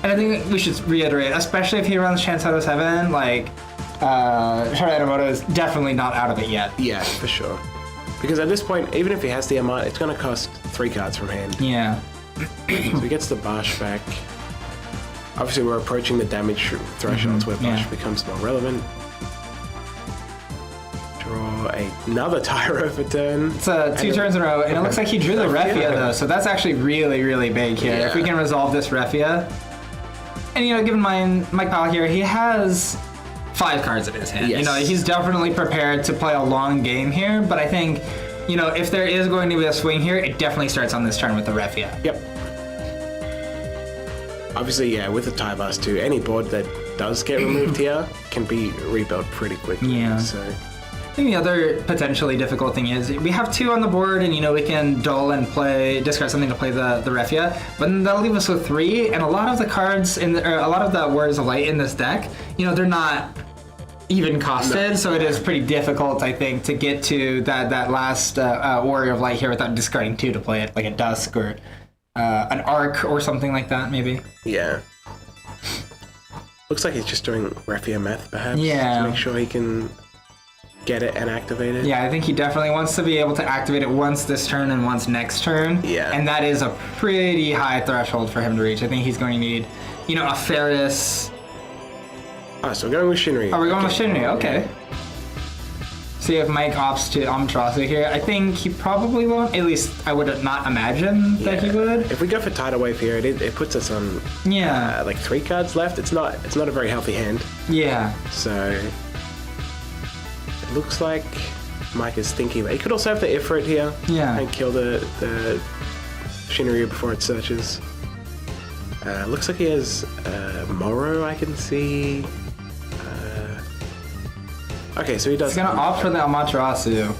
And I think we should reiterate, especially if he runs Shantoto 7, Shara Enomoto is definitely not out of it yet. Yeah, for sure. Because at this point, even if he has the Amat, it's going to cost 3 cards from hand. Yeah. So he gets the Bash back. Obviously, we're approaching the damage thresholds where Bash becomes more relevant. Draw another Tyro for turn. It's 2 turns in a row, and it looks like he drew the Refia, though, so that's actually really, really big here. If we can resolve this Refia. And, given Mike Powell here, he has 5 cards in his hand. Yes. He's definitely prepared to play a long game here, but I think, if there is going to be a swing here, it definitely starts on this turn with the Refia. Yep. Obviously, with the Tyvus too, any board that does get removed here can be rebuilt pretty quickly. Yeah. So I think the other potentially difficult thing is we have 2 on the board, and we can dull and discard something to play the Refia, but then that'll leave us with 3, and a lot of the cards a lot of the Warriors of Light in this deck, they're not even costed, so it is pretty difficult, I think, to get to that last Warrior of Light here without discarding 2 to play it, like a Dusk or an Arc or something like that, maybe. Yeah. Looks like he's just doing Refia Meth, perhaps, to make sure he can get it and activate it. Yeah, I think he definitely wants to be able to activate it once this turn and once next turn. Yeah. And that is a pretty high threshold for him to reach. I think he's going to need, a Ferris. Oh, so we're going with Shinryu. Oh, we're going with Shinryu, okay. See if Mike opts to Amaterasu here. I think he probably won't. At least I would not imagine that he would. If we go for Tidal Wave here, it puts us on 3 cards left. It's not a very healthy hand. Yeah. So it looks like Mike is thinking that he could also have the Ifrit here. Yeah. And kill the Shinryu before it searches. Looks like he has Moro, I can see. Okay, so he does. He's gonna opt for the Amaterasu.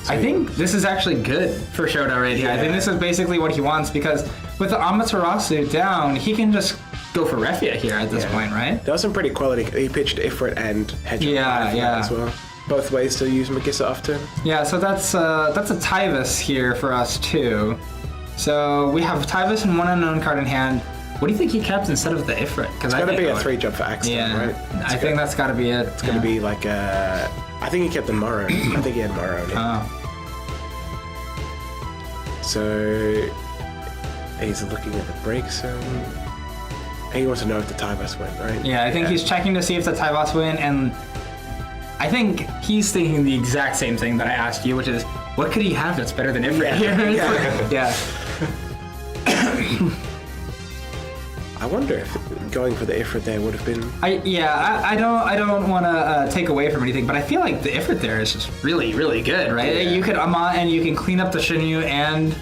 I think this is actually good for Shota right here. I think this is basically what he wants, because with the Amaterasu down, he can just go for Refia here at this point, right? That was some pretty quality. He pitched Ifrit and Hedgehog as well. Both ways to use Magisa off turn. Yeah, so that's a Tyvus here for us too. So we have Tyvus and 1 unknown card in hand. What do you think he kept instead of the Ifrit? Because It's got to be a 3-drop for Axstar, Yeah, right? I think that's got to be it. It's going to be like a... I think he kept the Morrow. I think he had Morrow in it. Oh. So... He's looking at the break zone. He wants to know if the Tyvus went, right? Yeah, I think he's checking to see if the Tyvus win, and I think he's thinking the exact same thing that I asked you, which is, what could he have that's better than Ifrit here? Yeah. I wonder if going for the Ifrit there would have been... I don't want to take away from anything, but I feel like the Ifrit there is just really, really good, right? Yeah. You could Amon and you can clean up the Shinryu and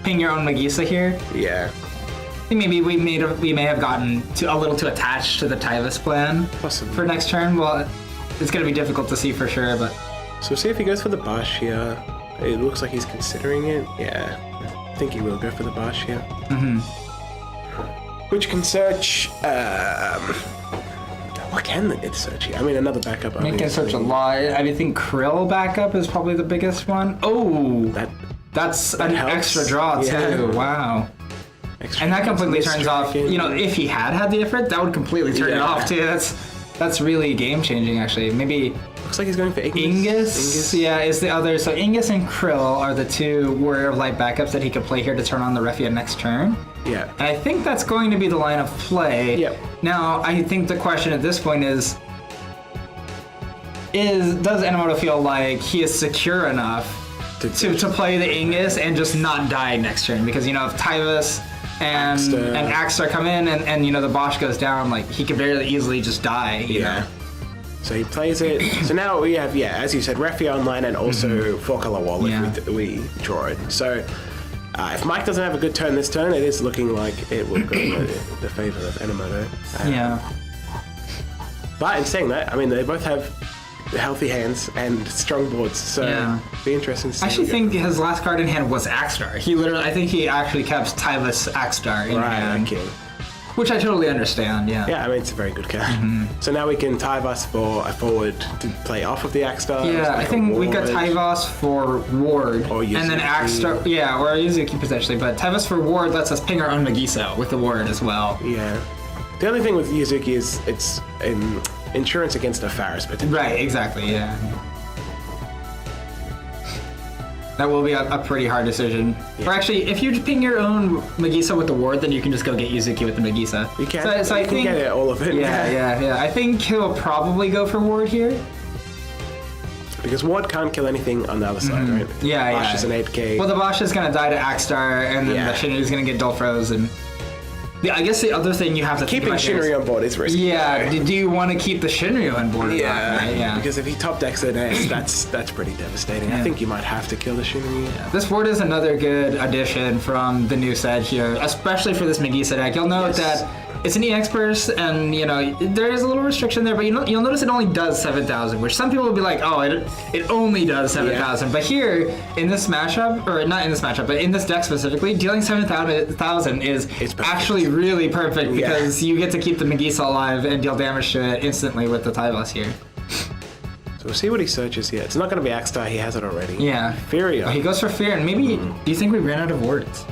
ping your own Magisa here. Yeah. I think maybe we may have gotten a little too attached to the Tyvus plan Possibly. for next turn. Well, it's going to be difficult to see for sure, but So see if he goes for the Bash here. It looks like he's considering it. Yeah. I think he will go for the Bash here. Mm-hmm. Which can search... what can it search here? I mean, another backup. It can search a lot. I think Krill backup is probably the biggest one. Oh! That's an helps. extra draw, too. Yeah. Wow. Extra And that completely mystery turns off, again. you know, if he had the Ifrit, that would completely turn it Yeah. off, too. That's really game-changing, actually. Maybe Looks like he's going for Ingus. Ingus, yeah, is the other. So Ingus and Krill are the two Warrior of Light backups that he could play here to turn on the Refia next turn. Yeah. And I think that's going to be the line of play. Yep. Now, I think the question at this point is does Enomoto feel like he is secure enough to play the Ingus and just not die next turn? Because, you know, if Tyvus and Axstar come in and you know, the Bosch goes down, like, he could very easily just die, you know? So he plays it. So now we have, as you said, Refia online and also 4-color wall if we draw it. So if Mike doesn't have a good turn this turn, it is looking like it will go in the favor of Enomoto. But in saying that, I mean, they both have healthy hands and strong boards, so it'd be interesting to see. I actually think his last card in hand was Axstar. I think he actually kept Tyvus Axstar in hand. Okay. Which I totally understand, Yeah, I mean, it's a very good card. So now we can Tyvus for a forward to play off of the Axstar. Yeah, I think we got Tyvus for ward, Or and then Axstar, or Yuzuki potentially, but Tyvus for ward lets us ping our own Magisa with the ward as well. Yeah. The only thing with Yuzuki is it's insurance against a Faris potentially. Right, exactly, yeah. That will be a pretty hard decision. Yeah. Or actually, if you ping your own Magisa with the ward, then you can just go get Yuzuki with the Magisa. You can. So you I can think, get it, all of it. Yeah. I think he'll probably go for ward here. Because Ward can't kill anything on the other side, right? Yeah, Bosch is an 8k. Well, the Bosch is going to die to Axstar, and then the Shinryu's going to get Dull Froze, and... I guess the other thing you have to Keeping think about Shinryu on board is risky. Yeah, do you want to keep the Shinryu on board? Yeah, because if he top decks an S, that's pretty devastating. I think you might have to kill the Shinryu. Yeah. This board is another good addition from the new set here, especially for this Magisa deck. You'll note that it's an EX burst, and you know there is a little restriction there, but you'll notice it only does 7,000, which some people will be like, oh, it only does 7,000. But here in this matchup, or not in this matchup, but in this deck specifically, dealing 7,000 is actually really perfect because you get to keep the Magisa alive and deal damage to it instantly with the Tyvus here. So we'll see what he searches here. It's not going to be Axstar, he has it already. Yeah. Furia. He goes for Fear, and maybe, do you think we ran out of wards?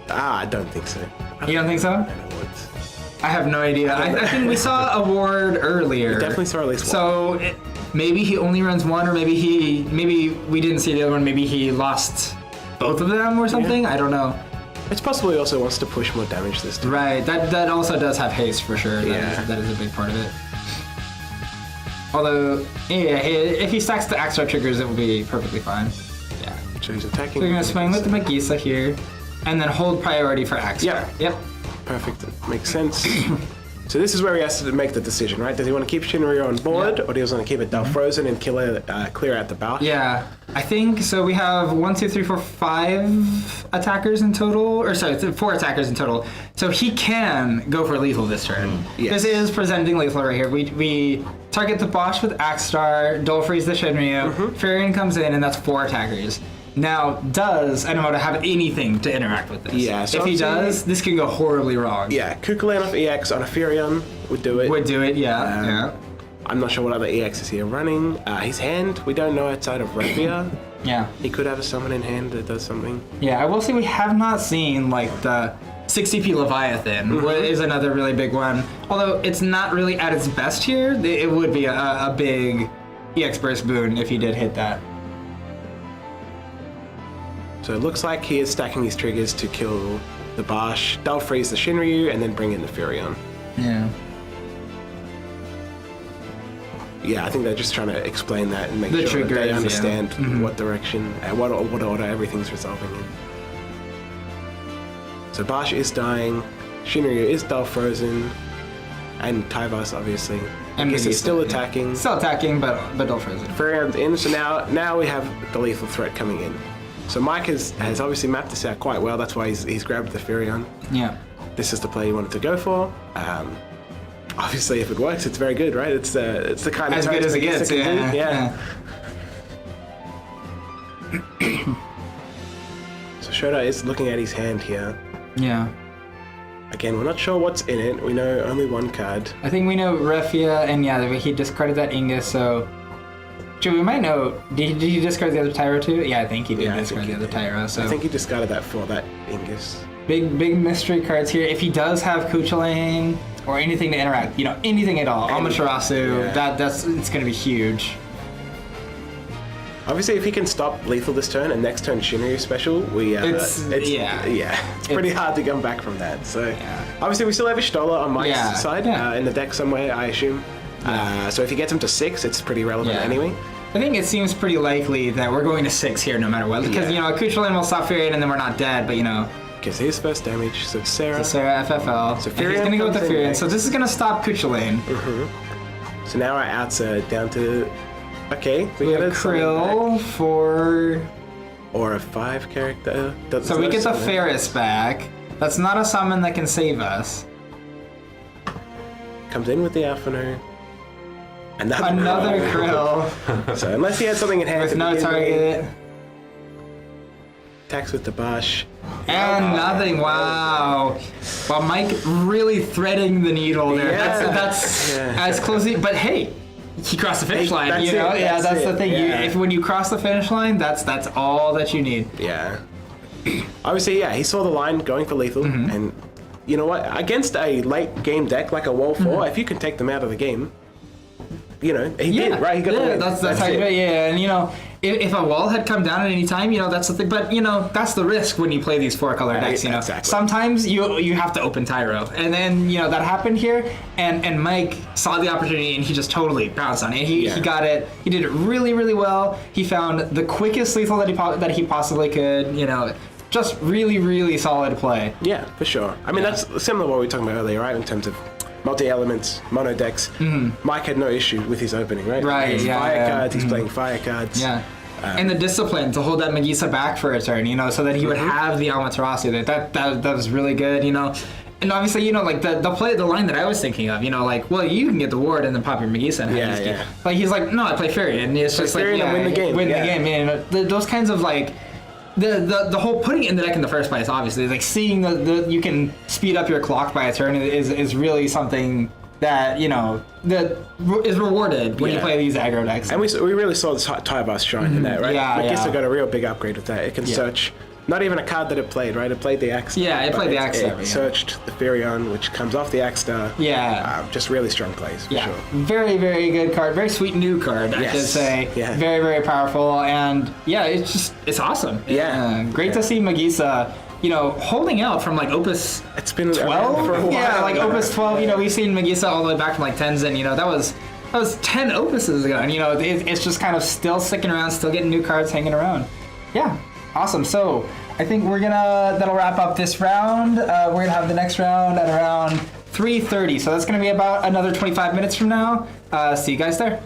I don't think so. You don't think so? I have no idea. I think we saw a ward earlier. We definitely saw at least one. So maybe he only runs one, or maybe we didn't see the other one. Maybe he lost both of them or something. I don't know. It's possible he also wants to push more damage this time. Right. That also does have haste for sure. Yeah. That is a big part of it. Although, if he stacks the Axstar triggers, it will be perfectly fine. Yeah. So he's attacking. So you're gonna swing with the Magisa here, and then hold priority for Axstar. Yeah. Yep. Perfect. Makes sense. So this is where he has to make the decision, right? Does he want to keep Shinryu on board, or does he want to keep it Dull Frozen and clear out the Bosch? Yeah, I think so. We have 1, 2, 3, 4, 5 attackers in total, or sorry, 4 attackers in total. So he can go for lethal this turn. Yes. This is presenting lethal right here. We target the Bosch with Axstar, Dull Freeze the Shinryu, Furion comes in, and that's 4 attackers. Now, does Enomoto have anything to interact with this? Yeah, so if he does, this can go horribly wrong. Yeah, Kukulkan off EX on a Furion would do it. Would do it, yeah. I'm not sure what other EXs here running. His hand, we don't know outside of Refia. Yeah. He could have a summon in hand that does something. Yeah, I will say we have not seen like the 60p Leviathan is another really big one. Although it's not really at its best here, it would be a big EX burst boon if you did hit that. So it looks like he is stacking his triggers to kill the Barsh, they'll freeze the Shinryu, and then bring in the Furion. Yeah. Yeah, I think they're just trying to explain that and make The sure that they triggers, understand what direction, what order everything's resolving in. So Barsh is dying, Shinryu is dull frozen, and Tyvus obviously. And I guess it's Megisa, still yeah. attacking. Still attacking, but dull frozen. Furion's in, so now we have the lethal threat coming in. So Mike has obviously mapped this out quite well. That's why he's grabbed the Furion. Yeah. This is the play he wanted to go for. Obviously, if it works, it's very good, right? It's the kind As of good as it Megisa gets, can do. yeah. So Shota is looking at his hand here. Yeah. Again, we're not sure what's in it. We know only one card. I think we know Refia, and yeah, he discarded that Ingus, so... Actually, we might know... Did he discard the other Tyro too? Yeah, I think he did discard the other Tyro, so... I think he discarded that for that Ingus. Big mystery cards here. If he does have Kuchulain or anything to interact, anything at all, Amaterasu, that's it's going to be huge. Obviously, if he can stop lethal this turn and next turn Shinryu special, it's pretty hard to come back from that. So obviously, we still have Ishtola on Mike's side in the deck somewhere, I assume. So if he gets him to 6, it's pretty relevant anyway. I think it seems pretty likely that we're going to 6 here no matter what, because Kuchulain will stop Furion and then we're not dead, but Because his first damage, so Sarah. So Sarah FFL. So and he's going to go with the Furion. next. So this is going to stop Kuchulain. So now our outs are down to... Okay, we We get have a Krill for... or a 5 character. So we get the Ferris back. That's not a summon that can save us. Comes in with the Alphino. Another Krill. So unless he had something in hand With to no begin with, target. attacks with the Barsh. And nothing. Wow. Well, Mike really threading the needle there. Yeah. That's as close. But hey, he crossed the finish line. That's That's the thing. Yeah. When you cross the finish line, that's all that you need. Yeah. Obviously, he saw the line going for lethal, and you know what? Against a late game deck like a Wall 4, if you can take them out of the game, he did, right? He got the win. That's how you do it. Yeah, and if a wall had come down at any time, that's the thing. But that's the risk when you play these 4-color decks. Exactly. Sometimes you have to open Tyro, and then that happened here. And Mike saw the opportunity, and he just totally pounced on it. He got it. He did it really, really well. He found the quickest lethal that he possibly could. Just really, really solid play. Yeah, for sure. I mean, that's similar to what we were talking about earlier, right? In terms of multi-elements, mono decks. Mike had no issue with his opening, right? Right, He's yeah, fire yeah. cards, he's playing fire cards. Yeah. And the discipline to hold that Megisa back for a turn, so that he would have the Amaterasu there. That was really good, And obviously, the line that I was thinking of, well, you can get the ward and then pop your Megisa and have Yeah. Like, he's like, no, I play Furion. And it's just like, Furion and win the game. Win the game. Those kinds of, the whole putting it in the deck in the first place, obviously, like seeing the you can speed up your clock by a turn is really something that that is rewarded when you play these aggro decks. And we really saw this Tyvus shine in that, right? Megisa got a real big upgrade with that. It can search. Not even a card that it played, right? It played the Axe. Yeah, it played the Axe Star. It searched the Furion, which comes off the Axe Star. Yeah. Just really strong plays, for sure. Very, very good card. Very sweet new card, I should say. Yeah. Very, very powerful. And it's awesome. Yeah. Great to see Megisa, holding out from Opus It's been 12 for a while. Yeah, Opus 12, we've seen Megisa all the way back from Tenzin, that was 10 Opuses ago. And it's just kind of still sticking around, still getting new cards hanging around. Yeah. Awesome. So I think that'll wrap up this round. We're gonna have the next round at around 3:30. So that's gonna be about another 25 minutes from now. See you guys there.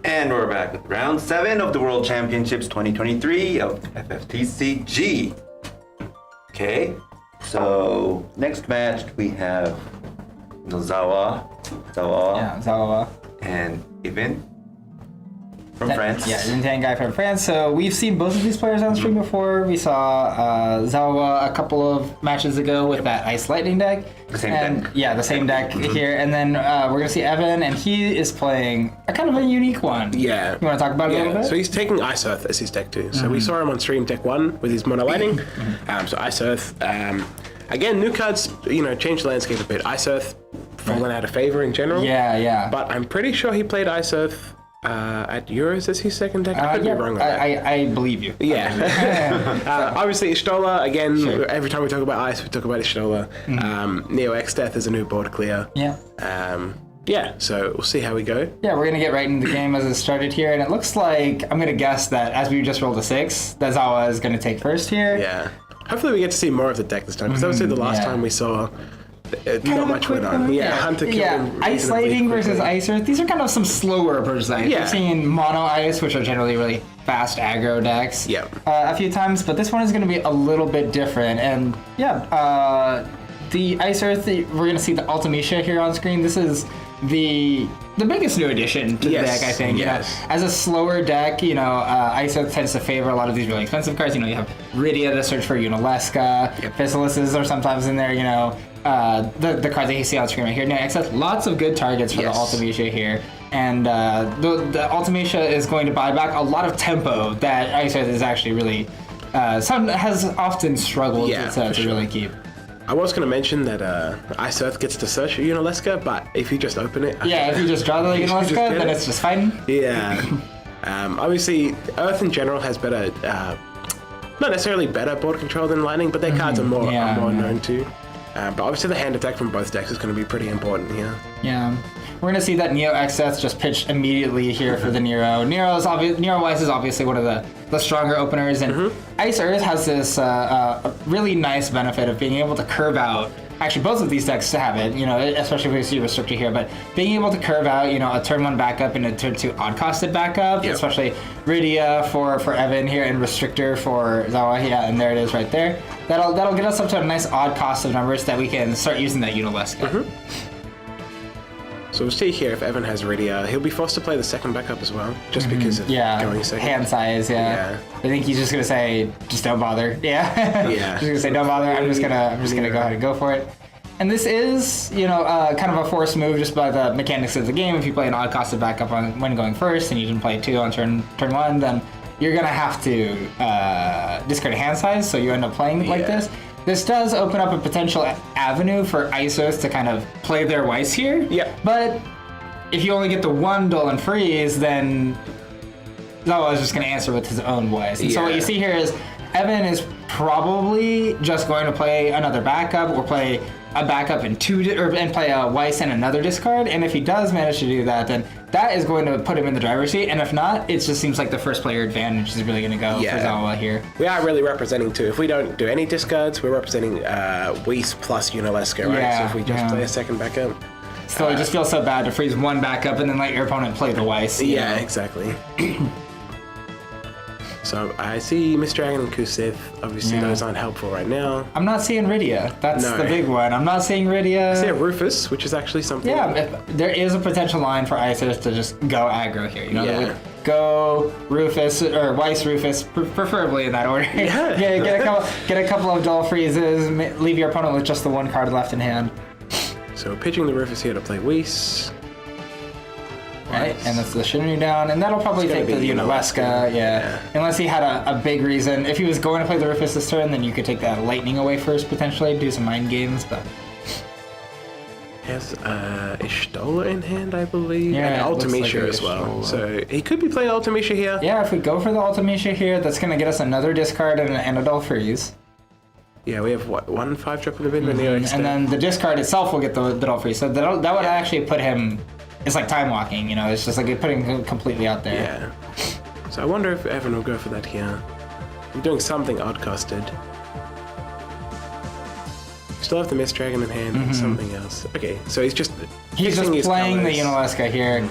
And we're back with round 7 of the World Championships 2023 of FFTCG. Okay, so next match we have Zawa Yeah, Zawa. and Ivan from France. Yeah, Zintan guy from France. So we've seen both of these players on stream before. We saw Zawa a couple of matches ago with that Ice Lightning deck. The same deck. Yeah, the same deck here. And then we're gonna see Evan, and he is playing a kind of a unique one. Yeah. You want to talk about it a little bit? So he's taking Ice Earth as his deck too. So we saw him on stream deck 1 with his Mono Lightning. So Ice Earth. Again, new cards, change the landscape a bit. Ice Earth fallen out of favor in general. Yeah. But I'm pretty sure he played Ice Earth at Euros as his second deck. I could be wrong on that. I believe you. Yeah. Obviously, Ishtola, again, Sure. every time we talk about Ice, we talk about Ishtola. Neo X Death is a new board clear. Yeah. So we'll see how we go. Yeah, we're gonna get right into the game as it started here, and it looks like I'm gonna guess that as we just rolled a 6, that Zawa is gonna take first here. Yeah. Hopefully we get to see more of the deck this time, because obviously the last time we saw not much went on. Yeah, Hunter killed him. Ice Lightning versus Ice Earth. These are kind of some slower approaches to Ice. Yeah. We've seen Mono Ice, which are generally really fast aggro decks. Yep. A few times, but this one is going to be a little bit different. And the Ice Earth, we're going to see the Ultimecia here on screen. This is the biggest new addition to the deck, I think. Yes. As a slower deck, Ice Earth tends to favor a lot of these really expensive cards. You have Rydia to search for Unalesca, Fissaluses are sometimes in there, the cards that you see on screen right here. Now, access lots of good targets for the Ultimecia here. And the Ultimecia is going to buy back a lot of tempo that Ice Earth is actually really, has often struggled to really keep. I was going to mention that Ice Earth gets to search for Unalesca, but if you just open it... if you just draw the Unalesca, then it's just fine. Yeah. Obviously, Earth in general has better... not necessarily better board control than Lightning, but their cards are more known to. But obviously the hand attack from both decks is going to be pretty important here. Yeah. We're going to see that Neo XS just pitched immediately here for the Nero. Nero Wise is obviously one of the stronger openers, and Ice Earth has this really nice benefit of being able to curve out. Actually, both of these decks have it, especially if we see Restrictor here, but being able to curve out, a turn 1 backup and a turn 2 odd-costed backup, especially Rydia for Evan here and Restrictor for Zawa, and there it is right there. That'll get us up to a nice odd cost of numbers that we can start using that Unalesca. So we'll see here if Evan has Rydia. He'll be forced to play the second backup as well, just because of going second. Hand size, I think he's just gonna say, just don't bother. Yeah. Just gonna say, don't bother. I'm just gonna go ahead and go for it. And this is, kind of a forced move just by the mechanics of the game. If you play an odd costed backup when going first, and you didn't play 2 on turn 1, then you're gonna have to discard a hand size. So you end up playing like this. This does open up a potential avenue for Ice Earth to kind of play their Weiss here. But if you only get the 1 Dull and Freeze, then Zawa is just going to answer with his own Weiss. And so what you see here is Evan is probably just going to play another backup or play a backup and play a Weiss and another discard. And if he does manage to do that, then that is going to put him in the driver's seat. And if not, it just seems like the first player advantage is really going to go for Zawa here. We are really representing too. If we don't do any discards, we're representing Weiss plus Unalesca, right? So if we just play a second backup. So it just feels so bad to freeze 1 backup and then let your opponent play the Weiss. Yeah, exactly. So I see Miss Dragon and Kusith. Obviously, those aren't helpful right now. I'm not seeing Rydia. That's the big one. I'm not seeing Rydia. I see a Rufus, which is actually something. Yeah, there is a potential line for Isis to just go aggro here. Go Rufus or Weiss Rufus, preferably in that order. Get a couple of dull freezes. Leave your opponent with just the 1 card left in hand. So pitching the Rufus here to play Weiss. Right, and that's the Shinryu down, and that'll probably take the Unalesca, unless he had a big reason. If he was going to play the Rufus this turn, then you could take that Lightning away first, potentially, do some mind games, but... He has Ishtola in hand, I believe, and Ultimecia as well. So he could be playing Ultimecia here. Yeah, if we go for the Ultimecia here, that's going to get us another discard and a dull freeze. Yeah, we have, 1 5-drop in the bin, and then the discard itself will get the dull freeze, so that would actually put him... It's like time walking, it's just like putting him completely out there. Yeah. So I wonder if Evan will go for that here. I'm doing something odd-costed. Still have the Mist Dragon in hand and something else. Okay, so he's just playing the Unalesca here.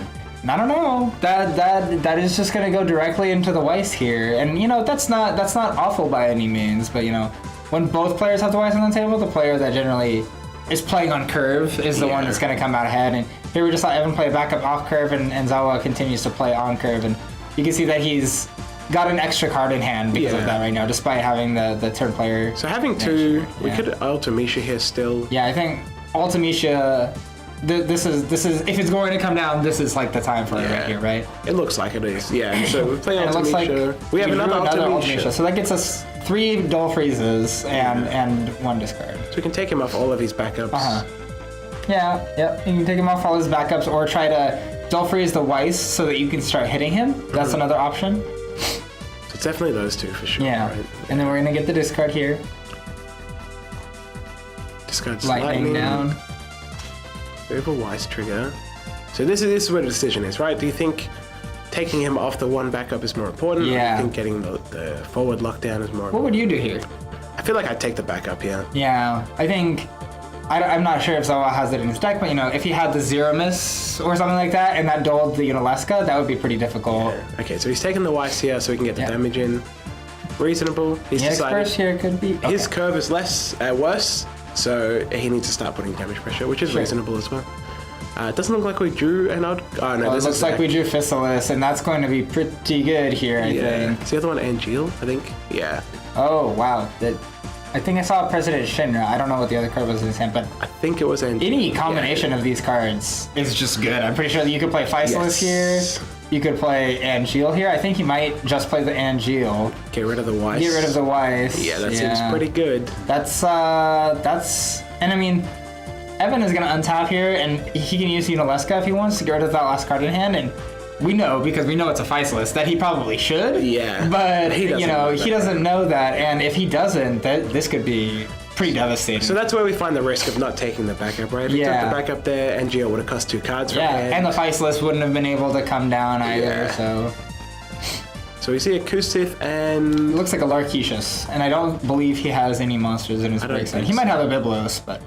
I don't know. That is just gonna go directly into the Weiss here, and you know that's not awful by any means. But you know, when both players have the Weiss on the table, the player that generally is playing on curve is the one that's gonna come out ahead. And here we just saw Evan play backup off curve, and Zawa continues to play on curve, and you can see that he's got an extra card in hand because of that right now, despite having the turn player. So having two, we could Ultimisha here still. Yeah, I think Ultimisha. This is if it's going to come down, this is like the time for it right here, right? It looks like it is. Yeah. So we play And it looks like Ultimisha. We have another Ultimisha. So that gets us 3 dull freezes and 1 discard. So we can take him off all of his backups. Yeah, yep. You can take him off all his backups or try to dull freeze the Weiss so that you can start hitting him. That's another option. So it's definitely those two for sure. Yeah. Right? And then we're gonna get the discard here. Discard Lightning down. We have a Weiss trigger. So this is where the decision is, right? Do you think taking him off the 1 backup is more important? Yeah. Or do you think getting the forward lockdown is more important? What would you do here? I feel like I'd take the backup, yeah. Yeah, I think I'm not sure if Zawa has it in his deck, but you know, if he had the Zero Miss or something like that and that dulled the Unaleska, that would be pretty difficult. Yeah. Okay, so he's taking the Weiss here so we can get the damage in. Reasonable. He's The decided X-Burst here could be... Okay. his curve is worse, so he needs to start putting damage pressure, which is reasonable as well. It doesn't look like we drew an odd... Oh, no, Well, this it looks is like we drew Fissalis, and that's going to be pretty good here, I think. Is the other one Angeal, I think? Yeah. Oh, wow. I think I saw President Shinra. I don't know what the other card was in his hand, but I think it was Angeal. any combination of these cards is just good. I'm pretty sure that you could play Fissalis here. You could play Angeal here. I think you might just play the Angeal. Get rid of the Weiss. Get rid of the Weiss. Yeah, that seems pretty good. That's, and I mean, Evan is going to untap here, and he can use Unaleska if he wants to get rid of that last card in hand, and we know, because we know it's a Fissalis, that he probably should. Yeah. But, He doesn't know that, and if he doesn't, this could be pretty devastating. So that's where we find the risk of not taking the backup, right? If we took the backup there, Angeal would have cost 2 cards from hand. And the Fissalis wouldn't have been able to come down either, Yeah. so... So we see a Kusith and... It looks like a Larkishus, and I don't believe he has any monsters in his break set. He might have a Biblos, but...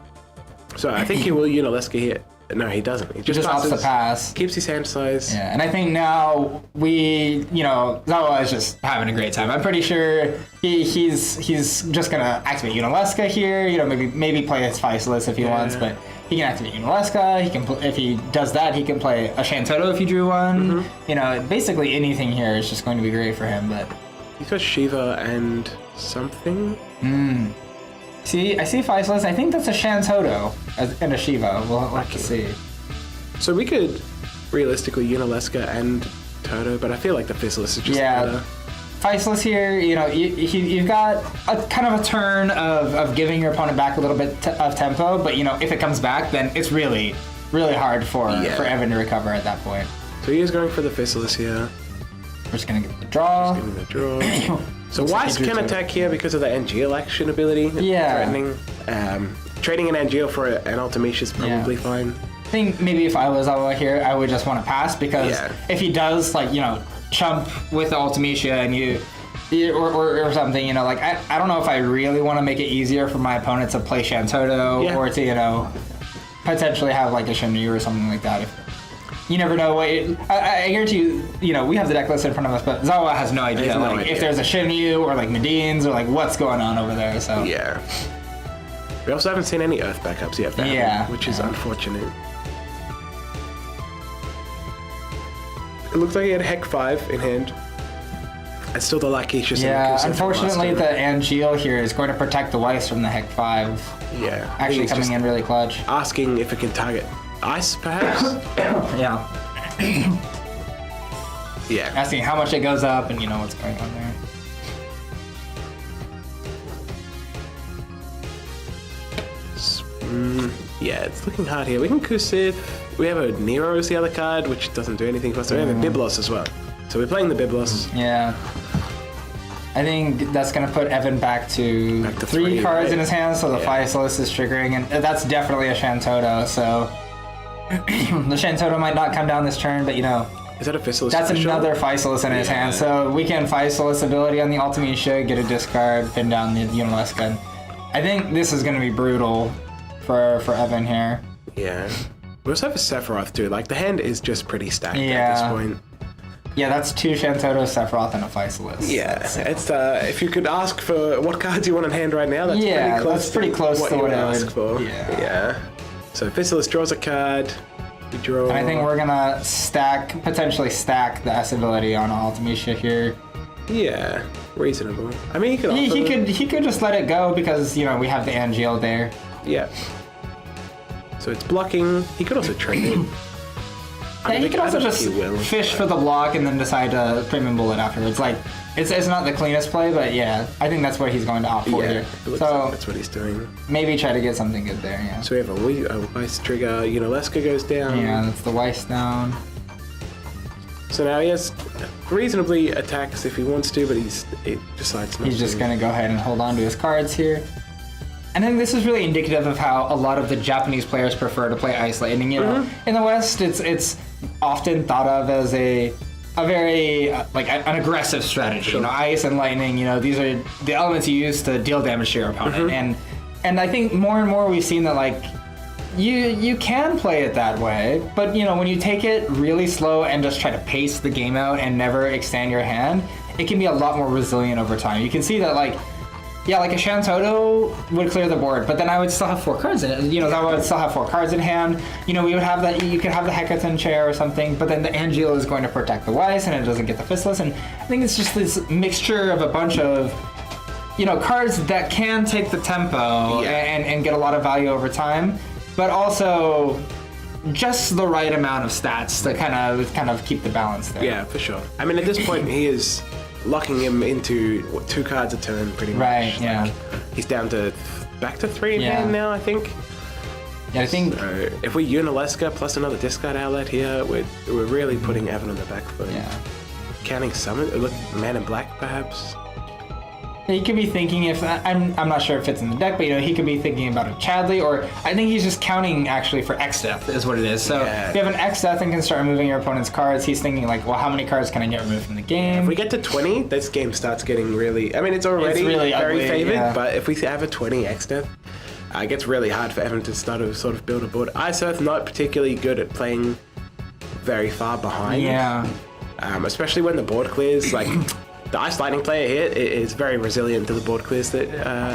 So I think he will Unaleska here. No, he doesn't. He just opts passes, to pass. keeps his hand size. Yeah, and I think now Zawa is just having a great time. I'm pretty sure he's just gonna activate Unaleska here. You know, maybe play his Fissalis if he wants, but he can activate Unaleska. He can, if he does that, he can play a Shantoto if he drew one. You know, basically anything here is just going to be great for him. But He's got Shiva and something. see, I see Fissalis. I think that's a Shantoto and a Shiva. We'll have to see. So we could realistically Unaleska and Toto, but I feel like the Fissalis is just better. Fissalis here, you know, you've got a kind of a turn of giving your opponent back a little bit of tempo, but you know, if it comes back, then it's really, really hard for Evan to recover at that point. So he is going for the Fissalis here. We're just gonna get the draw. Getting the draw. So Weiss can attack here because of the Angeal action ability. Threatening. Trading an Angeal for an Ultimisha is probably fine. I think maybe if I was Zawa here, I would just want to pass because if he does, like, you know, chump with the Ultimisha and or something, you know, like, I don't know if I really want to make it easier for my opponent to play Shantoto or to, you know, potentially have like a Shinryu or something like that. You never know what. I guarantee you, you know, we have the deck list in front of us, but Zawa has no idea. If there's a Shinryu or like Medines or like what's going on over there. So yeah. We also haven't seen any Earth backups yet, which is unfortunate. It looks like he had Heck 5 in hand. It's still the Lakishus. Yeah, unfortunately the Angeal here is going to protect the Weiss from the Heck 5. Yeah. Actually coming in really clutch. Asking if it can target Ice, perhaps? Yeah. Yeah. Asking how much it goes up and you know what's going on there. Yeah, it's looking hard here. We can Kusith. We have a Nero as the other card, which doesn't do anything for us. So we have a Biblos as well. So we're playing the Biblos. Yeah. I think that's going to put Evan back to 3 cards in his hand, so the Fissalis is triggering, and that's definitely a Shantoto, so the Shantoto might not come down this turn, but you know, is that a Fissalis? That's another Fissalis in his hand, so we can Fissalis ability on the Ultimisha, get a discard, pin down the Unaleska. I think this is going to be brutal for Evan here. Yeah. We also have a Sephiroth too. Like the hand is just pretty stacked at Yeah. this point. Yeah, that's 2 Shantoto, Sephiroth, and a Physalis. Yeah, it's if you could ask for what cards you want in hand right now, that's pretty close to to what what you would I ask would- for. yeah. So Physalis draws a card. We draw. And I think we're gonna potentially stack the S ability on Ultimecia here. Yeah, reasonable. I mean, he could. He could just let it go because we have the Angeal there. Yeah. So it's blocking. He could also trade it. Yeah, he could also just he will, fish for the block and then decide to Premium Bullet afterwards. Like, it's not the cleanest play, but yeah, I think that's what he's going to opt for Yeah, here. it looks So like that's what he's doing. maybe try to get something good there. Yeah. So we have a Weiss trigger. Unaleska goes down. Yeah, that's the Weiss down. So now he has reasonably attacks if he wants to, but he decides not to. He's just gonna go ahead and hold on to his cards here. And I think this is really indicative of how a lot of the Japanese players prefer to play Ice Lightning. In the West, it's often thought of as a very an aggressive strategy. Ice and Lightning. These are the elements you use to deal damage to your opponent. And I think more and more we've seen that you can play it that way, but when you take it really slow and just try to pace the game out and never extend your hand, it can be a lot more resilient over time. You can see that a Shantoto would clear the board, but then I would still have 4 cards in it. I would still have 4 cards in hand. We would have that. You could have the Hecaton chair or something, but then the Angeal is going to protect the Weiss, and it doesn't get the Physalis. And I think it's just this mixture of a bunch of cards that can take the tempo and get a lot of value over time, but also just the right amount of stats to kind of keep the balance there. Yeah, for sure. I mean, at this point, he is locking him into 2 cards a turn, pretty much. Right. Yeah. He's down to back to 3 in hand now, I think. Yeah, I think. So if we Unaleska plus another discard outlet here, we're really putting Evan on the back foot. Yeah. Counting summon, look, Man in Black perhaps. He could be thinking if I'm not sure if it's in the deck, but he could be thinking about a Chadley, or I think he's just counting actually for X Death is what it is. So if you have an X Death and can start removing your opponent's cards, he's thinking well, how many cards can I get removed from the game? If we get to 20, this game starts getting really. I mean, it's already really very ugly, favored, but if we have a 20 X Death, it gets really hard for Evan to start to sort of build a board. Ice Earth not particularly good at playing very far behind. Yeah. Especially when the board clears, the Ice Lightning player here is very resilient to the board clears that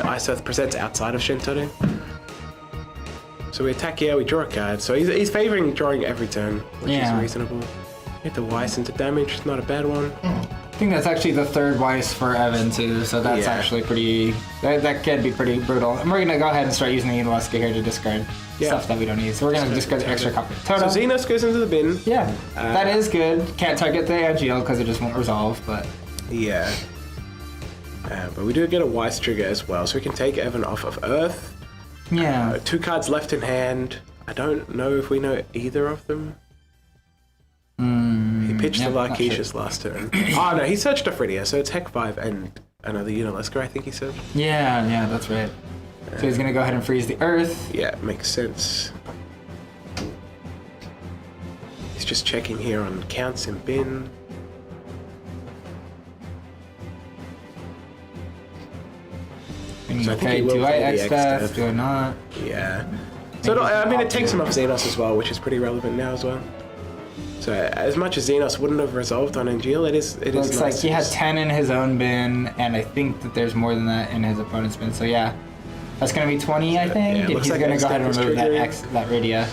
Ice Earth presents outside of Shintoto. So we attack here, we draw a card. So he's favoring drawing every turn, which is reasonable. Hit the Weiss into damage, not a bad one. I think that's actually the 3rd Weiss for Evan too, so that's actually pretty. That can be pretty brutal. And we're gonna go ahead and start using the Unaleska here to discard stuff that we don't need. So we're gonna discard the extra copy. So Xenos goes into the bin. Yeah, that is good. Can't target the Angeal because it just won't resolve, but. Yeah. But we do get a Weiss trigger as well, so we can take Evan off of Earth. Yeah. 2 cards left in hand. I don't know if we know either of them. He pitched the Larketius last turn. Oh no, he searched a Fridia, so it's Heck 5 and another Unaleska, I think he said. Yeah, that's right. So he's gonna go ahead and freeze the Earth. Yeah, makes sense. He's just checking here on counts and bin. So I think he will do I play the X Death? X-Death. Do I not? Yeah. So it takes him off Xenos as well, which is pretty relevant now as well. So as much as Xenos wouldn't have resolved on Angeal, it is Looks nice like he to had just- 10 in his own bin, and I think that there's more than that in his opponent's bin. So yeah, that's gonna be 20, I think. Yeah, and looks he's like gonna X go ahead and Death remove is that triggering. that Radia.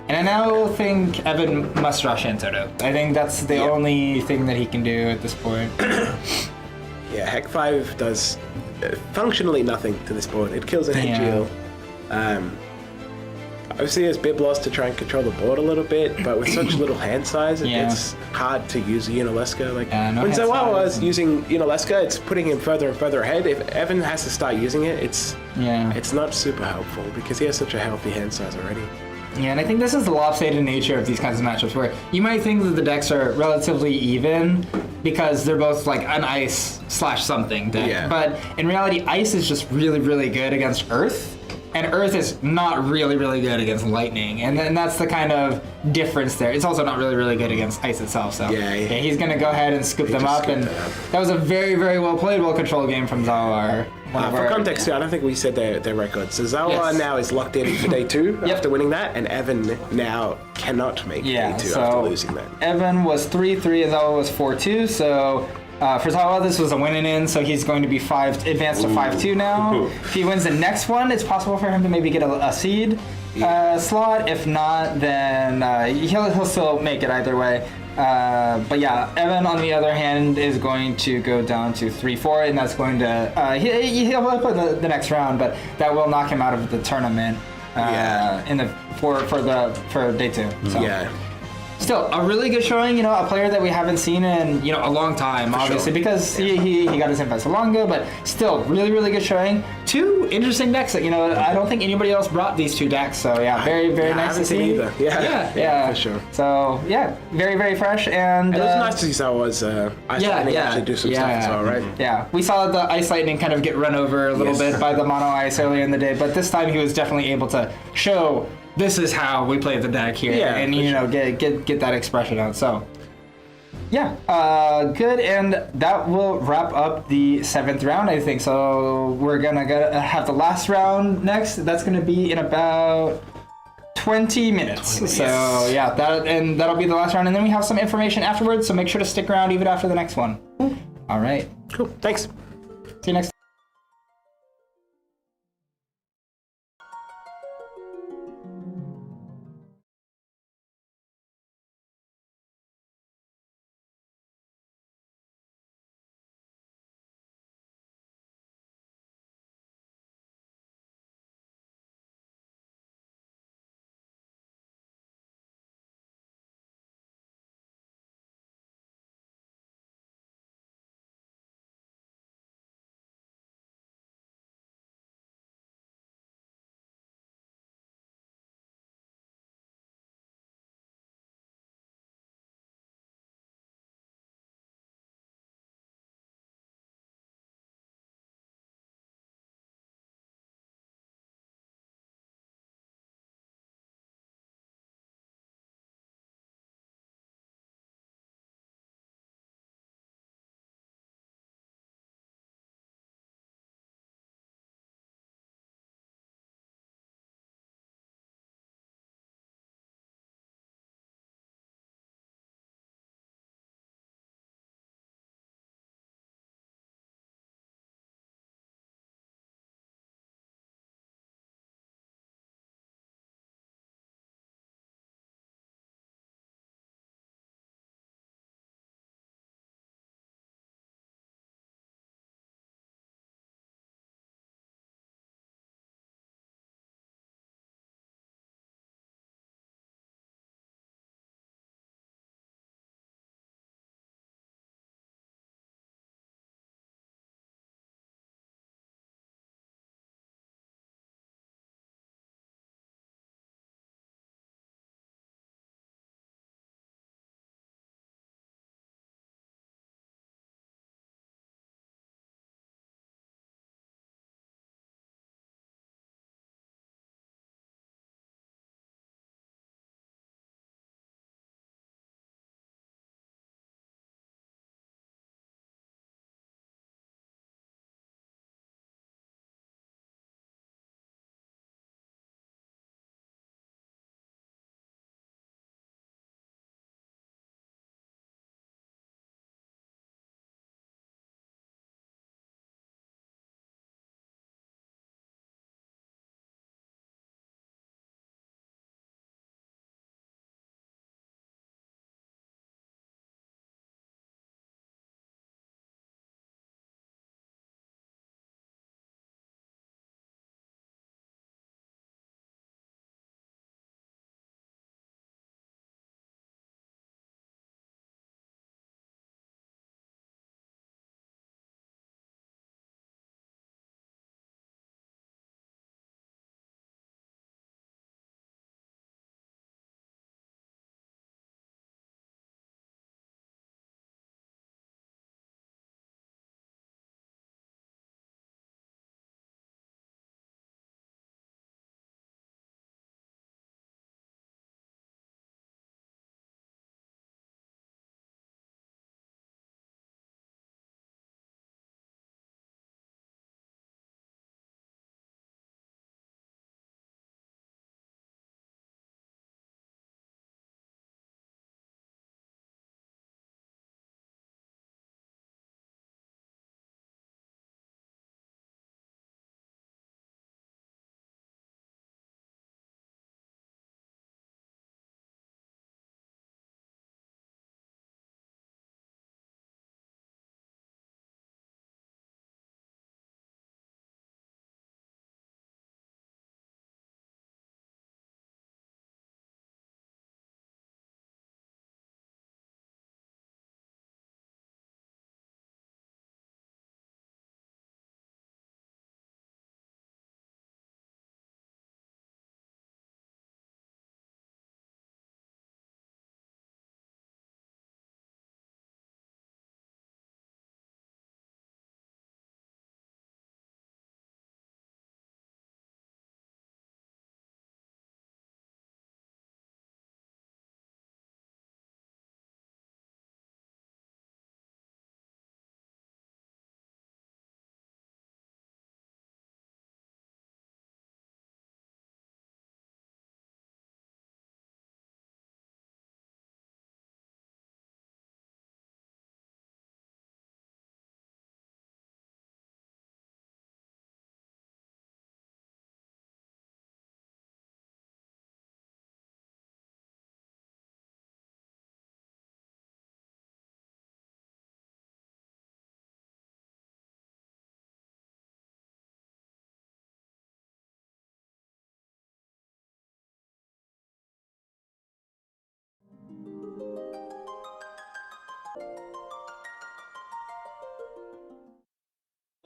And I now think Evan must draw Shantoto. I think that's the only thing that he can do at this point. Yeah, Heck 5 does functionally nothing to this board. It kills an Angeal. Obviously, there's Biblos to try and control the board a little bit, but with such little hand size, it's hard to use Unaleska. No when hand Zawawa size. is using Unaleska, it's putting him further and further ahead. If Evan has to start using it, it's not super helpful because he has such a healthy hand size already. Yeah, and I think this is the lopsided nature of these kinds of matchups where you might think that the decks are relatively even because they're both an ice / something deck. Yeah. But in reality, ice is just really, really good against Earth. and Earth is not really, really good against lightning, and then that's the kind of difference there. It's also not really, really good against ice itself. So Yeah, he's gonna go ahead and scoop them just up, and scooped that up. that was a very, very well played, well controlled game from Zawar. For context, too, I don't think we said their records. So Zawa Yes. now is locked in for day 2 Yep. after winning that, and Evan now cannot make day 2 so after losing that. Evan was 3-3, and Zawa was 4-2. So for Zawa, this was a winning in, so he's going to be advanced to 5-2 now. Ooh. If he wins the next one, it's possible for him to maybe get a seed slot. If not, then he'll still make it either way. But yeah, Evan on the other hand is going to go down to 3-4, and that's going to he'll play the next round, but that will knock him out of the tournament in the for day 2. So. Yeah. Still, a really good showing, a player that we haven't seen in, a long time, obviously, because he got his invite so long ago, but still, really, really good showing. 2 interesting decks that, I don't think anybody else brought these 2 decks, so yeah, very, very I nice haven't to seen see. either. Yeah, for sure. So, yeah, very, very fresh, and... It was nice to see Zawa's Ice Lightning actually do some stuff as well, right? Yeah, we saw the Ice Lightning kind of get run over a little bit by the Mono Ice earlier in the day, but this time he was definitely able to show this is how we play the deck here, and get that expression out. So, yeah, good, and that will wrap up the 7th round, I think. So we're gonna have the last round next. That's gonna be in about 20 minutes. So yeah, that'll be the last round, and then we have some information afterwards. So make sure to stick around even after the next one. All right. Cool. Thanks. See you next.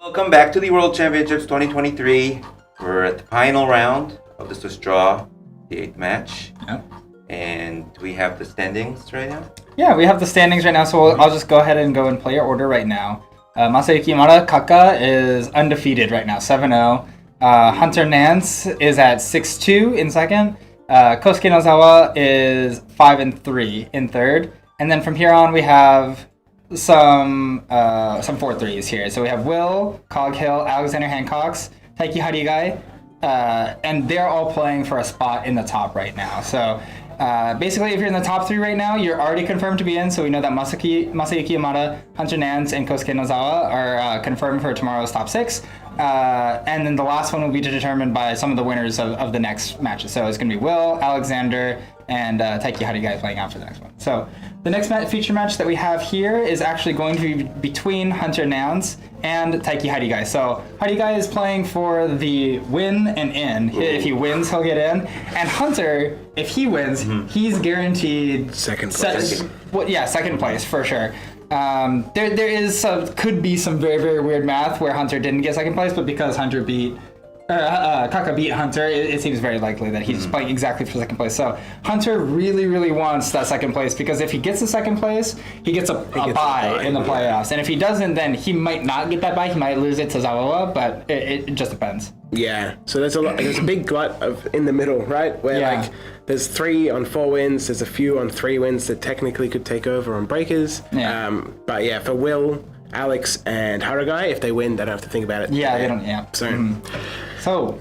Welcome back to the World Championships 2023. We're at the final round of the Swiss draw, the 8th match. Yep. And we have the standings right now. Yeah, we have the standings right now, so I'll just go ahead and go in player order right now. Masayuki Yamada Kaka is undefeated right now, 7-0. Hunter Nance is at 6-2 in second. Kosuke Nozawa is 5-3 in third. And then from here on, we have some 4-3s here. So we have Will, Coghill, Alexander Hancox, Taiki Harigai, and they're all playing for a spot in the top right now. So basically, if you're in the top 3 right now, you're already confirmed to be in. So we know that Masayuki Yamada, Hunter Nance, and Kosuke Nozawa are confirmed for tomorrow's top 6. And then the last one will be determined by some of the winners of the next matches. So it's going to be Will, Alexander, and Taiki Harigai playing out for the next one. So the next feature match that we have here is actually going to be between Hunter Nance and Taiki Harigai. So Harigai is playing for the win and in. If he wins, he'll get in. And Hunter, if he wins, he's guaranteed Second place. Second place for sure. Could be some very, very weird math where Hunter didn't get second place, but because Hunter Kaka beat Hunter, it seems very likely that he's playing exactly for second place. So Hunter really, really wants that second place, because if he gets the second place, he gets a bye in the playoffs. And if he doesn't, then he might not get that bye. He might lose it to Zawawa, but it just depends. Yeah, so there's a big glut in the middle, right? Where like there's 3 on 4 wins, there's a few on 3 wins that technically could take over on breakers. Yeah. But yeah, for Will, Alex, and Harigai, if they win, they don't have to think about it. Yeah, they don't. Yeah. So,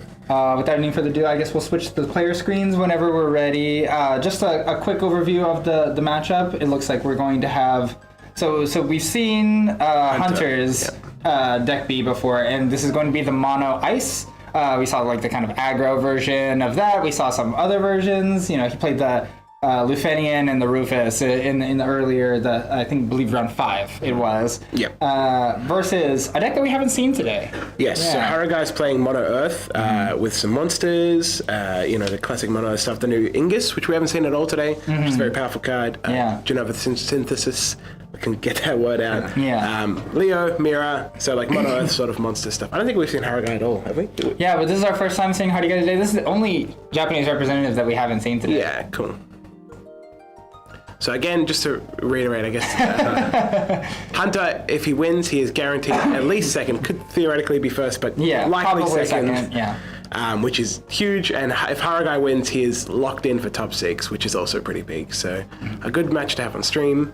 without any further ado, I guess we'll switch to the player screens whenever we're ready. Just a quick overview of the matchup. It looks like we're going to have. So we've seen Hunter's deck B before, and this is going to be the mono ice. We saw like the kind of aggro version of that. We saw some other versions. You know, he played the Lufenian and the Rufus in the earlier, I believe round 5 it was. Yep. Versus a deck that we haven't seen today. Yes, so Haragai's playing Mono Earth with some monsters, the classic Mono stuff, the new Ingus, which we haven't seen at all today, which is a very powerful card. Genova Synthesis, we can get that word out. Leo, Mira, so like Mono Earth sort of monster stuff. I don't think we've seen Haragai at all, have we? Yeah, but this is our first time seeing Haragai today. This is the only Japanese representative that we haven't seen today. Yeah, cool. So again, just to reiterate, I guess, Hunter, if he wins, he is guaranteed at least second. Could theoretically be first, but likely second. Which is huge. And if Haragai wins, he is locked in for top 6, which is also pretty big. So a good match to have on stream,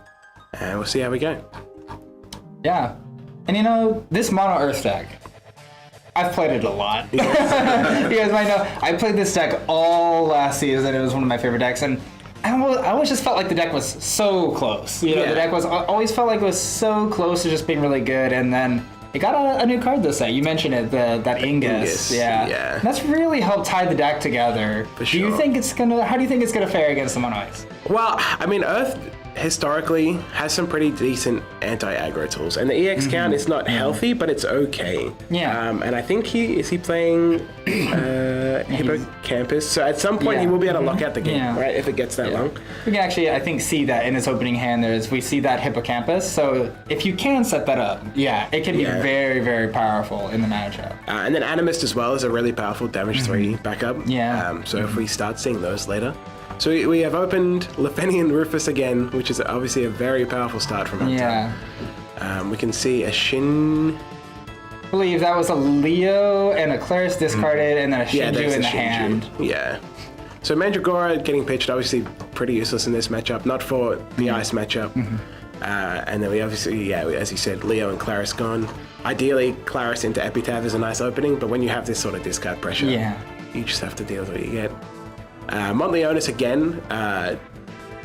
and we'll see how we go. Yeah, and this Mono Earth deck, I've played it a lot. You guys might know, I played this deck all last season. It was one of my favorite decks, and I always just felt like the deck was so close. The deck always felt like it was so close to just being really good, and then it got a new card this set. You mentioned it, that Ingus. Yeah. And that's really helped tie the deck together. For sure. How do you think it's gonna fare against the Mono Ice? Well, I mean, Earth historically has some pretty decent anti-aggro tools, and the EX count is not healthy, but it's okay. And I think he playing Hippocampus, so at some point he will be able to lock out the game, right, if it gets that long. We can actually, I think, see that in his opening hand. We see that Hippocampus, so if you can set that up, it can be very, very powerful in the matchup. And then Animist as well is a really powerful damage 3 backup. So if we start seeing those later. So we have opened Lefenian Rufus again, which is obviously a very powerful start from Hunter. We can see a Shin. I believe that was a Leo and a Claris discarded, and then a Shinju in the hand. Yeah. So Mandragora getting pitched, obviously pretty useless in this matchup, not for the ice matchup. And then we obviously, as you said, Leo and Claris gone. Ideally, Claris into Epitaph is a nice opening, but when you have this sort of discard pressure, you just have to deal with what you get. Montleonis again,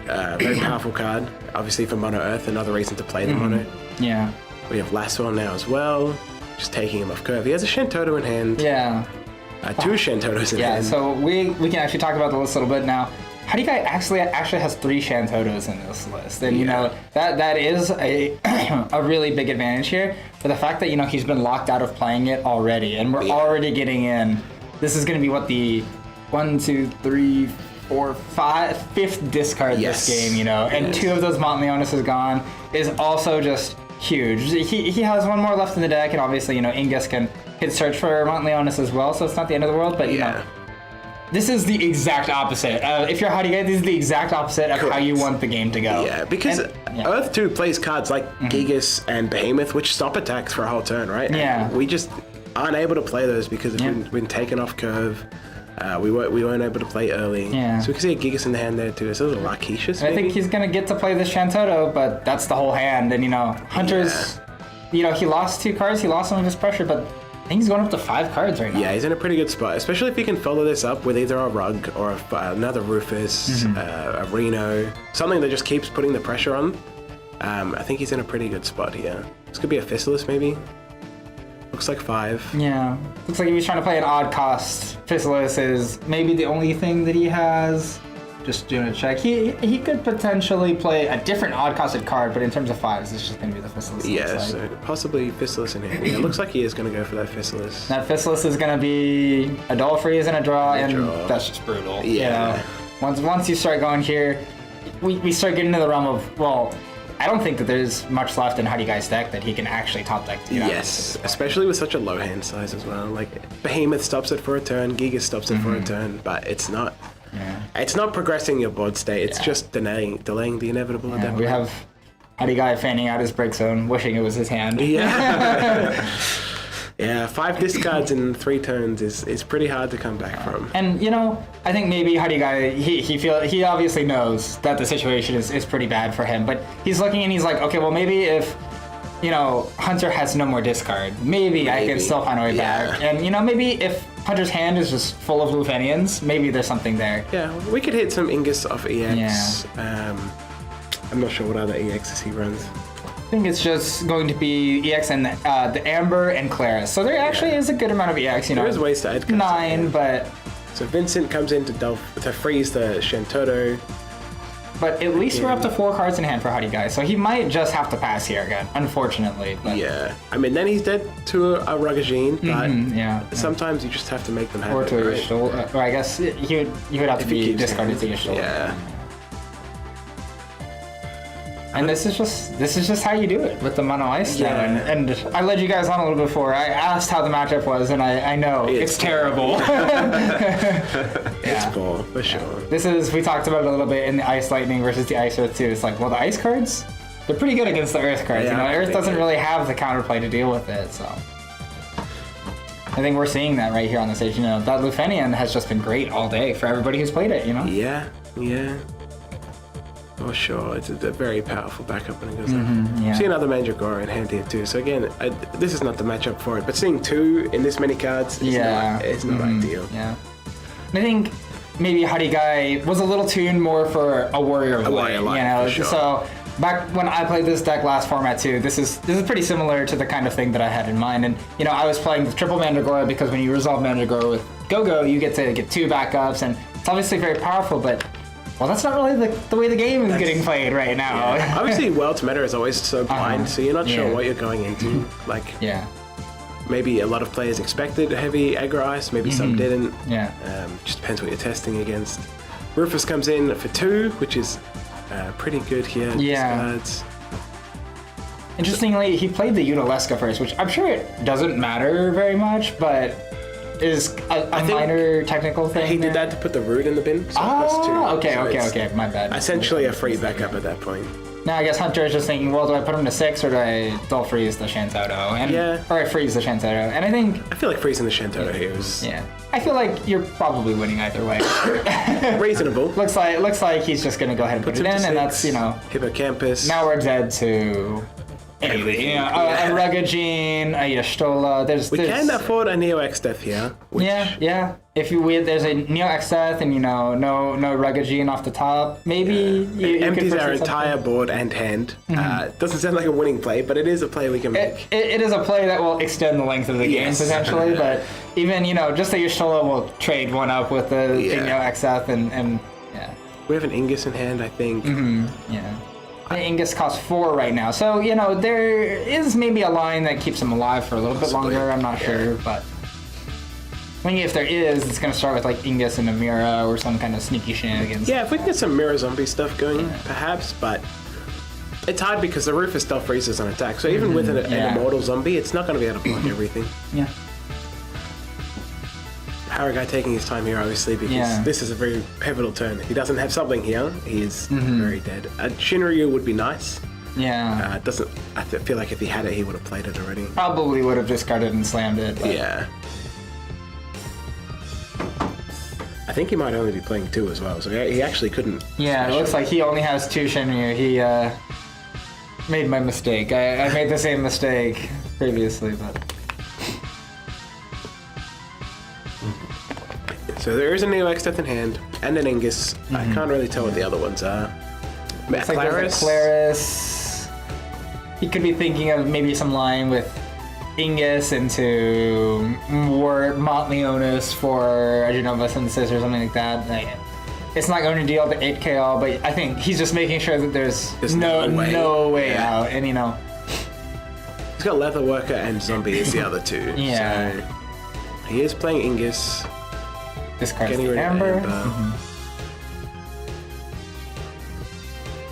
very powerful card, obviously for Mono Earth, another reason to play the Mono. We have Lasso now as well, just taking him off curve. He has a Shentoto in hand. Two Shentotos in hand. So we can actually talk about the list a little bit now. Harigai actually has 3 Shentotos in this list, and that is a really big advantage here. For the fact that he's been locked out of playing it already, and we're already getting in. This is going to be what the 1, 2, 3, 4, 5, 5th discard this game, and 2 of those Montleonis is gone, is also just huge. He has one more left in the deck, and obviously, Ingus can hit search for Mount Leonis as well, so it's not the end of the world, but, this is the exact opposite. If you're Howdy Guy, this is the exact opposite of how you want the game to go. Yeah, because Earth 2 plays cards like Gigas and Behemoth, which stop attacks for a whole turn, right? Yeah. And we just aren't able to play those because we've been taken off curve. We weren't able to play early. Yeah. So we can see a Gigas in the hand there too. So it was a Larkishus, I think he's going to get to play this Shantoto, but that's the whole hand. And, Hunter's, he lost 2 cards. He lost some of his pressure, but I think he's going up to 5 cards right now. Yeah, he's in a pretty good spot, especially if he can follow this up with either a Rug or another Rufus, a Reno, something that just keeps putting the pressure on. I think he's in a pretty good spot here. This could be a Fissilus, maybe. Looks like 5. Yeah. Looks like he was trying to play an odd cost. Fissilus is maybe the only thing that he has. Just doing a check. He could potentially play a different odd costed card, but in terms of 5s, it's just going to be the Fissilus. Yeah, so possibly Fissilus in here. Yeah, it looks like he is going to go for that Fissilus. That Fissilus is going to be a dull freeze and a draw, that's just brutal. Yeah. Once you start going here, we start getting into the realm of, well, I don't think that there's much left in Howdy Guy's deck that he can actually top deck. Yes, especially with such a low hand size as well. Like, Behemoth stops it for a turn, Gigas stops it for a turn, but it's not... Yeah. It's not progressing your board state, it's just delaying the inevitable at that We point. have Howdy Guy fanning out his break zone, wishing it was his hand. Yeah. Yeah, 5 discards in 3 turns is pretty hard to come back from. And I think maybe Howdy Guy he obviously knows that the situation is pretty bad for him, but he's looking and he's like, okay, well maybe if Hunter has no more discard, maybe I can still find a way back. And maybe if Hunter's hand is just full of Lufenians, maybe there's something there. Yeah, we could hit some Ingus off EX. Yeah. I'm not sure what other EXs he runs. I think it's just going to be EX and the Amber and Clara. So there actually is a good amount of EX. There is ways to add cards. 9, but... So Vincent comes in to freeze the Shantoto. But at least we're up to 4 cards in hand for Howdy Guy, so he might just have to pass here again, unfortunately. But... Yeah, I mean, then he's dead to a Rugagine, but sometimes you just have to make them happen. Or to a Yashtola. Or I guess he would have to be discarded to Yashtola. Yeah. And this is just how you do it with the mono ice stone. And I led you guys on a little before. I asked how the matchup was, and I know it's terrible. It's poor, for sure. We talked about it a little bit in the Ice Lightning versus the Ice Earth too. It's like, well, the Ice cards, they're pretty good against the Earth cards. Earth doesn't really have the counterplay to deal with it, so. I think we're seeing that right here on the stage. That Lufenian has just been great all day for everybody who's played it, Yeah. Oh, sure. It's a very powerful backup when it goes there. See another Mandragora in hand here, too. So, again, this is not the matchup for it. But seeing 2 in this many cards is not ideal. Yeah. And I think maybe Howdy Guy was a little tuned more for a Warrior Light. For sure. So, back when I played this deck last format, too, this is pretty similar to the kind of thing that I had in mind. And, I was playing with triple Mandragora because when you resolve Mandragora with Go-Go, you get to get 2 backups. And it's obviously very powerful, but... Well, that's not really the way the game is getting played right now. Yeah. Obviously, World's Meta is always so blind, so you're not sure what you're going into. Maybe a lot of players expected heavy aggro ice, maybe some didn't. Yeah. Just depends what you're testing against. Rufus comes in for 2, which is pretty good here. Yeah. Discards. Interestingly, he played the Unalesca first, which I'm sure it doesn't matter very much, but is a minor technical thing. He did that to put the root in the bin. So Okay, my bad. Essentially a free backup at that point. Now I guess Hunter is just thinking, well, do I put him to 6 or do I dull freeze the Shantoto? Or I freeze the Shantoto. And I feel like freezing the Shantoto here is... Yeah. I feel like you're probably winning either way. Reasonable. Looks like he's just gonna go ahead and put it in, and that's, Hippocampus. Now we're dead to... Anything. A Rugagine, a Yashtola. We can afford a Neo X Death here. Yeah. If there's a Neo X Death and no Rugagine off the top, maybe you empties could our entire board and hand. Doesn't sound like a winning play, but it is a play we can make. It is a play that will extend the length of the game potentially, but even just the Yashtola will trade one up with the Neo X Death and yeah. We have an Ingus in hand, I think. Yeah. Ingus costs 4 right now, so there is maybe a line that keeps him alive for a little bit longer. I'm not sure, but I think if there is, it's going to start with like Ingus and Amira or some kind of sneaky shenanigans. Yeah, if we can get some Mirror Zombie stuff going, perhaps, but It's hard because the Rufus still freezes on attack, so even with an immortal zombie, it's not going to be able to block everything. Yeah. Haragai taking his time here, obviously, because this is a very pivotal turn. He doesn't have something here. He is very dead. Shinryu would be nice. Yeah. I feel like if he had it, he would have played it already. Probably would have discarded and slammed it. But. Yeah. I think he might only be playing 2 as well, so he actually couldn't. Yeah, it looks like he only has 2 Shinryu. He made my mistake. I made the same mistake previously, but. So there is a Neo Exteth in hand, and an Ingus. I can't really tell what the other ones are. It's like there's a Claris. He could be thinking of maybe some line with Ingus into Montleonis for a Genova Synthesis or something like that. Like, it's not going to deal the 8k all, but I think he's just making sure that there's no way out. And you know, he's got Leatherworker and Zombie as the other 2. Yeah. So he is playing Ingus. Discards the Amber.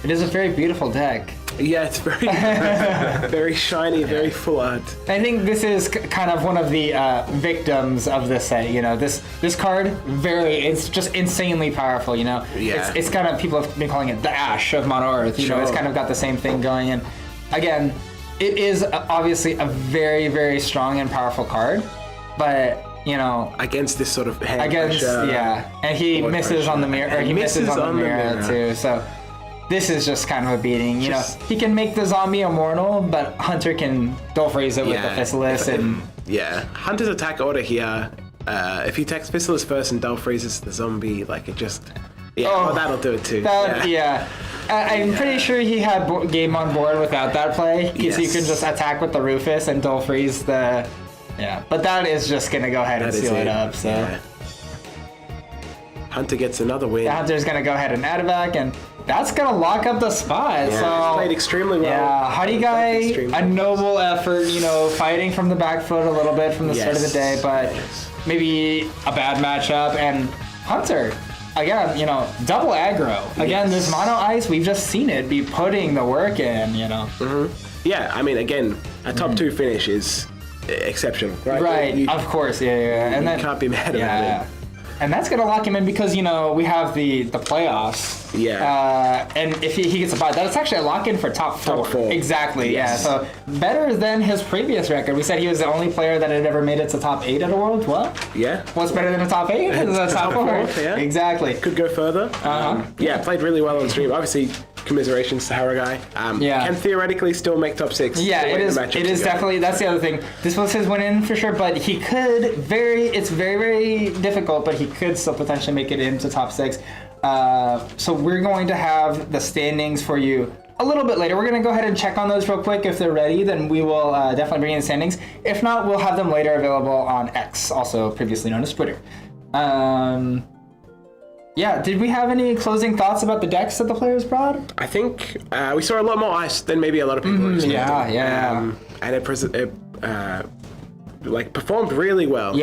It is a very beautiful deck. Yeah, it's very very shiny, very full art. I think this is kind of one of the victims of this set. You know, this card it's just insanely powerful. You know, it's kind of, people have been calling it the Ash of Mono Earth. You know, it's kind of got the same thing going. And again, it is obviously a very, very strong and powerful card, but. You know, against this sort of hand pressure, and he misses on the mirror, or he misses on the mirror too. So this is just kind of a beating. You know, he can make the zombie immortal, but Hunter can dull freeze it with the Fistless and Hunter's attack order here. If he attacks Fistless first and dull freezes the zombie, like it just that'll do it too. I'm pretty sure he had game on board without that play, because you can just attack with the Rufus and dull freeze the. Yeah, but that is just going to go ahead and seal it up, so... Yeah. Hunter gets another win. Hunter's going to go ahead and add it back, and that's going to lock up the spot, so... Played extremely well. Yeah, Harigai, a noble effort, you know, fighting from the back foot a little bit from the start of the day, but maybe a bad matchup, and Hunter... Again, you know, double aggro. Again, this mono ice, we've just seen it be putting the work in, you know. Yeah, I mean, again, a top 2 finish is... exceptional, right? Right, of course, and then can't be mad about it. And that's gonna lock him in because you know we have the playoffs. Yeah. And if he gets a bye, that's actually a lock-in for top 4. Top 4. Exactly. Yes. Yeah. So better than his previous record. We said he was the only player that had ever made it to top 8 at a World. What? Yeah. What's better than a top 8? It's a top 4. Yeah. Exactly. Could go further. Played really well on stream. Obviously, commiserations to Haragai. Can theoretically still make top 6. Yeah, it is. It is definitely. That's the other thing. This was his win-in for sure, but he could It's very, very difficult, but he could still potentially make it into top 6. So we're going to have the standings for you a little bit later. We're going to go ahead and check on those real quick. If they're ready, then we will definitely bring in the standings. If not, we'll have them later available on X, also previously known as Twitter. Did we have any closing thoughts about the decks that the players brought? I think we saw a lot more ice than maybe a lot of people expected. And it performed really well.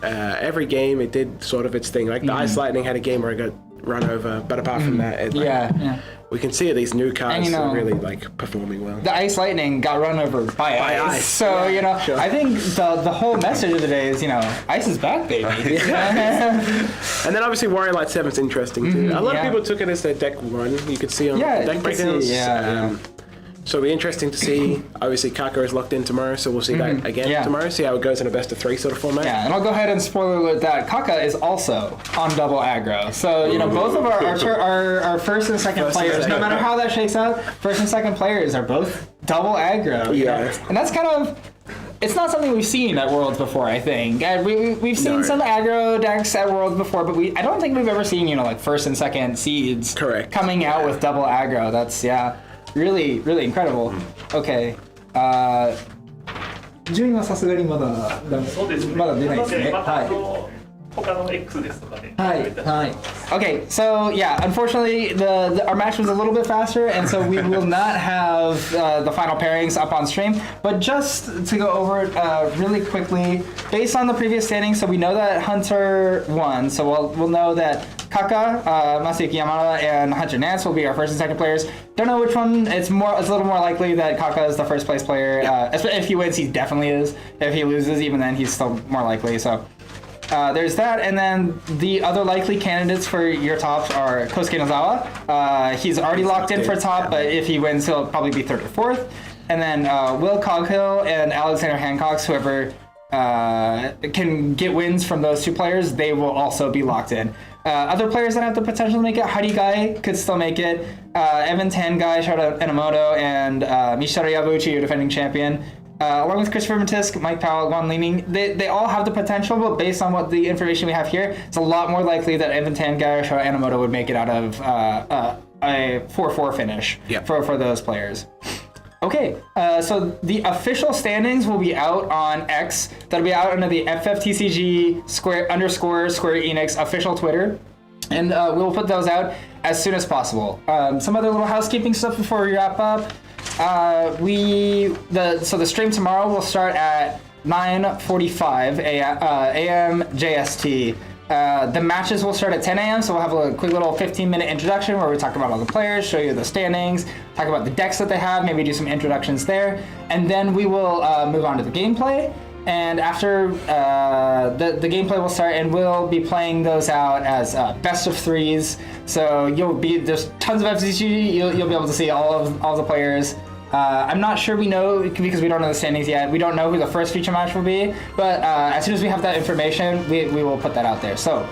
Every game it did sort of its thing. Like the Ice Lightning had a game where I got run over, but apart from that, we can see these new cards are really performing well. The Ice Lightning got run over by ice. So I think the whole message of the day is ice is back, baby. And then obviously Warrior Light 7 is interesting too. A lot of people took it as their deck 1. You could see on the deck breakdowns. So it'll be interesting to see. Obviously, Kaka is locked in tomorrow, so we'll see that again tomorrow. See how it goes in a best of 3 sort of format. Yeah, and I'll go ahead and spoiler alert that Kaka is also on double aggro. So both of our first and second players, no matter how that shakes out, first and second players are both double aggro. You know? And that's kind of. It's not something we've seen at Worlds before, I think. We've seen some aggro decks at Worlds before, but I don't think we've ever seen first and second seeds coming out with double aggro. That's really, really incredible. Okay. 順位はさすがにまだ出ないですね。はい。他の X ですとかで。はいはい。Okay, so unfortunately our match was a little bit faster, and so we will not have the final pairings up on stream. But just to go over it really quickly, based on the previous standings, so we know that Hunter won. So we'll know that Kaka, Masayuki Yamada, and Hunter Nance will be our first and second players. Don't know which one. It's a little more likely that Kaka is the first place player. If he wins, he definitely is. If he loses, even then, he's still more likely. So there's that. And then the other likely candidates for your tops are Kosuke Nozawa. He's already locked in for top, but if he wins, he'll probably be third or fourth. And then Will Coghill and Alexander Hancock's, whoever can get wins from those two players, they will also be locked in. Other players that have the potential to make it, Hari Guy could still make it. Evan Tangai, shout out Enomoto, and Mishiro Yabuchi, your defending champion. Along with Christopher Matisk, Mike Powell, Guan Lining, they all have the potential, but based on what the information we have here, it's a lot more likely that Evan Tangai or Shoto Enomoto would make it out of a 4-4 finish for those players. Okay, so the official standings will be out on X. That'll be out under the FFTCG Square Enix official Twitter. And we'll put those out as soon as possible. Some other little housekeeping stuff before we wrap up. So the stream tomorrow will start at 9:45 a.m. JST. The matches will start at 10 a.m. So we'll have a quick little 15-minute introduction where we talk about all the players, show you the standings, talk about the decks that they have, maybe do some introductions there, and then we will move on to the gameplay. And after the gameplay will start, and we'll be playing those out as best of threes. So there's tons of FCG. You'll be able to see all the players. I'm not sure we know, because we don't know the standings yet. We don't know who the first feature match will be, but as soon as we have that information, we will put that out there. So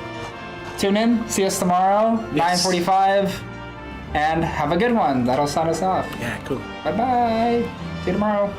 tune in, see us tomorrow, 9:45, and have a good one. That'll sign us off. Yeah, cool. Bye-bye. See you tomorrow.